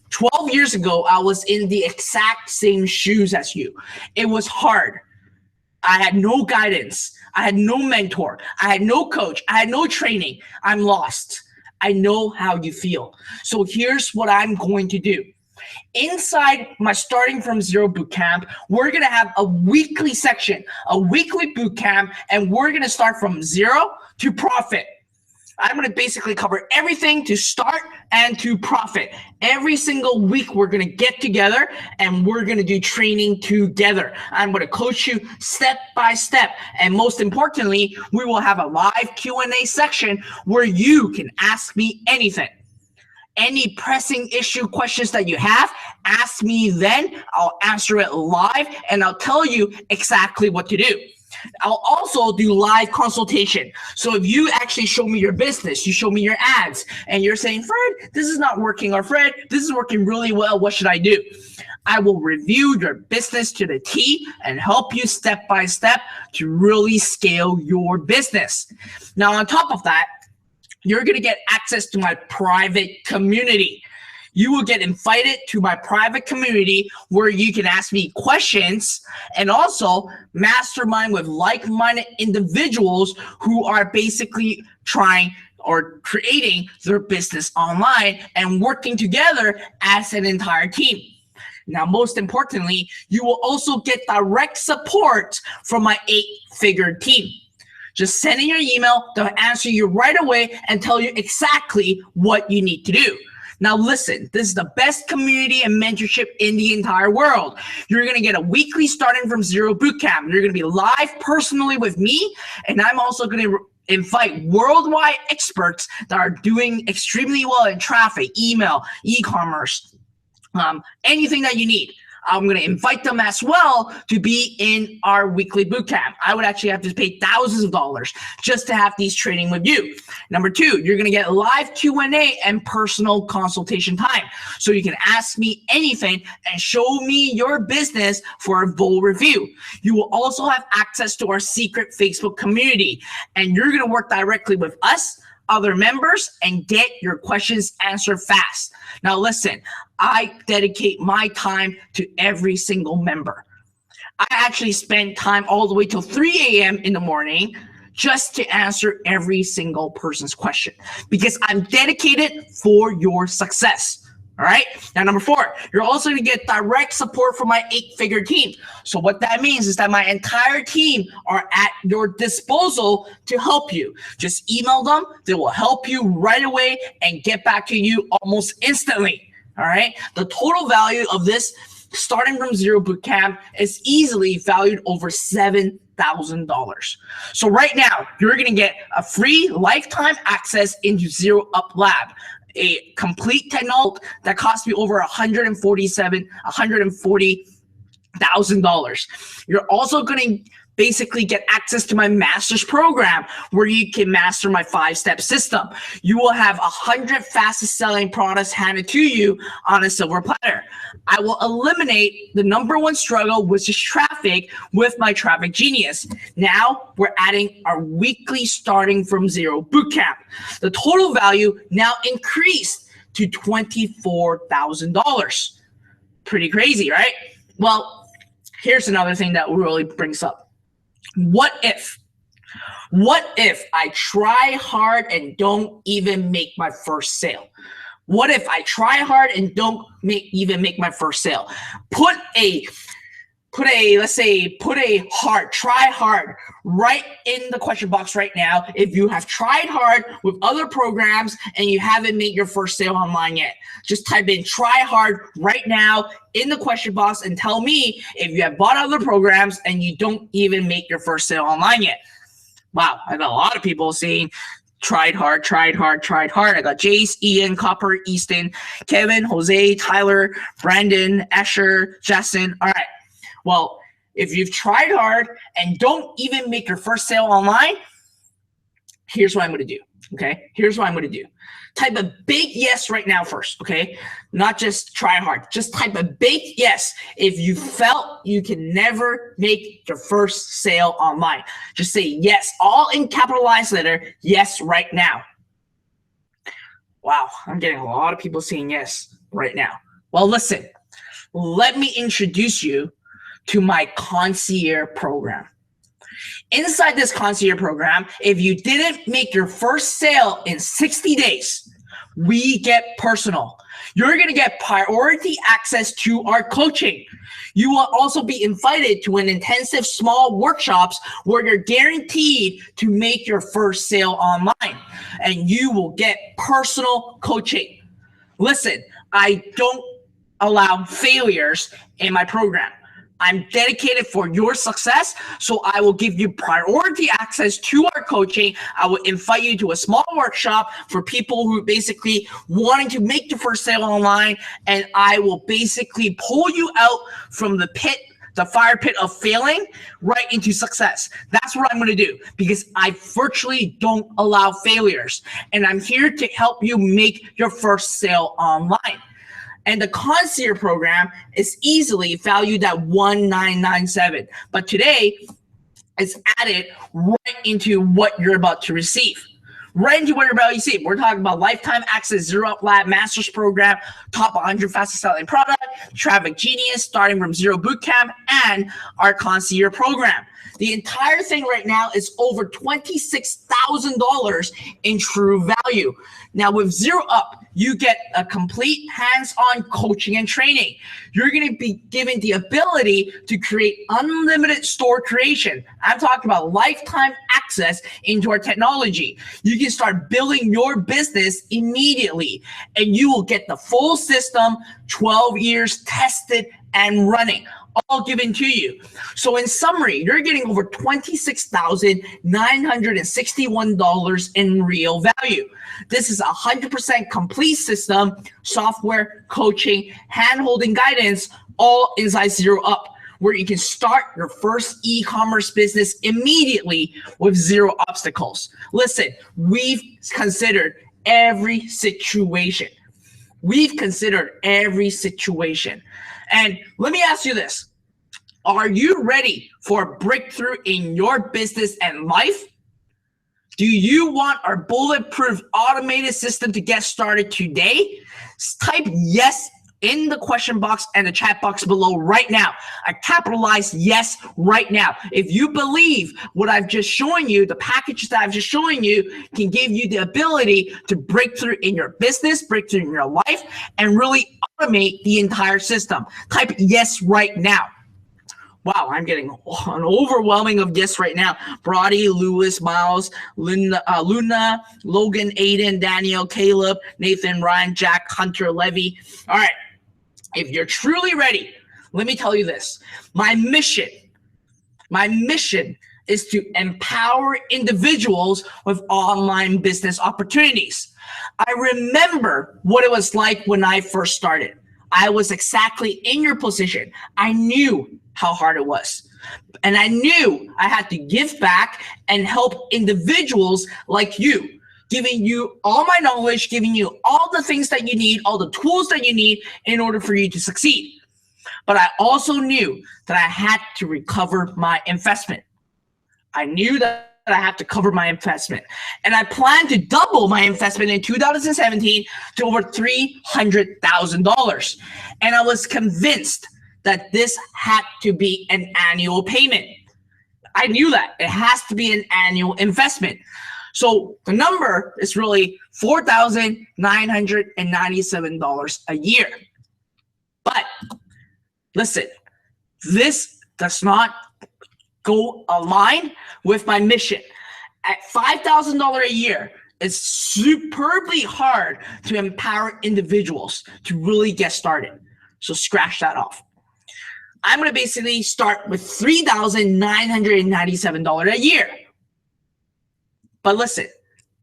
12 years ago, I was in the exact same shoes as you. It was hard. I had no guidance. I had no mentor. I had no coach. I had no training. I'm lost. I know how you feel. So here's what I'm going to do. Inside my Starting from Zero Bootcamp, we're going to have a weekly section, a weekly bootcamp, and we're going to start from zero to profit. I'm going to basically cover everything to start and to profit. Every single week, we're going to get together and we're going to do training together. I'm going to coach you step by step. And most importantly, we will have a live Q&A section where you can ask me anything. Any pressing issue questions that you have, ask me then. I'll answer it live and I'll tell you exactly what to do. I'll also do live consultation. So if you actually show me your business, you show me your ads, and you're saying, Fred, this is not working, or Fred, this is working really well, what should I do? I will review your business to the T and help you step by step to really scale your business. Now, on top of that, you're gonna get access to my private community. You will get invited to my private community where you can ask me questions and also mastermind with like-minded individuals who are basically trying or creating their business online and working together as an entire team. Now, most importantly, you will also get direct support from my 8-figure team. Just send in your email, they'll answer you right away and tell you exactly what you need to do. Now listen, this is the best community and mentorship in the entire world. You're gonna get a weekly starting from zero bootcamp. You're gonna be live personally with me, and I'm also gonna invite worldwide experts that are doing extremely well in traffic, email, e-commerce, anything that you need. I'm going to invite them as well to be in our weekly bootcamp. I would actually have to pay thousands of dollars just to have these training with you. Number two, you're going to get live Q&A and personal consultation time. So you can ask me anything and show me your business for a full review. You will also have access to our secret Facebook community, and you're going to work directly with us, other members, and get your questions answered fast. Now listen, I dedicate my time to every single member. I actually spend time all the way till 3 a.m. in the morning just to answer every single person's question because I'm dedicated for your success. All right. Now, number four, you're also going to get direct support from my 8-figure team. So what that means is that my entire team are at your disposal to help you. Just email them. They will help you right away and get back to you almost instantly. All right. The total value of this starting from zero bootcamp is easily valued over $7,000. So right now, you're going to get a free lifetime access into Zero Up Lab, a complete technology that cost me over $140,000. You're also going to basically get access to my master's program where you can master my 5-step system. You will have 100 fastest selling products handed to you on a silver platter. I will eliminate the #1 struggle, which is traffic, with my Traffic Genius. Now we're adding our weekly starting from zero bootcamp. The total value now increased to $24,000. Pretty crazy, right? Well, here's another thing that really brings up. What if I try hard and don't even make my first sale? What if I try hard and don't even make my first sale? Put a try hard right in the question box right now if you have tried hard with other programs and you haven't made your first sale online yet. Just type in try hard right now in the question box and tell me if you have bought other programs and you don't even make your first sale online yet. Wow, I got a lot of people saying tried hard, tried hard, tried hard. I got Jace, Ian, Copper, Easton, Kevin, Jose, Tyler, Brandon, Asher, Jason. All right. Well, if you've tried hard and don't even make your first sale online, here's what I'm going to do, okay? Here's what I'm going to do. Type a big yes right now first, okay? Not just try hard. Just type a big yes if you felt you can never make your first sale online. Just say yes, all in capitalized letter, yes right now. Wow, I'm getting a lot of people saying yes right now. Well, listen, let me introduce you to my concierge program. Inside this concierge program, if you didn't make your first sale in 60 days, we get personal. You're going to get priority access to our coaching. You will also be invited to an intensive small workshops where you're guaranteed to make your first sale online, and you will get personal coaching. Listen, I don't allow failures in my program. I'm dedicated for your success, so I will give you priority access to our coaching. I will invite you to a small workshop for people who basically wanting to make the first sale online, and I will basically pull you out from the fire pit of failing right into success. That's what I'm going to do because I virtually don't allow failures, and I'm here to help you make your first sale online. And the concierge program is easily valued at $1,997. But today, it's added right into what you're about to receive. right into what you're about to see. We're talking about lifetime access, Zero Up Lab, master's program, top 100 fastest selling product, Traffic Genius, starting from zero bootcamp, and our concierge program. The entire thing right now is over $26,000 in true value. Now with Zero Up, you get a complete hands-on coaching and training. You're going to be given the ability to create unlimited store creation. I'm talking about lifetime access into our technology. You can start building your business immediately, and you will get the full system, 12 years tested and running, all given to you. So in summary, you're getting over $26,961 in real value. This is 100% complete system, software, coaching, hand-holding guidance, all inside Zero Up, where you can start your first e-commerce business immediately with zero obstacles. Listen, we've considered every situation. We've considered every situation. And let me ask you this. Are you ready for a breakthrough in your business and life? Do you want our bulletproof automated system to get started today? Type yes in the question box and the chat box below right now. I capitalize yes right now. If you believe what I've just shown you, the packages that I've just shown you can give you the ability to break through in your business, break through in your life, and really automate the entire system. Type yes right now. Wow, I'm getting an overwhelming of yes right now. Brody, Lewis, Miles, Luna, Logan, Aiden, Daniel, Caleb, Nathan, Ryan, Jack, Hunter, Levy. All right, if you're truly ready, let me tell you this. My mission is to empower individuals with online business opportunities. I remember what it was like when I first started. I was exactly in your position. I knew how hard it was. And I knew I had to give back and help individuals like you, giving you all my knowledge, giving you all the things that you need, all the tools that you need in order for you to succeed. But I also knew that I had to recover my investment. I knew that I had to cover my investment. And I planned to double my investment in 2017 to over $300,000. And I was convinced that this had to be an annual payment. I knew that it has to be an annual investment. So the number is really $4,997 a year. But listen, this does not go align with my mission. At $5,000 a year, it's superbly hard to empower individuals to really get started. So scratch that off. I'm going to basically start with $3,997 a year. But listen,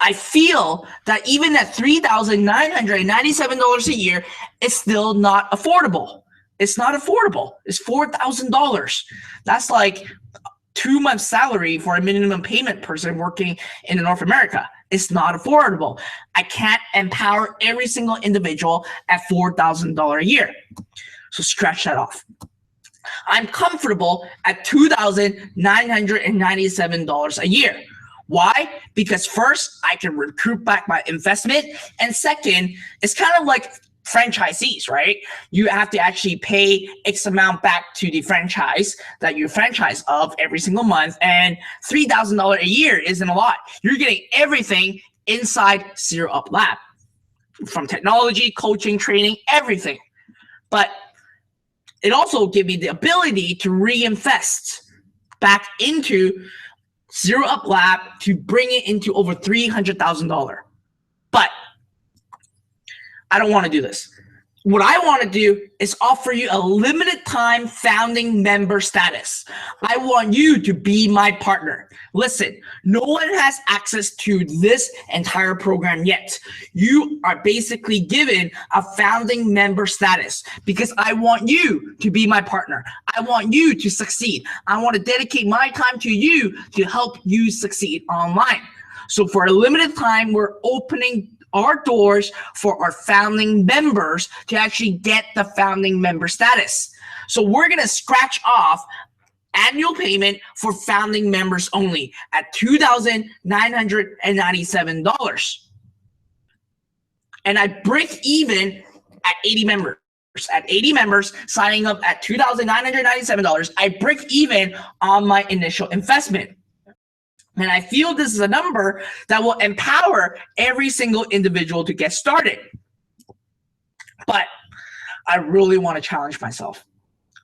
I feel that even at $3,997 a year, it's still not affordable. It's not affordable. It's $4,000. That's like 2 months' salary for a minimum payment person working in North America. It's not affordable. I can't empower every single individual at $4,000 a year. So scratch that off. I'm comfortable at $2,997 a year. Why? Because first, I can recoup back my investment. And second, it's kind of like franchisees, right? You have to actually pay X amount back to the franchise that you franchise of every single month. And $3,000 a year isn't a lot. You're getting everything inside Zero Up Lab, from technology, coaching, training, everything. But it also gives me the ability to reinvest back into Zero Up Lab to bring it into over $300,000. But I don't want to do this. What I want to do is offer you a limited time founding member status. I want you to be my partner. Listen, no one has access to this entire program yet. You are basically given a founding member status because I want you to be my partner. I want you to succeed. I want to dedicate my time to you to help you succeed online. So for a limited time, we're opening our doors for our founding members to actually get the founding member status. So we're going to scratch off annual payment for founding members only at $2,997. And I break even at 80 members. At 80 members signing up at $2,997, I break even on my initial investment. And I feel this is a number that will empower every single individual to get started. But I really want to challenge myself.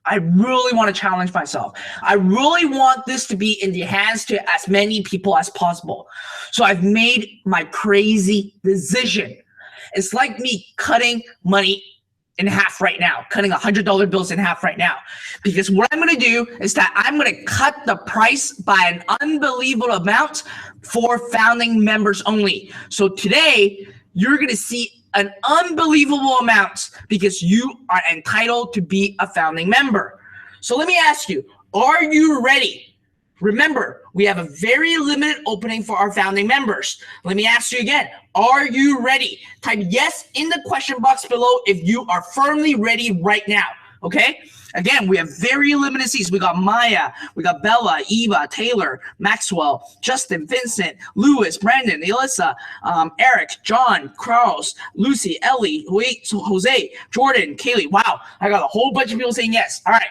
I really want to challenge myself. I really want this to be in the hands to as many people as possible. So I've made my crazy decision. It's like me cutting money in half right now, cutting $100 bills in half right now. Because what I'm going to do is that I'm going to cut the price by an unbelievable amount for founding members only. So today, you're going to see an unbelievable amount because you are entitled to be a founding member. So let me ask you, are you ready? Remember, we have a very limited opening for our founding members. Let me ask you again, are you ready? Type yes in the question box below if you are firmly ready right now, okay? Again, we have very limited seats. We got Maya, we got Bella, Eva, Taylor, Maxwell, Justin, Vincent, Lewis, Brandon, Alyssa, Eric, John, Carlos, Lucy, Ellie, Jose, Jordan, Kaylee. Wow, I got a whole bunch of people saying yes. All right.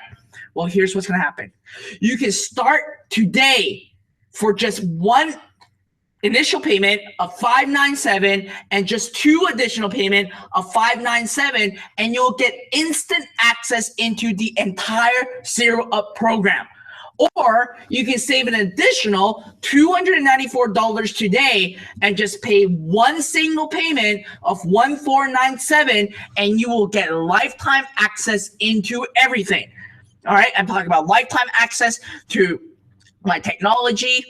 Well, here's what's going to happen. You can start today for just one initial payment of $597 and just 2 additional payment of $597, and you'll get instant access into the entire Zero Up program. Or you can save an additional $294 today and just pay one single payment of $1497, and you will get lifetime access into everything. All right, I'm talking about lifetime access to my technology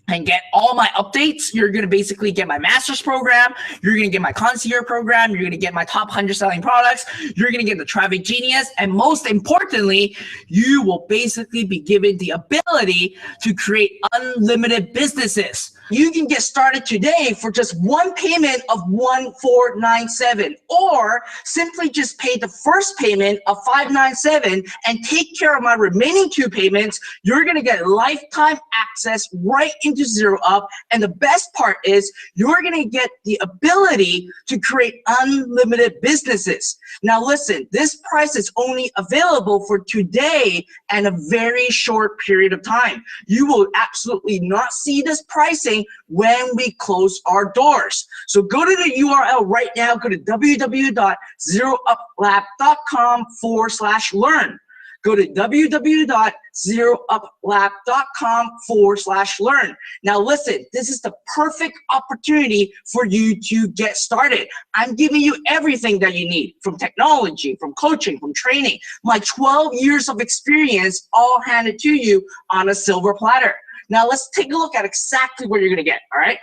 and get all my updates. You're going to basically get my master's program. You're going to get my concierge program. You're going to get my top 100 selling products. You're going to get the Traffic Genius. And most importantly, you will basically be given the ability to create unlimited businesses. You can get started today for just one payment of $1497, or simply just pay the first payment of $597 and take care of my remaining 2 payments. You're going to get lifetime access right into Zero Up. And the best part is you're going to get the ability to create unlimited businesses. Now listen, this price is only available for today and a very short period of time. You will absolutely not see this pricing when we close our doors. So go to the URL right now. Go to www.zerouplab.com/learn. Go to www.zerouplab.com/learn. Now listen, this is the perfect opportunity for you to get started. I'm giving you everything that you need, from technology, from coaching, from training. My 12 years of experience all handed to you on a silver platter. Now let's take a look at exactly what you're going to get, all right?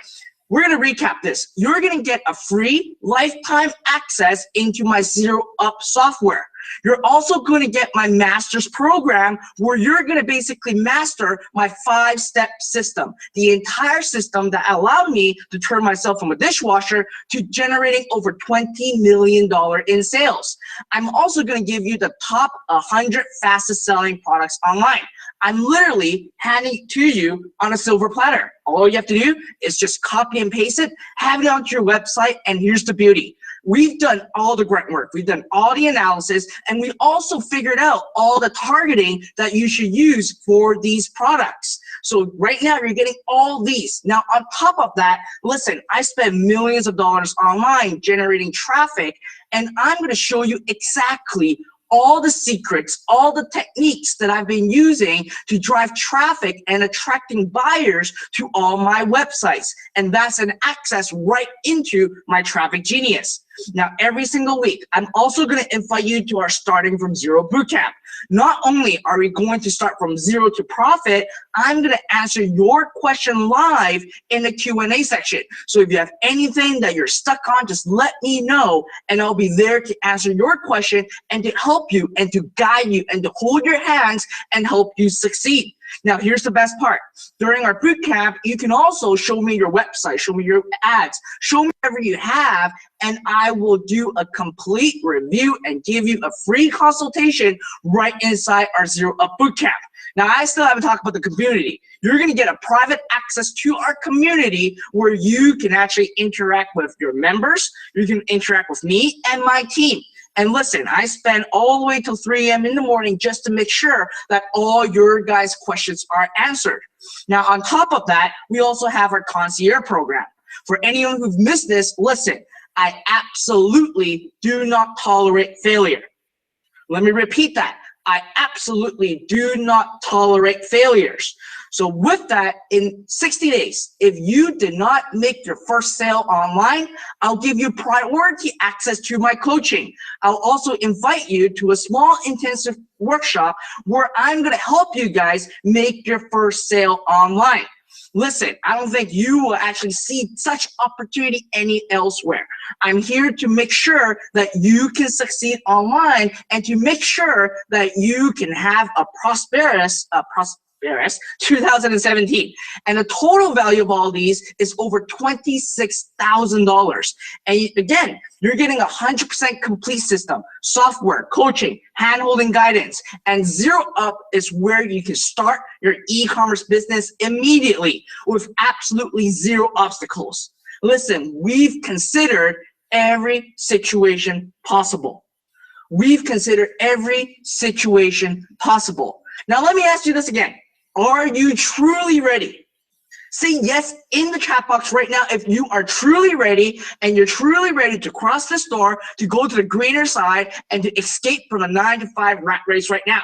We're going to recap this. You're going to get a free lifetime access into my Zero Up software. You're also going to get my master's program, where you're going to basically master my 5-step system, the entire system that allowed me to turn myself from a dishwasher to generating over $20 million in sales. I'm also going to give you the top 100 fastest selling products online. I'm literally handing it to you on a silver platter. All you have to do is just copy and paste it, have it onto your website, and here's the beauty. We've done all the grunt work. We've done all the analysis, and we also figured out all the targeting that you should use for these products. So right now you're getting all these. Now on top of that, listen, I spend millions of dollars online generating traffic, and I'm going to show you exactly all the secrets, all the techniques that I've been using to drive traffic and attracting buyers to all my websites. And that's an access right into my Traffic Genius. Now, every single week, I'm also going to invite you to our Starting From Zero Bootcamp. Not only are we going to start from zero to profit, I'm going to answer your question live in the Q&A section. So if you have anything that you're stuck on, just let me know, and I'll be there to answer your question and to help you and to guide you and to hold your hands and help you succeed. Now, here's the best part. During our boot camp, you can also show me your website, show me your ads, show me whatever you have, and I will do a complete review and give you a free consultation right inside our Zero Up Bootcamp. Now, I still haven't talked about the community. You're going to get a private access to our community where you can actually interact with your members. You can interact with me and my team. And listen, I spend all the way till 3 a.m. in the morning just to make sure that all your guys' questions are answered. Now, on top of that, we also have our concierge program. For anyone who've missed this, listen, I absolutely do not tolerate failure. Let me repeat that. I absolutely do not tolerate failures. So with that, in 60 days, if you did not make your first sale online, I'll give you priority access to my coaching. I'll also invite you to a small intensive workshop where I'm going to help you guys make your first sale online. Listen, I don't think you will actually see such opportunity any elsewhere. I'm here to make sure that you can succeed online and to make sure that you can have a prosperous 2017. And the total value of all these is over $26,000. And again, you're getting 100% complete system, software, coaching, hand-holding guidance, and Zero Up is where you can start your e-commerce business immediately with absolutely zero obstacles. Listen, we've considered every situation possible. We've considered every situation possible. Now, let me ask you this again. Are you truly ready? Say yes in the chat box right now if you are truly ready and you're truly ready to cross this door, to go to the greener side, and to escape from the 9-to-5 rat race right now.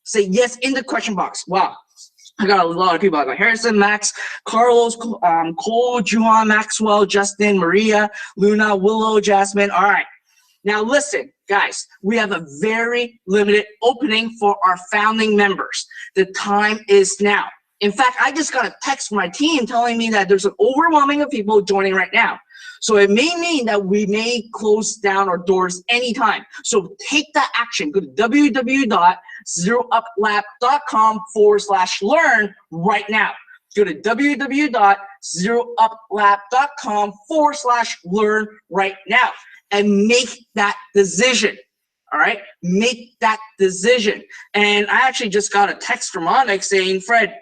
Say yes in the question box. Wow. I got a lot of people. I got Harrison, Max, Carlos, Cole, Juan, Maxwell, Justin, Maria, Luna, Willow, Jasmine. All right. Now listen, guys, we have a very limited opening for our founding members. The time is now. In fact, I just got a text from my team telling me that there's an overwhelming of people joining right now. So it may mean that we may close down our doors anytime. So take that action. Go to www.zerouplab.com/learn right now. Go to www.zerouplab.com/learn right now and make that decision. All right, make that decision. And I actually just got a text from Onyx saying, Fred,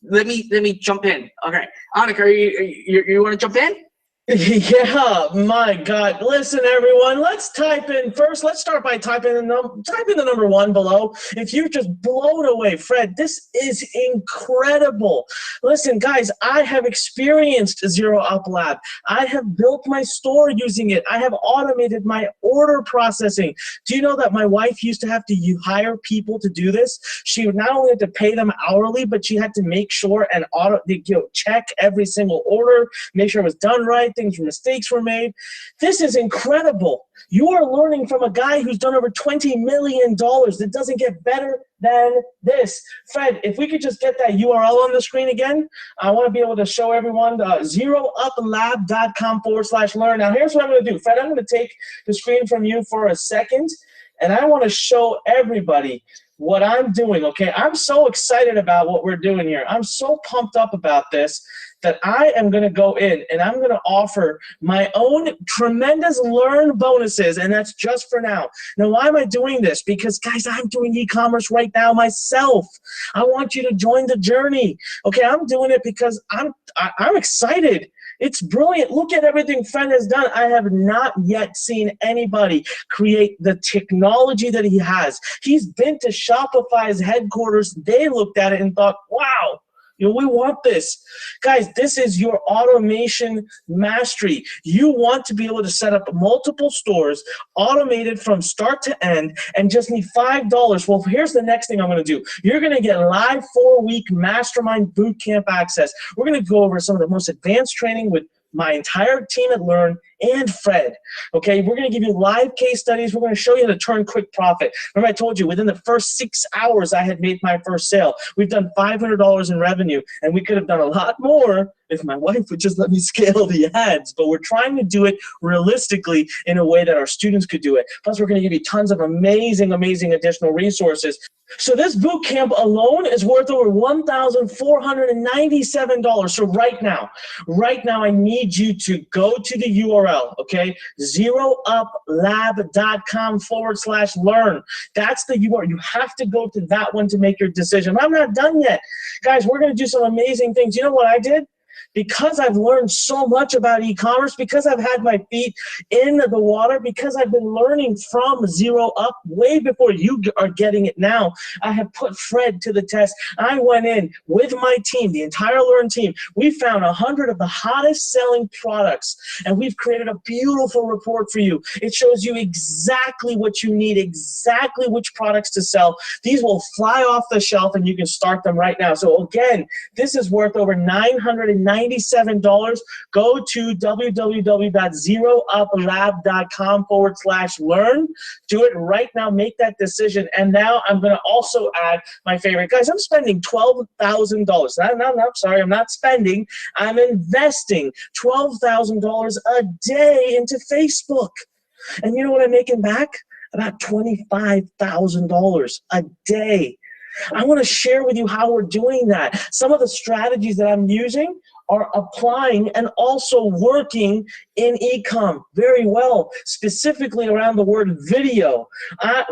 let me jump in. Okay, Onyx, you want to jump in? Yeah, my God. Listen, everyone, let's type in first. Let's start by typing the number 1 below. If you're just blown away, Fred, this is incredible. Listen, guys, I have experienced Zero Up Lab. I have built my store using it. I have automated my order processing. Do you know that my wife used to have to hire people to do this? She would not only have to pay them hourly, but she had to make sure and check every single order, make sure it was done right. Mistakes were made. This is incredible. You are learning from a guy who's done over $20 million. It doesn't get better than this. Fred, if we could just get that URL on the screen again, I want to be able to show everyone zerouplab.com/learn. Now, here's what I'm going to do. Fred, I'm going to take the screen from you for a second, and I want to show everybody what I'm doing, okay? I'm so excited about what we're doing here. I'm so pumped up about this that I am going to go in and I'm going to offer my own tremendous learn bonuses, and that's just for now. Now, why am I doing this? Because, guys, I'm doing e-commerce right now myself. I want you to join the journey. Okay, I'm doing it because I'm excited. It's brilliant. Look at everything Fred has done. I have not yet seen anybody create the technology that he has. He's been to Shopify's headquarters. They looked at it and thought, wow, we want this. Guys, this is your automation mastery. You want to be able to set up multiple stores, automated from start to end, and just need $5. Well, here's the next thing I'm going to do. You're going to get live 4-week mastermind bootcamp access. We're going to go over some of the most advanced training with my entire team at Learn and Fred. Okay, we're going to give you live case studies. We're going to show you how to turn quick profit. Remember I told you within the first 6 hours I had made my first sale. We've done $500 in revenue, and we could have done a lot more if my wife would just let me scale the ads, but we're trying to do it realistically in a way that our students could do it. Plus, we're going to give you tons of amazing, amazing additional resources. So this boot camp alone is worth over $1,497. So right now, I need you to go to the URL, okay? ZeroUpLab.com/learn. That's the URL. You have to go to that one to make your decision. I'm not done yet. Guys, we're going to do some amazing things. You know what I did? Because I've learned so much about e-commerce, because I've had my feet in the water, because I've been learning from zero up way before you are getting it now, I have put Fred to the test. I went in with my team, the entire Learn team. We found 100 of the hottest selling products, and we've created a beautiful report for you. It shows you exactly what you need, exactly which products to sell. These will fly off the shelf, and you can start them right now. So again, this is worth over $997. Go to www.zerouplab.com/learn. Do it right now. Make that decision. And now I'm going to also add my favorite. Guys, I'm spending $12,000. No, sorry, I'm not spending. I'm investing $12,000 a day into Facebook. And you know what I'm making back? About $25,000 a day. I want to share with you how we're doing that. Some of the strategies that I'm using are applying and also working in e-com very well, specifically around the word video.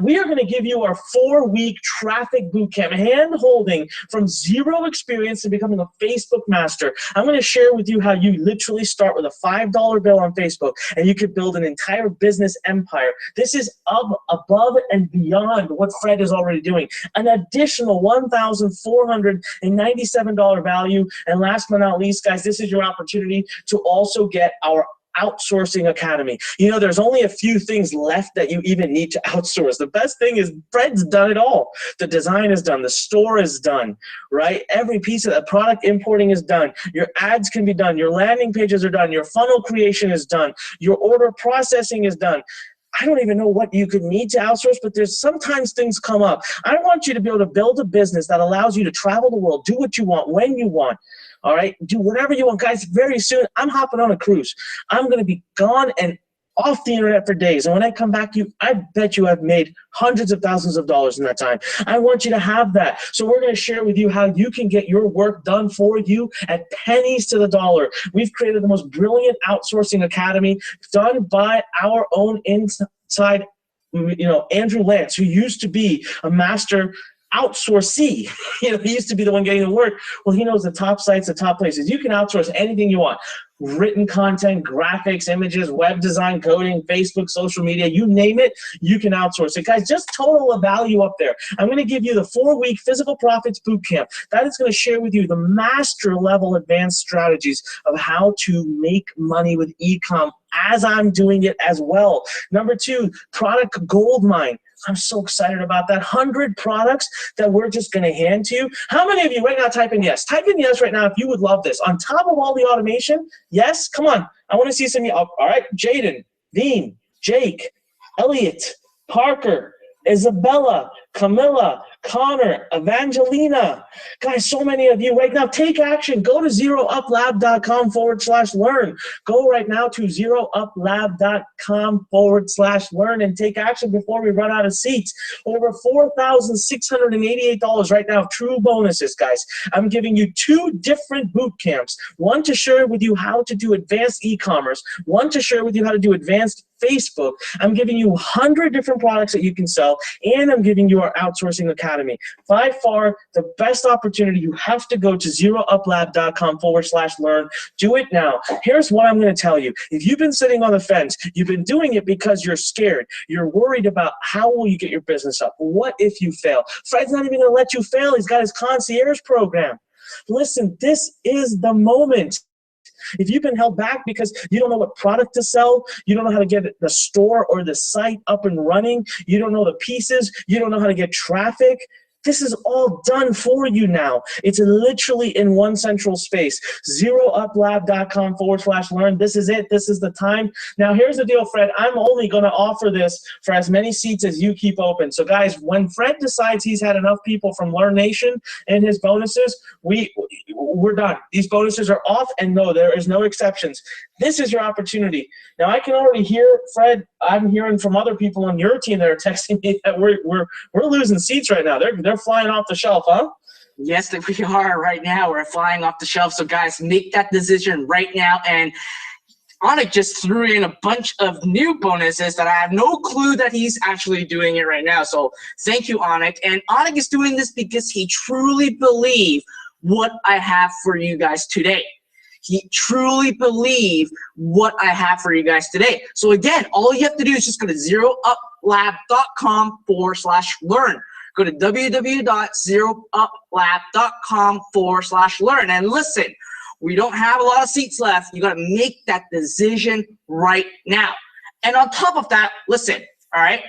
We are going to give you our 4-week traffic bootcamp, hand-holding from zero experience to becoming a Facebook master. I'm going to share with you how you literally start with a $5 bill on Facebook and you could build an entire business empire. This is above and beyond what Fred is already doing. An additional $1,497 value. And last but not least, guys, this is your opportunity to also get our outsourcing academy. You know, there's only a few things left that you even need to outsource. The best thing is Fred's done it all. The design is done. The store is done, right? Every piece of the product importing is done. Your ads can be done. Your landing pages are done. Your funnel creation is done. Your order processing is done. I don't even know what you could need to outsource, but there's sometimes things come up. I want you to be able to build a business that allows you to travel the world, do what you want, when you want. All right, do whatever you want. Guys, very soon, I'm hopping on a cruise. I'm going to be gone and off the internet for days. And when I come back to you, I bet you I've made hundreds of thousands of dollars in that time. I want you to have that. So we're going to share with you how you can get your work done for you at pennies to the dollar. We've created the most brilliant outsourcing academy done by our own inside, Andrew Lance, who used to be a master outsourcee. He used to be the one getting the work. Well, he knows the top sites, the top places. You can outsource anything you want. Written content, graphics, images, web design, coding, Facebook, social media, you name it, you can outsource it. Guys, just total the value up there. I'm going to give you the 4-week Physical Profits Bootcamp. That is going to share with you the master level advanced strategies of how to make money with e-com as I'm doing it as well. Number 2, product goldmine. I'm so excited about that. 100 products that we're just going to hand to you. How many of you right now type in yes? Type in yes right now if you would love this. On top of all the automation, yes? Come on. I want to see some. All right. Jaden, Dean, Jake, Elliot, Parker, Isabella, Camilla, Connor, Evangelina. Guys, so many of you right now, take action. Go to ZeroUpLab.com/learn. Go right now to ZeroUpLab.com/learn and take action before we run out of seats. Over $4,688 right now, true bonuses, guys. I'm giving you 2 different boot camps. One to share with you how to do advanced e-commerce. One to share with you how to do advanced Facebook. I'm giving you 100 different products that you can sell, and I'm giving you our outsourcing academy. By far, the best opportunity. You have to go to ZeroUpLab.com/learn. Do it now. Here's what I'm going to tell you. If you've been sitting on the fence, you've been doing it because you're scared. You're worried about how will you get your business up? What if you fail? Fred's not even going to let you fail. He's got his concierge program. Listen, this is the moment. If you've been held back because you don't know what product to sell, you don't know how to get the store or the site up and running, you don't know the pieces, you don't know how to get traffic, This is all done for you now. It's literally in one central space. ZeroUpLab.com/learn. This is it. This is the time. Now, here's the deal, Fred. I'm only going to offer this for as many seats as you keep open. So, guys, when Fred decides he's had enough people from Learn Nation and his bonuses, we're done. These bonuses are off, and no, there is no exceptions. This is your opportunity. Now, I can already hear, Fred, I'm hearing from other people on your team that are texting me that we're losing seats right now. They're flying off the shelf, huh? Yes, we are right now. We're flying off the shelf. So, guys, make that decision right now. And Anik just threw in a bunch of new bonuses that I have no clue that he's actually doing it right now. So, thank you, Anik. And Anik is doing this because he truly believes what I have for you guys today. He truly believes what I have for you guys today. So again, all you have to do is just go to ZeroUpLab.com/learn. Go to www.ZeroUpLab.com/learn. And listen, we don't have a lot of seats left. You got to make that decision right now. And on top of that, listen, all right,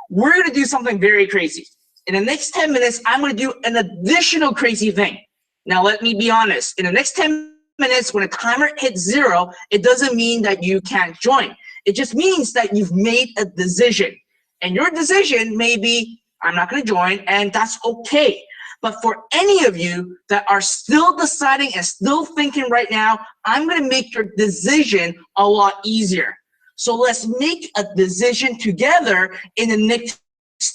we're going to do something very crazy. In the next 10 minutes, I'm going to do an additional crazy thing. Now, let me be honest. In the next 10 minutes, when a timer hits 0, it doesn't mean that you can't join. It just means that you've made a decision. And your decision may be, I'm not going to join, and that's okay. But for any of you that are still deciding and still thinking right now, I'm going to make your decision a lot easier. So let's make a decision together in the next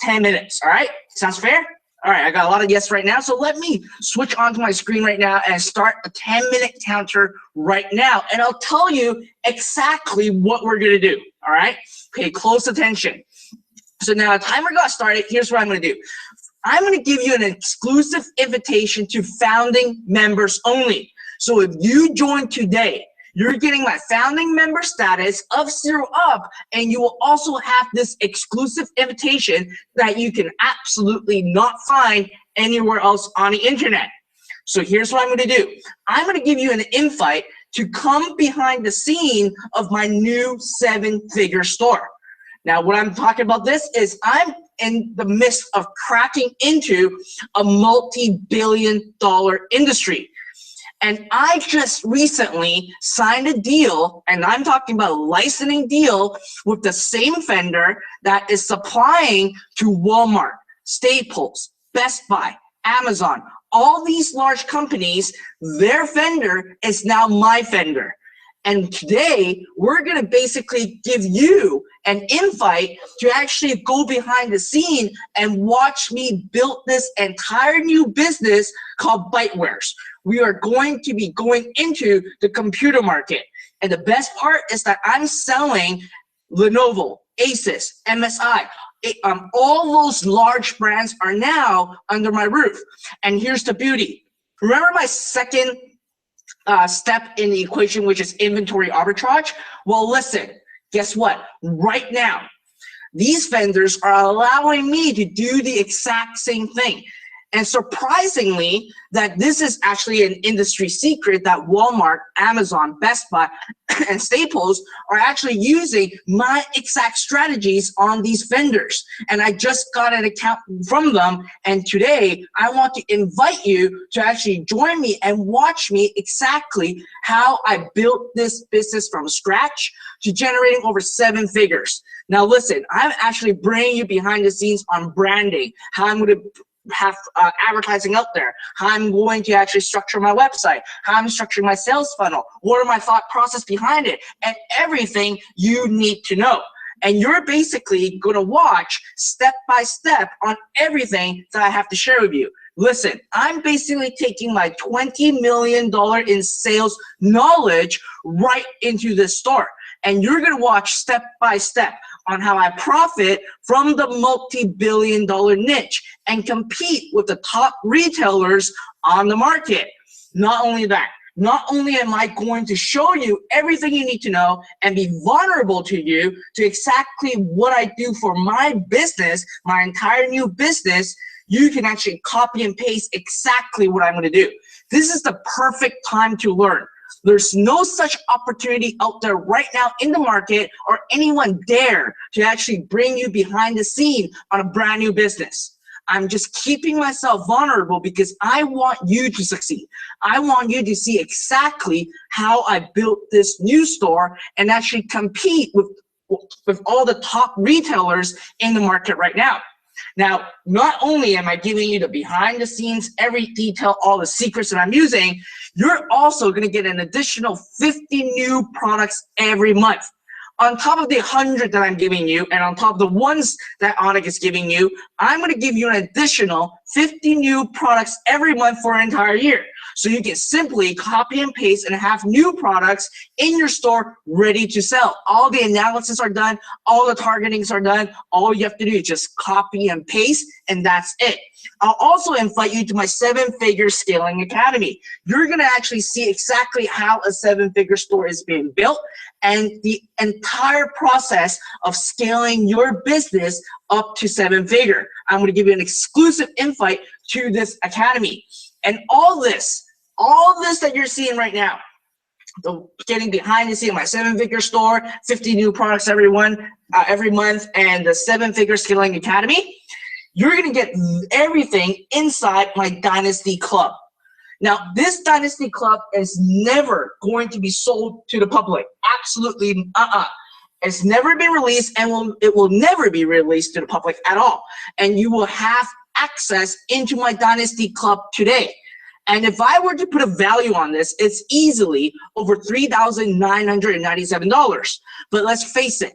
10 minutes, all right? Sounds fair? All right, I got a lot of yes right now, so let me switch onto my screen right now and start a 10-minute counter right now, and I'll tell you exactly what we're gonna do, all right? Pay close attention. So now the timer got started. Here's what I'm gonna do. I'm gonna give you an exclusive invitation to founding members only. So if you join today, you're getting my founding member status of Zero Up, and you will also have this exclusive invitation that you can absolutely not find anywhere else on the internet. So here's what I'm gonna do. I'm gonna give you an invite to come behind the scene of my new 7-figure store. Now, what I'm talking about this is I'm in the midst of cracking into a multi-billion-dollar industry. And I just recently signed a deal, and I'm talking about a licensing deal with the same vendor that is supplying to Walmart, Staples, Best Buy, Amazon, all these large companies. Their vendor is now my vendor. And today, we're gonna basically give you an invite to actually go behind the scene and watch me build this entire new business called Bytewares. We are going to be going into the computer market. And the best part is that I'm selling Lenovo, Asus, MSI, all those large brands are now under my roof. And here's the beauty. Remember my second step in the equation, which is inventory arbitrage? Well, listen, guess what? Right now, these vendors are allowing me to do the exact same thing. And surprisingly, that this is actually an industry secret that Walmart, Amazon, Best Buy, and Staples are actually using my exact strategies on these vendors. And I just got an account from them. And today, I want to invite you to actually join me and watch me exactly how I built this business from scratch to generating over 7 figures. Now, listen, I'm actually bringing you behind the scenes on branding, how I'm going to have advertising out there, how I'm going to actually structure my website, how I'm structuring my sales funnel, what are my thought process behind it, and everything you need to know. And you're basically going to watch step by step on everything that I have to share with you. Listen, I'm basically taking my $20 million in sales knowledge right into this store. And you're going to watch step by step on how I profit from the multi-billion-dollar niche and compete with the top retailers on the market. Not only that, not only am I going to show you everything you need to know and be vulnerable to you to exactly what I do for my business, my entire new business, you can actually copy and paste exactly what I'm going to do. This is the perfect time to learn. There's no such opportunity out there right now in the market or anyone dare to actually bring you behind the scene on a brand new business. I'm just keeping myself vulnerable because I want you to succeed. I want you to see exactly how I built this new store and actually compete with all the top retailers in the market right now. Now, not only am I giving you the behind the scenes, every detail, all the secrets that I'm using, you're also going to get an additional 50 new products every month. On top of the 100 that I'm giving you, and on top of the ones that Onyx is giving you, I'm going to give you an additional 50 new products every month for an entire year. So you can simply copy and paste and have new products in your store ready to sell. All the analysis are done, all the targetings are done. All you have to do is just copy and paste, and that's it. I'll also invite you to my 7-Figure Scaling Academy. You're going to actually see exactly how a 7-figure store is being built and the entire process of scaling your business up to 7-figure. I'm going to give you an exclusive invite to this academy. And all this that you're seeing right now, the getting behind the scenes of my 7-figure store, 50 new products every month, and the 7-Figure Scaling Academy, you're going to get everything inside my Dynasty Club. Now, this Dynasty Club is never going to be sold to the public. Absolutely, It's never been released, and it will never be released to the public at all. And you will have access into my Dynasty Club today. And if I were to put a value on this, it's easily over $3,997. But let's face it,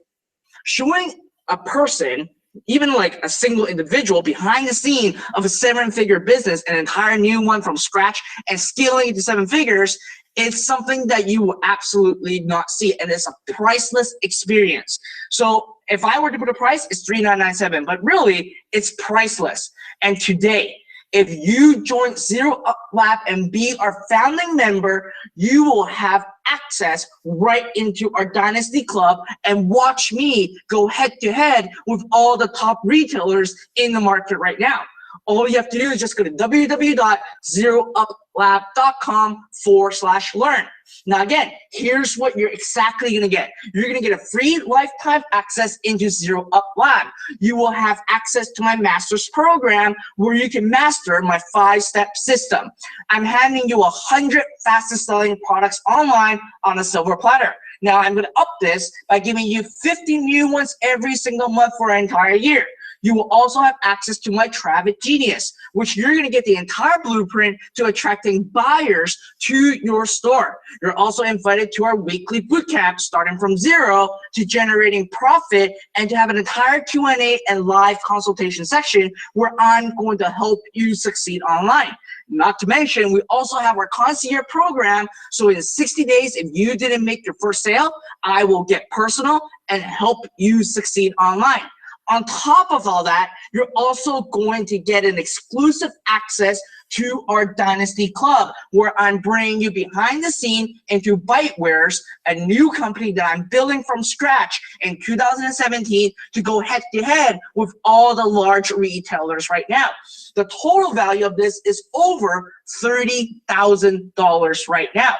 showing a person, even like a single individual, behind the scene of a 7-figure business, an entire new one from scratch, and scaling it to 7 figures, it's something that you will absolutely not see, and it's a priceless experience. So if I were to put a price, it's $3,997, but really, it's priceless. And today, if you join Zero Up Lab and be our founding member, you will have access right into our Dynasty Club and watch me go head-to-head with all the top retailers in the market right now. All you have to do is just go to www.zerouplab.com/learn. Now again, here's what you're exactly going to get. You're going to get a free lifetime access into Zero Up Lab. You will have access to my master's program where you can master my 5-step system. I'm handing you 100 fastest selling products online on a silver platter. Now I'm going to up this by giving you 50 new ones every single month for an entire year. You will also have access to my Traffic Genius, which you're going to get the entire blueprint to attracting buyers to your store. You're also invited to our weekly bootcamp, starting from zero to generating profit, and to have an entire Q&A and live consultation section where I'm going to help you succeed online. Not to mention, we also have our concierge program. So in 60 days, if you didn't make your first sale, I will get personal and help you succeed online. On top of all that, you're also going to get an exclusive access to our Dynasty Club, where I'm bringing you behind the scene into Bytewares, a new company that I'm building from scratch in 2017 to go head-to-head with all the large retailers right now. The total value of this is over $30,000 right now.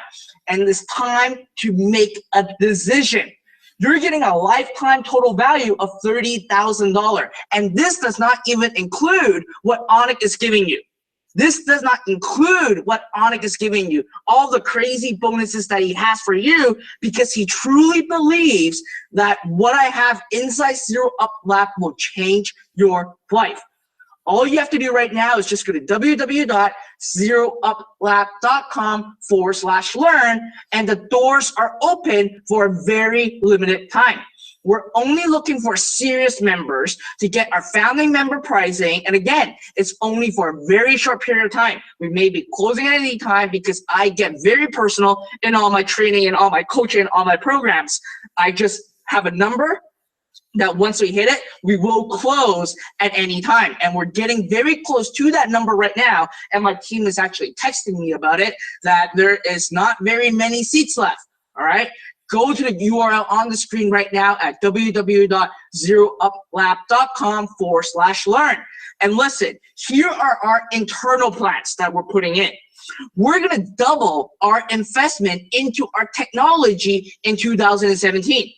And it's time to make a decision. You're getting a lifetime total value of $30,000. And this does not even include what Onyx is giving you. This does not include what Onyx is giving you, all the crazy bonuses that he has for you, because he truly believes that what I have inside Zero Up Lab will change your life. All you have to do right now is just go to www.zerouplab.com/learn, and the doors are open for a very limited time. We're only looking for serious members to get our founding member pricing. And again, it's only for a very short period of time. We may be closing at any time because I get very personal in all my training and all my coaching and all my programs. I just have a number that once we hit it, we will close at any time. And we're getting very close to that number right now. And my team is actually texting me about it, that there is not very many seats left, all right? Go to the URL on the screen right now at www.zerouplab.com/learn. And listen, here are our internal plans that we're putting in. We're going to double our investment into our technology in 2017.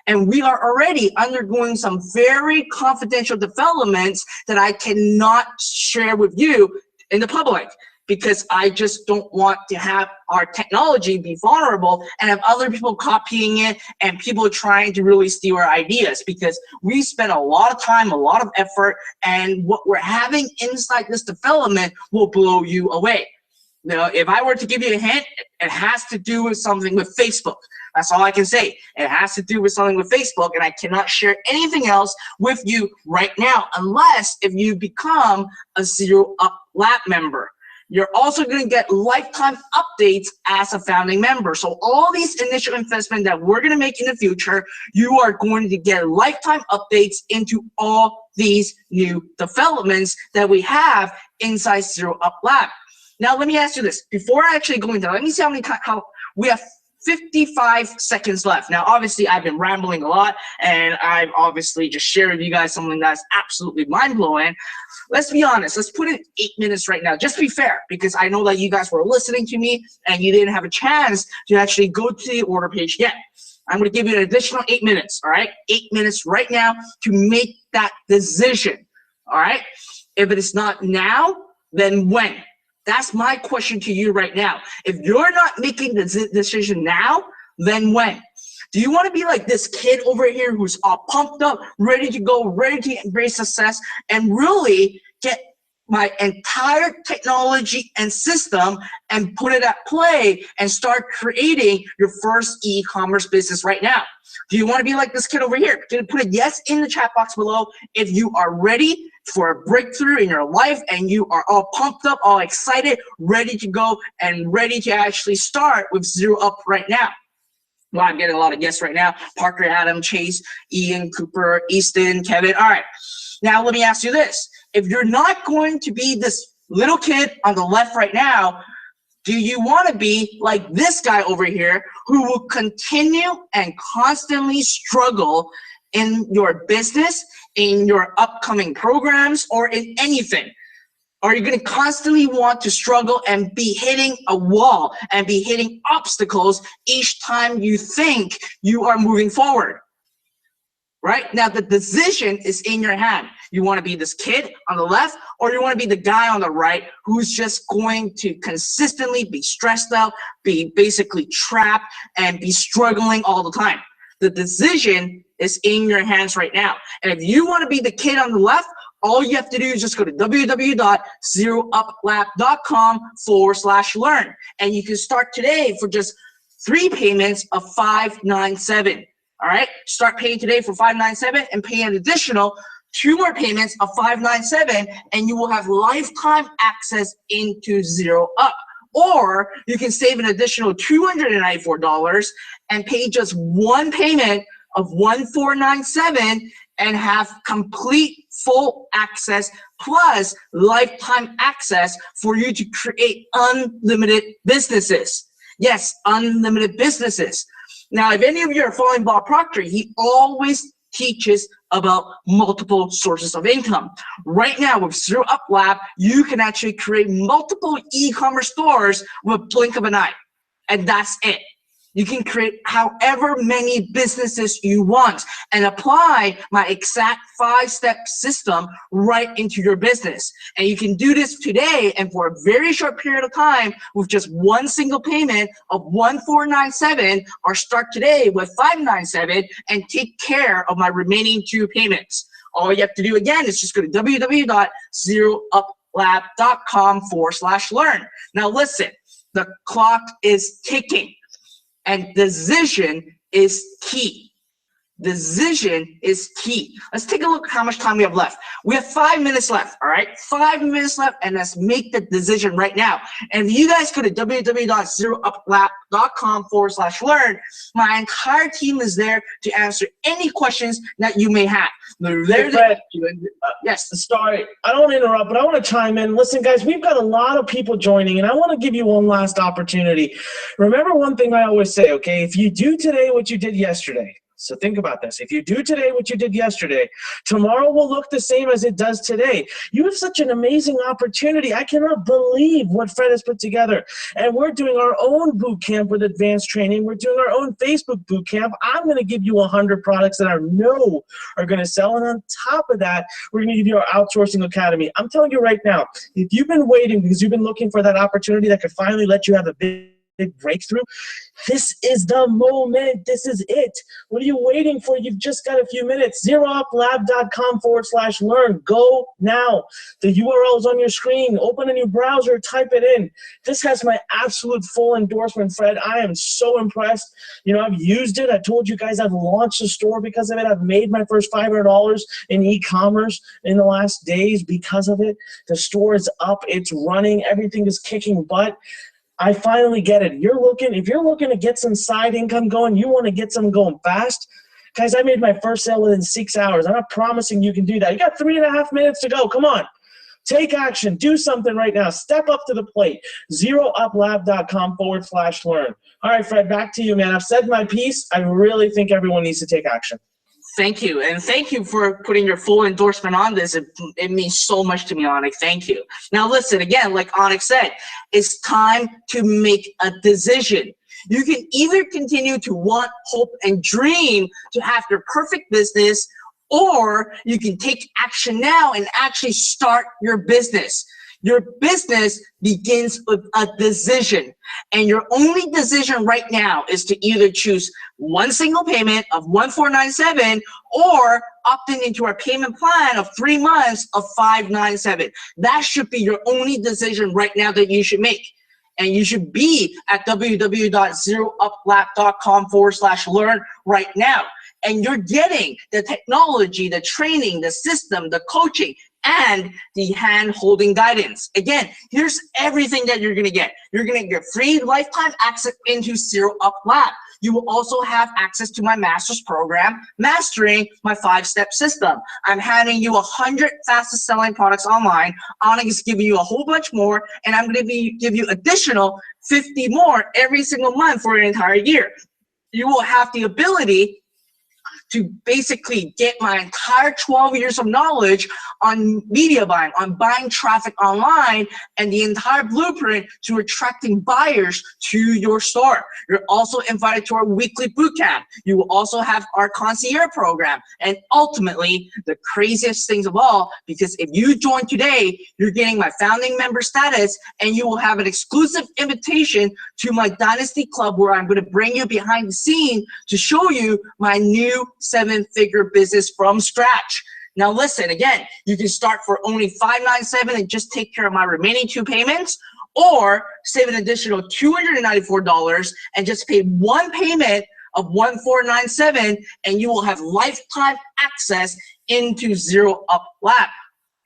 And we are already undergoing some very confidential developments that I cannot share with you in the public, because I just don't want to have our technology be vulnerable and have other people copying it and people trying to really steal our ideas, because we spend a lot of time, a lot of effort, and what we're having inside this development will blow you away. Now, if I were to give you a hint, it has to do with something with Facebook. That's all I can say. It has to do with something with Facebook, and I cannot share anything else with you right now, unless if you become a Zero Up Lab member. You're also going to get lifetime updates as a founding member. So all these initial investment that we're going to make in the future, you are going to get lifetime updates into all these new developments that we have inside Zero Up Lab. Now, let me ask you this. Before I actually go into that, let me see how we have 55 seconds left. Now, obviously, I've been rambling a lot, and I've obviously just shared with you guys something that's absolutely mind-blowing. Let's be honest. Let's put in 8 minutes right now, just to be fair, because I know that you guys were listening to me, and you didn't have a chance to actually go to the order page yet. I'm going to give you an additional 8 minutes, all right? 8 minutes right now to make that decision, all right? If it is not now, then when? That's my question to you right now. If you're not making the decision now, then when? Do you want to be like this kid over here who's all pumped up, ready to go, ready to embrace success, and really get my entire technology and system and put it at play and start creating your first e-commerce business right now? Do you want to be like this kid over here? Put a yes in the chat box below if you are ready for a breakthrough in your life and you are all pumped up, all excited, ready to go, and ready to actually start with Zero Up right now. Well, I'm getting a lot of guests right now. Parker, Adam, Chase, Ian, Cooper, Easton, Kevin. All right. Now, let me ask you this. If you're not going to be this little kid on the left right now, do you want to be like this guy over here who will continue and constantly struggle in your business, in your upcoming programs, or in anything? Are you going to constantly want to struggle and be hitting a wall and be hitting obstacles each time you think you are moving forward? Right? Now, the decision is in your hand. You want to be this kid on the left, or you want to be the guy on the right who's just going to consistently be stressed out, be basically trapped, and be struggling all the time. The decision is in your hands right now. And if you want to be the kid on the left, all you have to do is just go to www.zerouplab.com/learn. And you can start today for just 3 payments of $597. All right, start paying today for $597 and pay an additional 2 more payments of $597, and you will have lifetime access into Zero Up. Or you can save an additional $294 and pay just 1 payment of $1497 and have complete full access plus lifetime access for you to create unlimited businesses. Yes, unlimited businesses. Now, if any of you are following Bob Proctor, he always teaches about multiple sources of income. Right now, with Zero Up Lab, you can actually create multiple e-commerce stores with a blink of an eye. And that's it. You can create however many businesses you want and apply my exact 5-step system right into your business. And you can do this today and for a very short period of time with just 1 single payment of $1497, or start today with $597 and take care of my remaining 2 payments. All you have to do again is just go to www.zerouplab.com/learn. Now listen, the clock is ticking. And decision is key. Decision is key. Let's take a look at how much time we have left. We have 5 minutes left, all right? 5 minutes left, and let's make the decision right now. And if you guys go to www.zerouplab.com/learn, my entire team is there to answer any questions that you may have. They're there to yes. Sorry, I don't want to interrupt, but I want to chime in. Listen, guys, we've got a lot of people joining, and I want to give you one last opportunity. Remember one thing I always say, okay? If you do today what you did yesterday, So think about this. If you do today what you did yesterday, tomorrow will look the same as it does today. You have such an amazing opportunity. I cannot believe what Fred has put together. And we're doing our own boot camp with advanced training. We're doing our own Facebook boot camp. I'm going to give you 100 products that I know are going to sell. And on top of that, we're going to give you our outsourcing academy. I'm telling you right now, if you've been waiting because you've been looking for that opportunity that could finally let you have a big breakthrough, this is the moment. This is it. What are you waiting for? You've just got a few minutes. ZeroUpLab.com/learn. Go now. The URL is on your screen. Open a new browser, type it in. This has my absolute full endorsement, Fred. I am so impressed. You know, I've used it. I told you guys I've launched a store because of it. I've made my first $500 in e-commerce in the last days because of it. The store is up. It's running. Everything is kicking butt. I finally get it. If you're looking to get some side income going, you want to get some going fast, guys, I made my first sale within 6 hours. I'm not promising you can do that. You got 3.5 minutes to go. Come on. Take action. Do something right now. Step up to the plate. ZeroUpLab.com/learn. All right, Fred, back to you, man. I've said my piece. I really think everyone needs to take action. Thank you. And thank you for putting your full endorsement on this. It means so much to me, Onyx. Thank you. Now, listen, again, like Onyx said, it's time to make a decision. You can either continue to want, hope, and dream to have your perfect business, or you can take action now and actually start your business. Your business begins with a decision, and your only decision right now is to either choose one single payment of $1,497 or opting into our payment plan of 3 months of $597. That should be your only decision right now that you should make. And you should be at www.zerouplab.com/learn right now. And you're getting the technology, the training, the system, the coaching, and the hand-holding guidance. Again, here's everything that you're gonna get. You're gonna get free lifetime access into Zero Up Lab. You will also have access to my master's program, Mastering My 5-Step System. I'm handing you 100 fastest selling products online. Onyx is giving you a whole bunch more, and I'm gonna give you additional 50 more every single month for an entire year. You will have the ability to basically get my entire 12 years of knowledge on media buying, on buying traffic online, and the entire blueprint to attracting buyers to your store. You're also invited to our weekly boot camp. You will also have our concierge program. And ultimately, the craziest things of all, because if you join today, you're getting my founding member status, and you will have an exclusive invitation to my Dynasty Club, where I'm gonna bring you behind the scene to show you my new 7-figure business from scratch. Now listen, again, you can start for only $597 and just take care of my remaining 2 payments, or save an additional $294 and just pay 1 payment of $1,497, and you will have lifetime access into Zero Up Lab.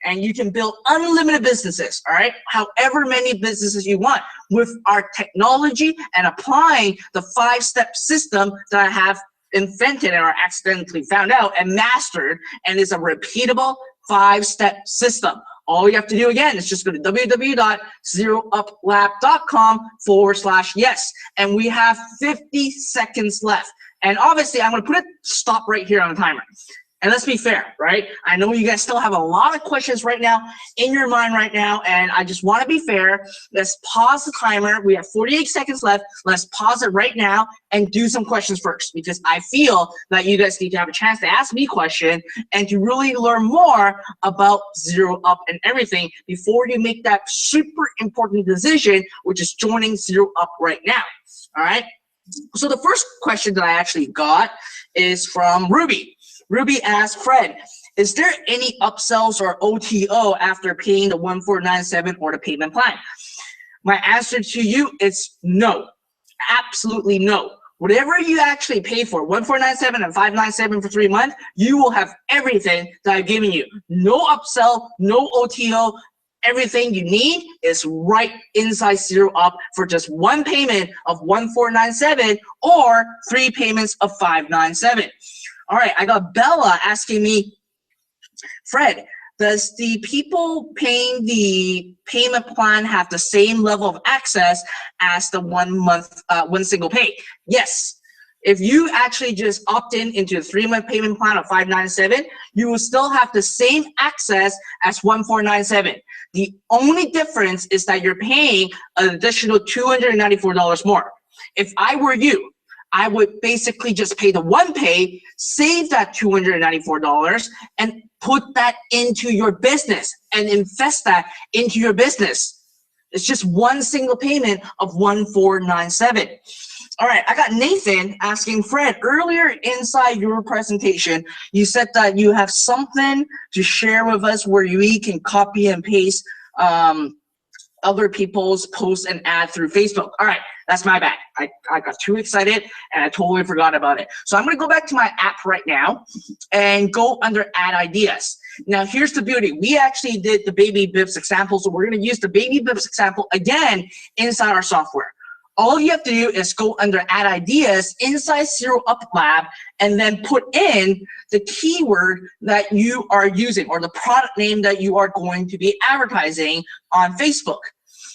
And you can build unlimited businesses, all right? However many businesses you want with our technology and applying the 5-step system that I have invented or accidentally found out and mastered, and it's a repeatable 5-step system. All you have to do again is just go to www.zerouplab.com/yes, and we have 50 seconds left. And obviously, I'm gonna put a stop right here on the timer. And let's be fair, right? I know you guys still have a lot of questions right now in your mind right now, and I just want to be fair. Let's pause the timer. We have 48 seconds left. Let's pause it right now and do some questions first, because I feel that you guys need to have a chance to ask me questions and to really learn more about Zero Up and everything before you make that super important decision, which is joining Zero Up right now. All right? So the first question that I actually got is from Ruby. Ruby asked, Fred, is there any upsells or OTO after paying the $1,497 or the payment plan? My answer to you is no, absolutely no. Whatever you actually pay for, $1,497 and $597 for 3 months, you will have everything that I've given you. No upsell, no OTO. Everything you need is right inside Zero Up for just 1 payment of $1,497 or 3 payments of $597. All right, I got Bella asking me, Fred, does the people paying the payment plan have the same level of access as the 1 month, 1 single pay? Yes. If you actually just opt into the 3-month payment plan of $597, you will still have the same access as $1497. The only difference is that you're paying an additional $294 more. If I were you, I would basically just pay the one pay, save that $294, and put that into your business and invest that into your business. It's just one single payment of $1497. All right, I got Nathan asking, Fred, earlier inside your presentation, you said that you have something to share with us where we can copy and paste other people's posts and add through Facebook. All right, that's my bad. I got too excited and I totally forgot about it. So I'm gonna go back to my app right now and go under add ideas. Now here's the beauty. We actually did the Baby Bips example, so we're gonna use the Baby Bips example again inside our software. All you have to do is go under add ideas inside Zero Up Lab and then put in the keyword that you are using or the product name that you are going to be advertising on Facebook.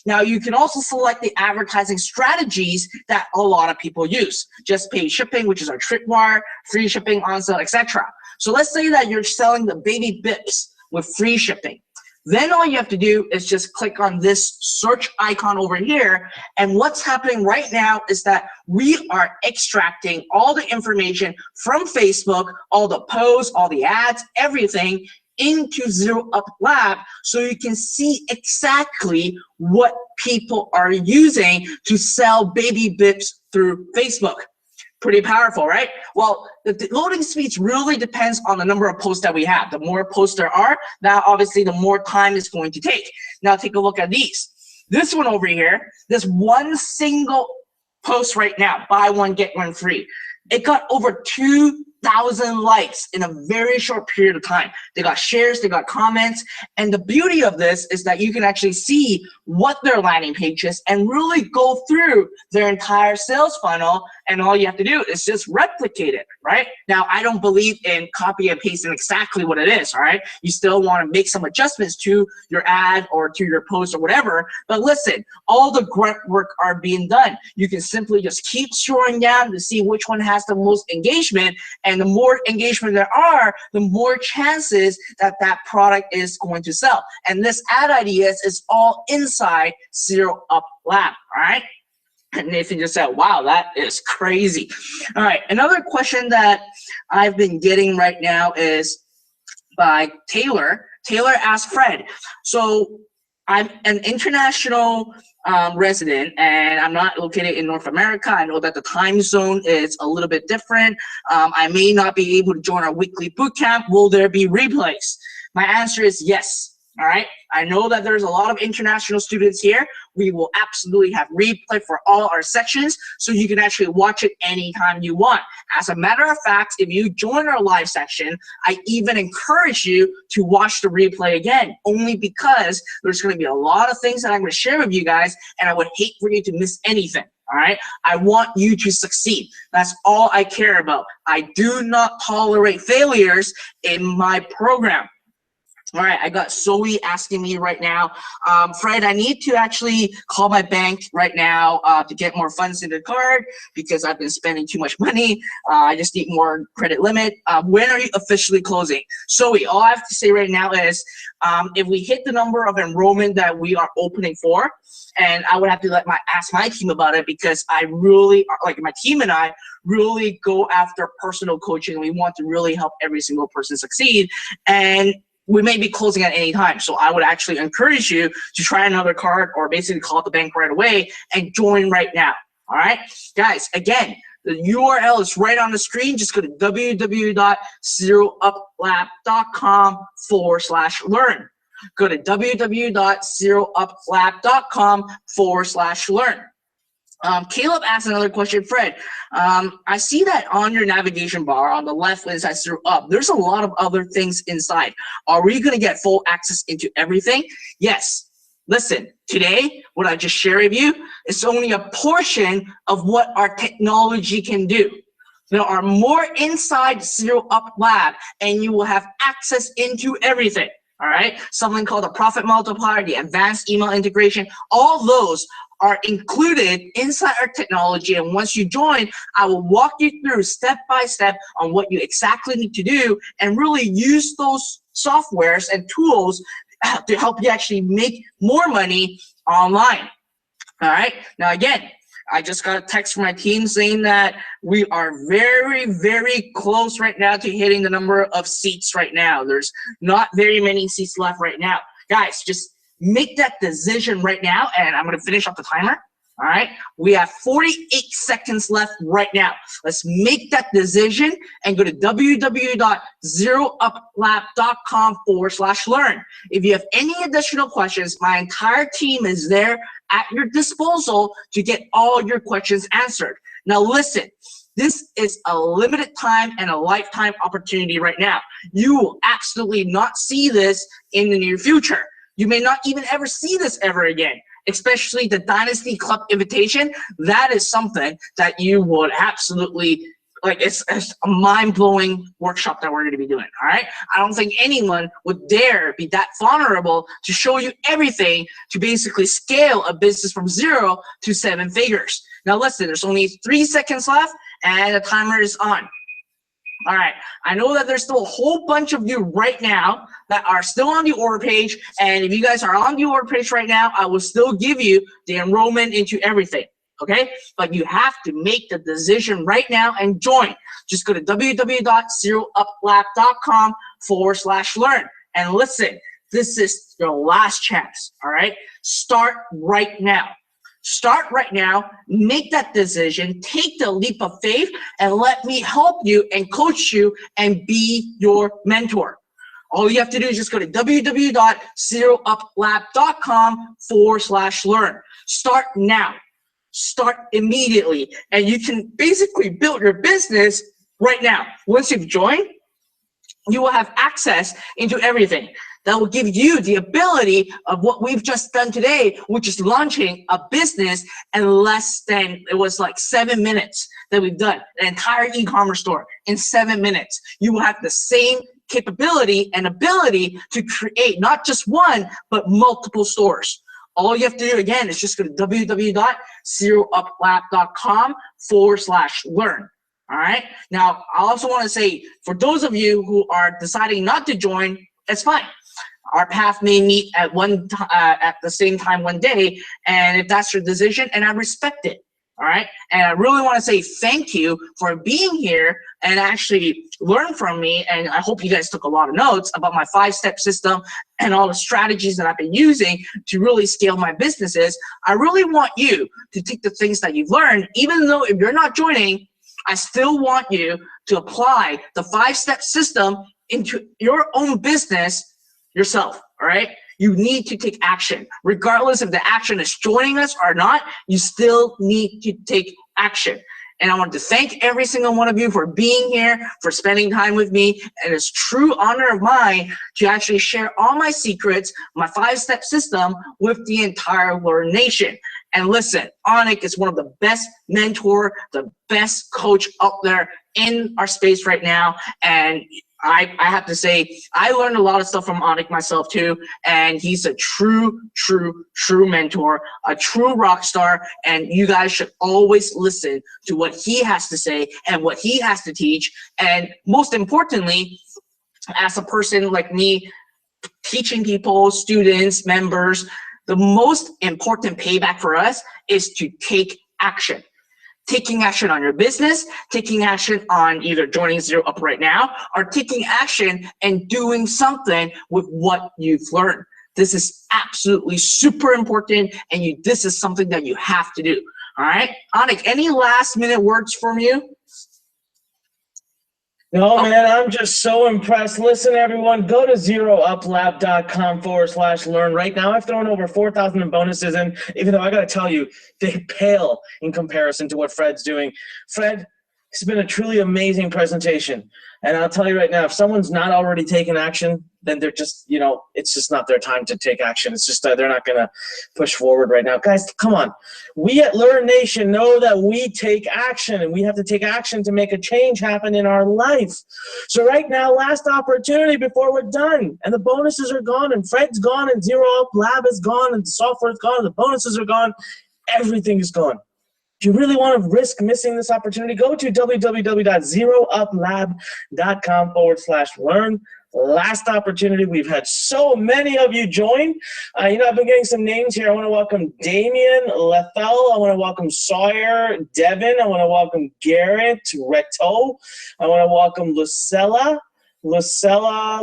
Now you can also select the advertising strategies that a lot of people use. Just pay shipping, which is our Tripwire, free shipping, on sale, etc. So let's say that you're selling the Baby Bips with free shipping. Then all you have to do is just click on this search icon over here. And what's happening right now is that we are extracting all the information from Facebook, all the posts, all the ads, everything into Zero Up Lab so you can see exactly what people are using to sell Baby Bips through Facebook. Pretty powerful, right? Well, the loading speeds really depends on the number of posts that we have. The more posts there are, that obviously the more time it's going to take. Now take a look at these. This one over here, this one single post right now, buy one, get one free. It got over 2,000 likes in a very short period of time. They got shares, they got comments, and the beauty of this is that you can actually see what their landing page is and really go through their entire sales funnel, and all you have to do is just replicate it, right? Now, I don't believe in copy and pasting exactly what it is, all right? You still want to make some adjustments to your ad or to your post or whatever, but listen, all the grunt work are being done. You can simply just keep scrolling down to see which one has the most engagement, and the more engagement there are, the more chances that that product is going to sell. And this ad ideas is all inside Zero Up Lab, all right? And Nathan just said, wow, that is crazy. All right, another question that I've been getting right now is by Taylor. Taylor asked Fred, so I'm an international resident and I'm not located in North America. I know that the time zone is a little bit different. I may not be able to join our weekly boot camp. Will there be replays? My answer is yes. All right. I know that there's a lot of international students here. We will absolutely have replay for all our sections, so you can actually watch it anytime you want. As a matter of fact, if you join our live section, I even encourage you to watch the replay again, only because there's going to be a lot of things that I'm going to share with you guys, and I would hate for you to miss anything. All right. I want you to succeed. That's all I care about. I do not tolerate failures in my program. All right, I got Zoe asking me right now, Fred, I need to actually call my bank right now to get more funds in the card because I've been spending too much money. I just need more credit limit. When are you officially closing? Zoe, all I have to say right now is if we hit the number of enrollment that we are opening for, and I would have to ask my team about it because I really, like my team and I, really go after personal coaching. We want to really help every single person succeed. And we may be closing at any time. So I would actually encourage you to try another card or basically call the bank right away and join right now. All right, guys, again, the URL is right on the screen. Just go to www.zerouplab.com/learn. Go to www.zerouplab.com/learn. Caleb asked another question, Fred. I see that on your navigation bar on the left when it says Zero Up, there's a lot of other things inside. Are we going to get full access into everything? Yes. Listen, today, what I just shared with you is only a portion of what our technology can do. There are more inside Zero Up Lab, and you will have access into everything. All right, something called the profit multiplier, the advanced email integration, all those are included inside our technology. And once you join, I will walk you through step by step on what you exactly need to do and really use those softwares and tools to help you actually make more money online. All right. Now, again, I just got a text from my team saying that we are very, very close right now to hitting the number of seats right now. There's not very many seats left right now. Guys, just make that decision right now, and I'm going to finish up the timer. All right. We have 48 seconds left right now. Let's make that decision and go to www.zerouplab.com/learn. If you have any additional questions, my entire team is there at your disposal to get all your questions answered. Now listen, this is a limited time and a lifetime opportunity right now. You will absolutely not see this in the near future. You may not even ever see this ever again, especially the Dynasty Club invitation. That is something that you would absolutely, like, it's a mind-blowing workshop that we're going to be doing, all right? I don't think anyone would dare be that vulnerable to show you everything to basically scale a business from 0 to 7 figures. Now listen, there's only 3 seconds left and the timer is on. All right, I know that there's still a whole bunch of you right now that are still on the order page, and if you guys are on the order page right now, I will still give you the enrollment into everything, okay? But you have to make the decision right now and join. Just go to www.zerouplab.com/learn. And listen, this is your last chance, all right? Start right now. Start right now, make that decision, take the leap of faith, and let me help you and coach you and be your mentor. All you have to do is just go to www.zerouplab.com/learn. Start now. Start immediately. And you can basically build your business right now. Once you've joined, you will have access into everything. That will give you the ability of what we've just done today, which is launching a business in less than, it was like 7 minutes that we've done an entire e-commerce store in 7 minutes. You will have the same capability and ability to create not just one, but multiple stores. All you have to do, again, is just go to www.zerouplab.com/learn. All right. Now, I also want to say, for those of you who are deciding not to join, it's fine. Our path may meet at the same time one day, and if that's your decision, and I respect it. All right. And I really want to say thank you for being here and actually learn from me. And I hope you guys took a lot of notes about my 5-step system and all the strategies that I've been using to really scale my businesses. I really want you to take the things that you've learned, even though if you're not joining, I still want you to apply the 5-step system into your own business yourself, all right? You need to take action. Regardless if the action is joining us or not, you still need to take action. And I want to thank every single one of you for being here, for spending time with me. And it's true honor of mine to actually share all my secrets, my 5-step system with the entire Learn Nation. And listen, Anik is one of the best mentor, the best coach out there in our space right now. And I have to say, I learned a lot of stuff from Anik myself too, and he's a true mentor, a true rock star, and you guys should always listen to what he has to say and what he has to teach. And most importantly, as a person like me, teaching people, students, members, the most important payback for us is to take action. Taking action on your business, taking action on either joining Zero Up right now, or taking action and doing something with what you've learned. This is absolutely super important, and this is something that you have to do. All right, Anik, any last minute words from you? No, man, I'm just so impressed. Listen, everyone, go to zerouplab.com/learn right now. I've thrown over 4,000 in bonuses, and even though I got to tell you, they pale in comparison to what Fred's doing. Fred, it's been a truly amazing presentation. And I'll tell you right now, if someone's not already taking action, then they're just, it's just not their time to take action. It's just they're not going to push forward right now. Guys, come on. We at Learn Nation know that we take action, and we have to take action to make a change happen in our life. So right now, last opportunity before we're done. And the bonuses are gone, and Fred's gone, and Zero Up Lab is gone, and the software's gone, and the bonuses are gone. everything is gone. If you really want to risk missing this opportunity, go to www.zerouplab.com/learn. Last opportunity. We've had so many of you join. I've been getting some names here. I want to welcome Damien, Lethel. I want to welcome Sawyer, Devin. I want to welcome Garrett, Reto. I want to welcome Lucella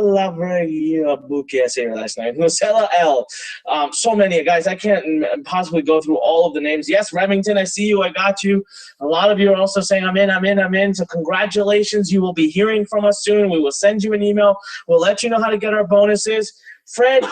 Lavrabuki, I say her last name. Lucella L. So many, guys. I can't possibly go through all of the names. Yes, Remington, I see you. I got you. A lot of you are also saying, I'm in. So congratulations. You will be hearing from us soon. We will send you an email. We'll let you know how to get our bonuses. Fred,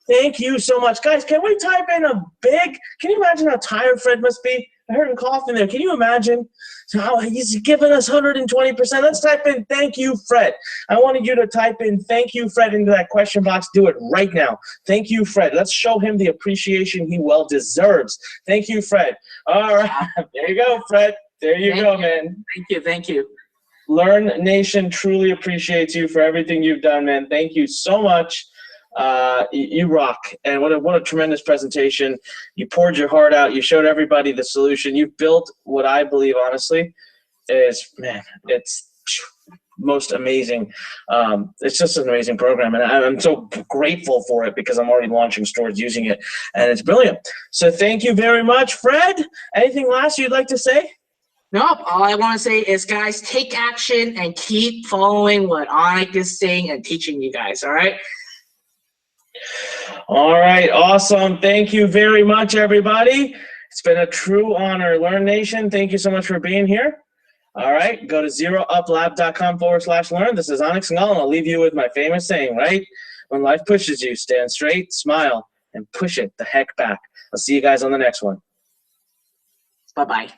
thank you so much. Guys, can we type in can you imagine how tired Fred must be? I heard him coughing there. Can you imagine how he's giving us 120%? Let's type in thank you, Fred. I wanted you to type in thank you, Fred, into that question box. Do it right now. Thank you, Fred. Let's show him the appreciation he well deserves. Thank you, Fred. All right. There you go, Fred. There you go, man. Thank you. Learn Nation truly appreciates you for everything you've done, man. Thank you so much. You rock, and what a tremendous presentation. You poured your heart out. You showed everybody the solution. You've built what I believe, honestly, is, man, it's most amazing. It's just an amazing program, and I'm so grateful for it because I'm already launching stores using it, and it's brilliant. So thank you very much, Fred. Anything last you'd like to say? Nope. All I want to say is, guys, take action and keep following what Anik is saying and teaching you guys, all right? All right, awesome. Thank you very much, everybody. It's been a true honor. Learn Nation, thank you so much for being here. All right, go to zerouplab.com/learn. This is Anik Singhal, and I'll leave you with my famous saying, right? When life pushes you, stand straight, smile, and push it the heck back. I'll see you guys on the next one. Bye-bye.